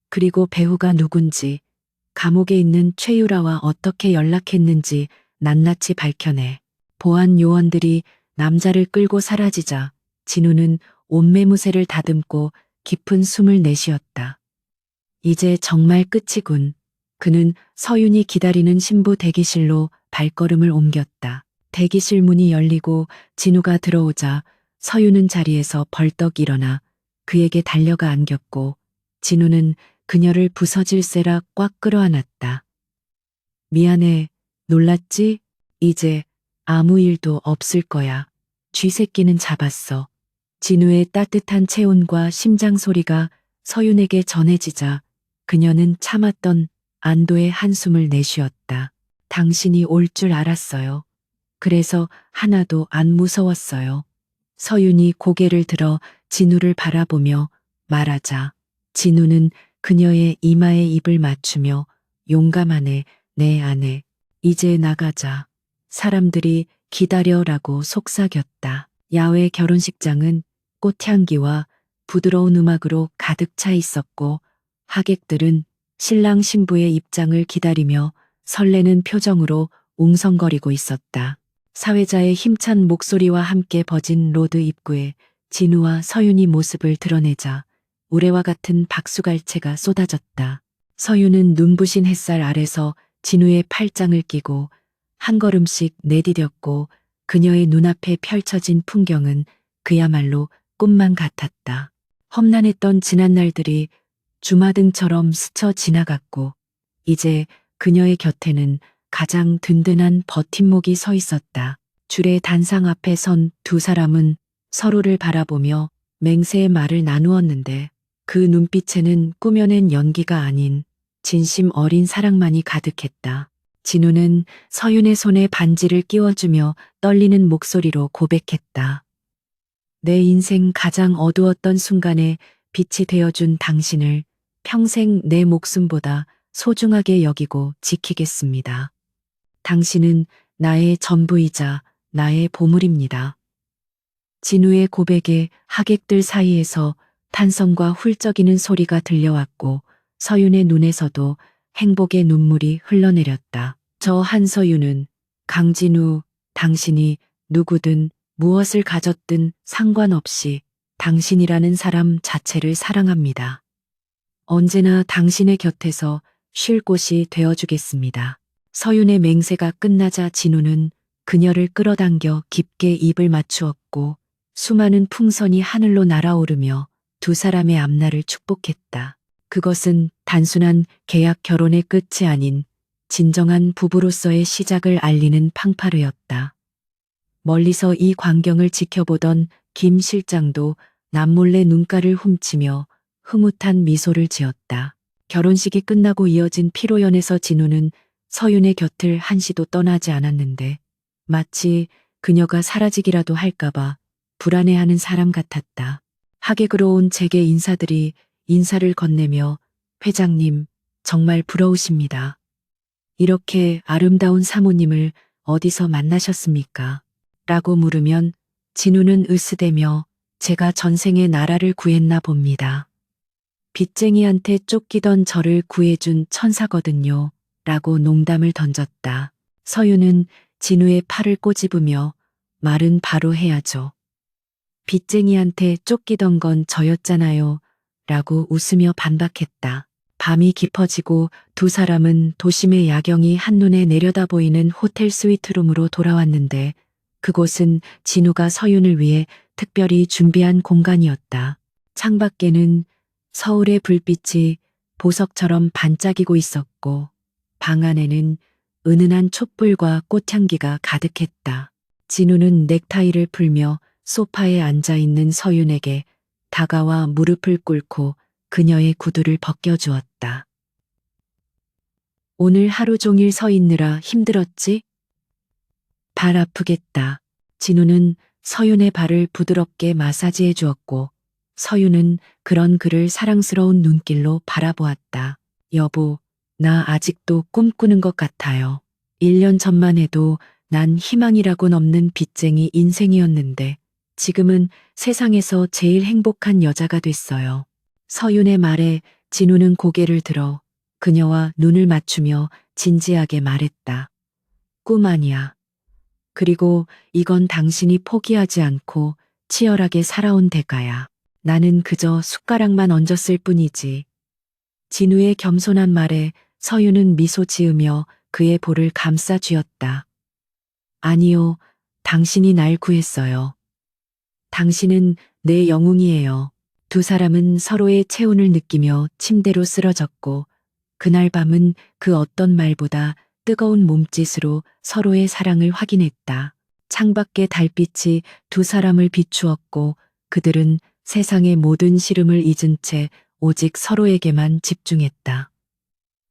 그리고 배우가 누군지 감옥에 있는 최유라와 어떻게 연락했는지 낱낱이 밝혀내. 보안 요원들이 남자를 끌고 사라지자 진우는 옷매무새를 다듬고 깊은 숨을 내쉬었다. 이제 정말 끝이군. 그는 서윤이 기다리는 신부 대기실로 발걸음을 옮겼다. 대기실 문이 열리고 진우가 들어오자 서윤은 자리에서 벌떡 일어나 그에게 달려가 안겼고 진우는 그녀를 부서질세라 꽉 끌어안았다. 미안해. 놀랐지? 이제 아무 일도 없을 거야. 쥐새끼는 잡았어. 진우의 따뜻한 체온과 심장 소리가 서윤에게 전해지자 그녀는 참았던 안도의 한숨을 내쉬었다. 당신이 올 줄 알았어요. 그래서 하나도 안 무서웠어요. 서윤이 고개를 들어 진우를 바라보며 말하자 진우는 그녀의 이마에 입을 맞추며 용감하네, 내 아내. 이제 나가자. 사람들이 기다려라고 속삭였다. 야외 결혼식장은 꽃향기와 부드러운 음악으로 가득 차 있었고 하객들은 신랑 신부의 입장을 기다리며 설레는 표정으로 웅성거리고 있었다. 사회자의 힘찬 목소리와 함께 버진 로드 입구에 진우와 서윤이 모습을 드러내자 우레와 같은 박수갈채가 쏟아졌다. 서윤은 눈부신 햇살 아래서 진우의 팔짱을 끼고 한 걸음씩 내디뎠고 그녀의 눈앞에 펼쳐진 풍경은 그야말로 꿈만 같았다. 험난했던 지난날들이 주마등처럼 스쳐 지나갔고 이제 그녀의 곁에는 가장 든든한 버팀목이 서 있었다. 줄의 단상 앞에 선 두 사람은 서로를 바라보며 맹세의 말을 나누었는데 그 눈빛에는 꾸며낸 연기가 아닌 진심 어린 사랑만이 가득했다. 진우는 서윤의 손에 반지를 끼워주며 떨리는 목소리로 고백했다. 내 인생 가장 어두웠던 순간에 빛이 되어준 당신을 평생 내 목숨보다 소중하게 여기고 지키겠습니다. 당신은 나의 전부이자 나의 보물입니다. 진우의 고백에 하객들 사이에서 탄성과 훌쩍이는 소리가 들려왔고 서윤의 눈에서도 행복의 눈물이 흘러내렸다. 저 한서윤은 강진우, 당신이 누구든 무엇을 가졌든 상관없이 당신이라는 사람 자체를 사랑합니다. 언제나 당신의 곁에서 쉴 곳이 되어주겠습니다. 서윤의 맹세가 끝나자 진우는 그녀를 끌어당겨 깊게 입을 맞추었고 수많은 풍선이 하늘로 날아오르며 두 사람의 앞날을 축복했다. 그것은 단순한 계약 결혼의 끝이 아닌 진정한 부부로서의 시작을 알리는 팡파르였다. 멀리서 이 광경을 지켜보던 김 실장도 남몰래 눈가를 훔치며 흐뭇한 미소를 지었다. 결혼식이 끝나고 이어진 피로연에서 진우는 서윤의 곁을 한시도 떠나지 않았는데 마치 그녀가 사라지기라도 할까봐 불안해하는 사람 같았다. 하객으로 온 재계 인사들이 인사를 건네며 회장님, 정말 부러우십니다. 이렇게 아름다운 사모님을 어디서 만나셨습니까? 라고 물으면 진우는 으스대며 제가 전생에 나라를 구했나 봅니다. 빚쟁이한테 쫓기던 저를 구해준 천사거든요. 라고 농담을 던졌다. 서윤은 진우의 팔을 꼬집으며 말은 바로 해야죠. 빚쟁이한테 쫓기던 건 저였잖아요. 라고 웃으며 반박했다. 밤이 깊어지고 두 사람은 도심의 야경이 한눈에 내려다 보이는 호텔 스위트룸으로 돌아왔는데 그곳은 진우가 서윤을 위해 특별히 준비한 공간이었다. 창밖에는 서울의 불빛이 보석처럼 반짝이고 있었고 방 안에는 은은한 촛불과 꽃향기가 가득했다. 진우는 넥타이를 풀며 소파에 앉아있는 서윤에게 다가와 무릎을 꿇고 그녀의 구두를 벗겨주었다. 오늘 하루 종일 서 있느라 힘들었지? 발 아프겠다. 진우는 서윤의 발을 부드럽게 마사지해 주었고 서윤은 그런 그를 사랑스러운 눈길로 바라보았다. 여보, 나 아직도 꿈꾸는 것 같아요. 1년 전만 해도 난 희망이라곤 없는 빚쟁이 인생이었는데 지금은 세상에서 제일 행복한 여자가 됐어요. 서윤의 말에 진우는 고개를 들어 그녀와 눈을 맞추며 진지하게 말했다. 꿈 아니야. 그리고 이건 당신이 포기하지 않고 치열하게 살아온 대가야. 나는 그저 숟가락만 얹었을 뿐이지. 진우의 겸손한 말에 서유는 미소 지으며 그의 볼을 감싸 쥐었다. 아니요, 당신이 날 구했어요. 당신은 내 영웅이에요. 두 사람은 서로의 체온을 느끼며 침대로 쓰러졌고, 그날 밤은 그 어떤 말보다 뜨거운 몸짓으로 서로의 사랑을 확인했다. 창밖의 달빛이 두 사람을 비추었고, 그들은 세상의 모든 시름을 잊은 채 오직 서로에게만 집중했다.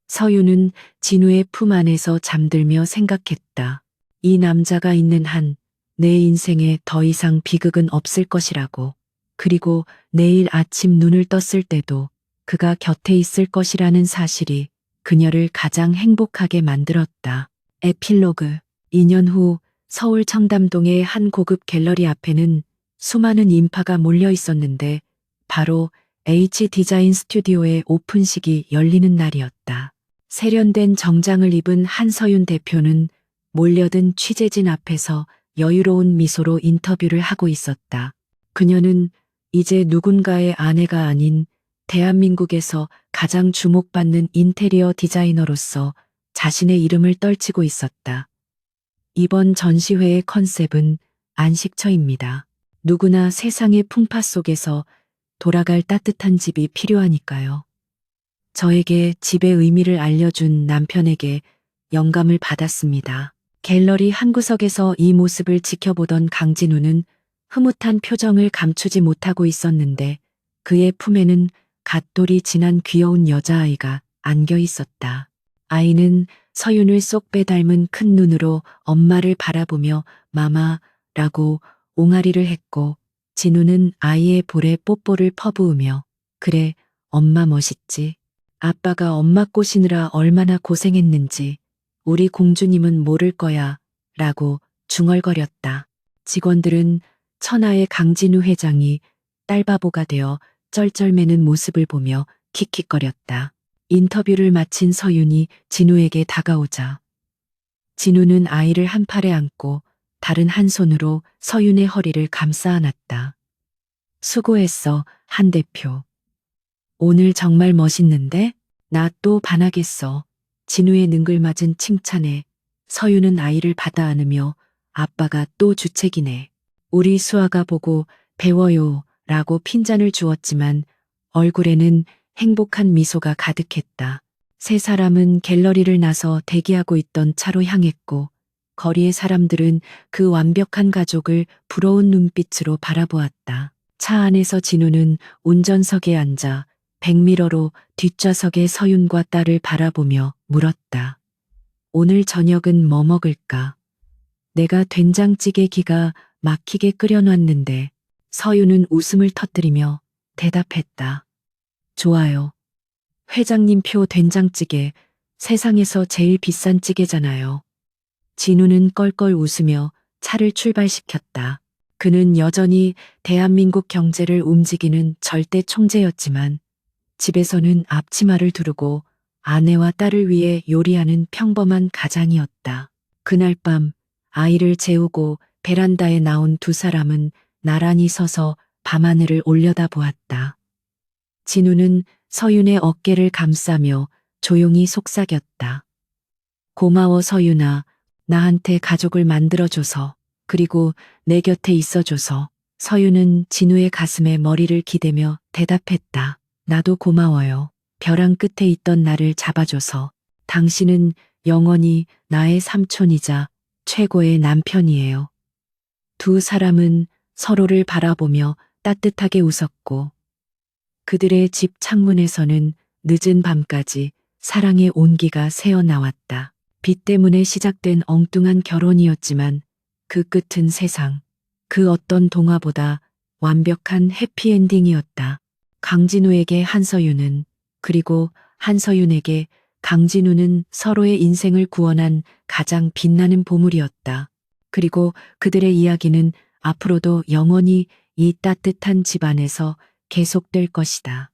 서유는 진우의 품 안에서 잠들며 생각했다. 이 남자가 있는 한 내 인생에 더 이상 비극은 없을 것이라고. 그리고 내일 아침 눈을 떴을 때도 그가 곁에 있을 것이라는 사실이 그녀를 가장 행복하게 만들었다. 에필로그 2년 후 서울 청담동의 한 고급 갤러리 앞에는 수많은 인파가 몰려 있었는데 바로 H 디자인 스튜디오의 오픈식이 열리는 날이었다. 세련된 정장을 입은 한서윤 대표는 몰려든 취재진 앞에서 여유로운 미소로 인터뷰를 하고 있었다. 그녀는 이제 누군가의 아내가 아닌 대한민국에서 가장 주목받는 인테리어 디자이너로서 자신의 이름을 떨치고 있었다. 이번 전시회의 컨셉은 안식처입니다. 누구나 세상의 풍파 속에서 돌아갈 따뜻한 집이 필요하니까요. 저에게 집의 의미를 알려준 남편에게 영감을 받았습니다. 갤러리 한 구석에서 이 모습을 지켜보던 강진우는 흐뭇한 표정을 감추지 못하고 있었는데 그의 품에는 갓돌이 지난 귀여운 여자아이가 안겨 있었다. 아이는 서윤을 쏙 빼닮은 큰 눈으로 엄마를 바라보며 마마라고 옹알이를 했고 진우는 아이의 볼에 뽀뽀를 퍼부으며 그래, 엄마 멋있지. 아빠가 엄마 꼬시느라 얼마나 고생했는지 우리 공주님은 모를 거야 라고 중얼거렸다. 직원들은 천하의 강진우 회장이 딸바보가 되어 쩔쩔매는 모습을 보며 킥킥거렸다. 인터뷰를 마친 서윤이 진우에게 다가오자 진우는 아이를 한 팔에 안고 다른 한 손으로 서윤의 허리를 감싸 안았다. 수고했어, 한 대표. 오늘 정말 멋있는데? 나 또 반하겠어. 진우의 능글맞은 칭찬에 서유는 아이를 받아 안으며 아빠가 또 주책이네. 우리 수아가 보고 배워요 라고 핀잔을 주었지만 얼굴에는 행복한 미소가 가득했다. 세 사람은 갤러리를 나서 대기하고 있던 차로 향했고 거리의 사람들은 그 완벽한 가족을 부러운 눈빛으로 바라보았다. 차 안에서 진우는 운전석에 앉아 백미러로 뒷좌석의 서윤과 딸을 바라보며 물었다. 오늘 저녁은 뭐 먹을까? 내가 된장찌개 기가 막히게 끓여놨는데 서윤은 웃음을 터뜨리며 대답했다. 좋아요. 회장님표 된장찌개 세상에서 제일 비싼 찌개잖아요. 진우는 껄껄 웃으며 차를 출발시켰다. 그는 여전히 대한민국 경제를 움직이는 절대 총재였지만 집에서는 앞치마를 두르고 아내와 딸을 위해 요리하는 평범한 가장이었다. 그날 밤 아이를 재우고 베란다에 나온 두 사람은 나란히 서서 밤하늘을 올려다보았다. 진우는 서윤의 어깨를 감싸며 조용히 속삭였다. 고마워 서윤아, 나한테 가족을 만들어줘서, 그리고 내 곁에 있어줘서. 서윤은 진우의 가슴에 머리를 기대며 대답했다. 나도 고마워요. 벼랑 끝에 있던 나를 잡아줘서. 당신은 영원히 나의 삼촌이자 최고의 남편이에요. 두 사람은 서로를 바라보며 따뜻하게 웃었고 그들의 집 창문에서는 늦은 밤까지 사랑의 온기가 새어나왔다. 빚 때문에 시작된 엉뚱한 결혼이었지만 그 끝은 세상, 그 어떤 동화보다 완벽한 해피엔딩이었다. 강진우에게 한서윤은, 그리고 한서윤에게 강진우는 서로의 인생을 구원한 가장 빛나는 보물이었다. 그리고 그들의 이야기는 앞으로도 영원히 이 따뜻한 집안에서 계속될 것이다.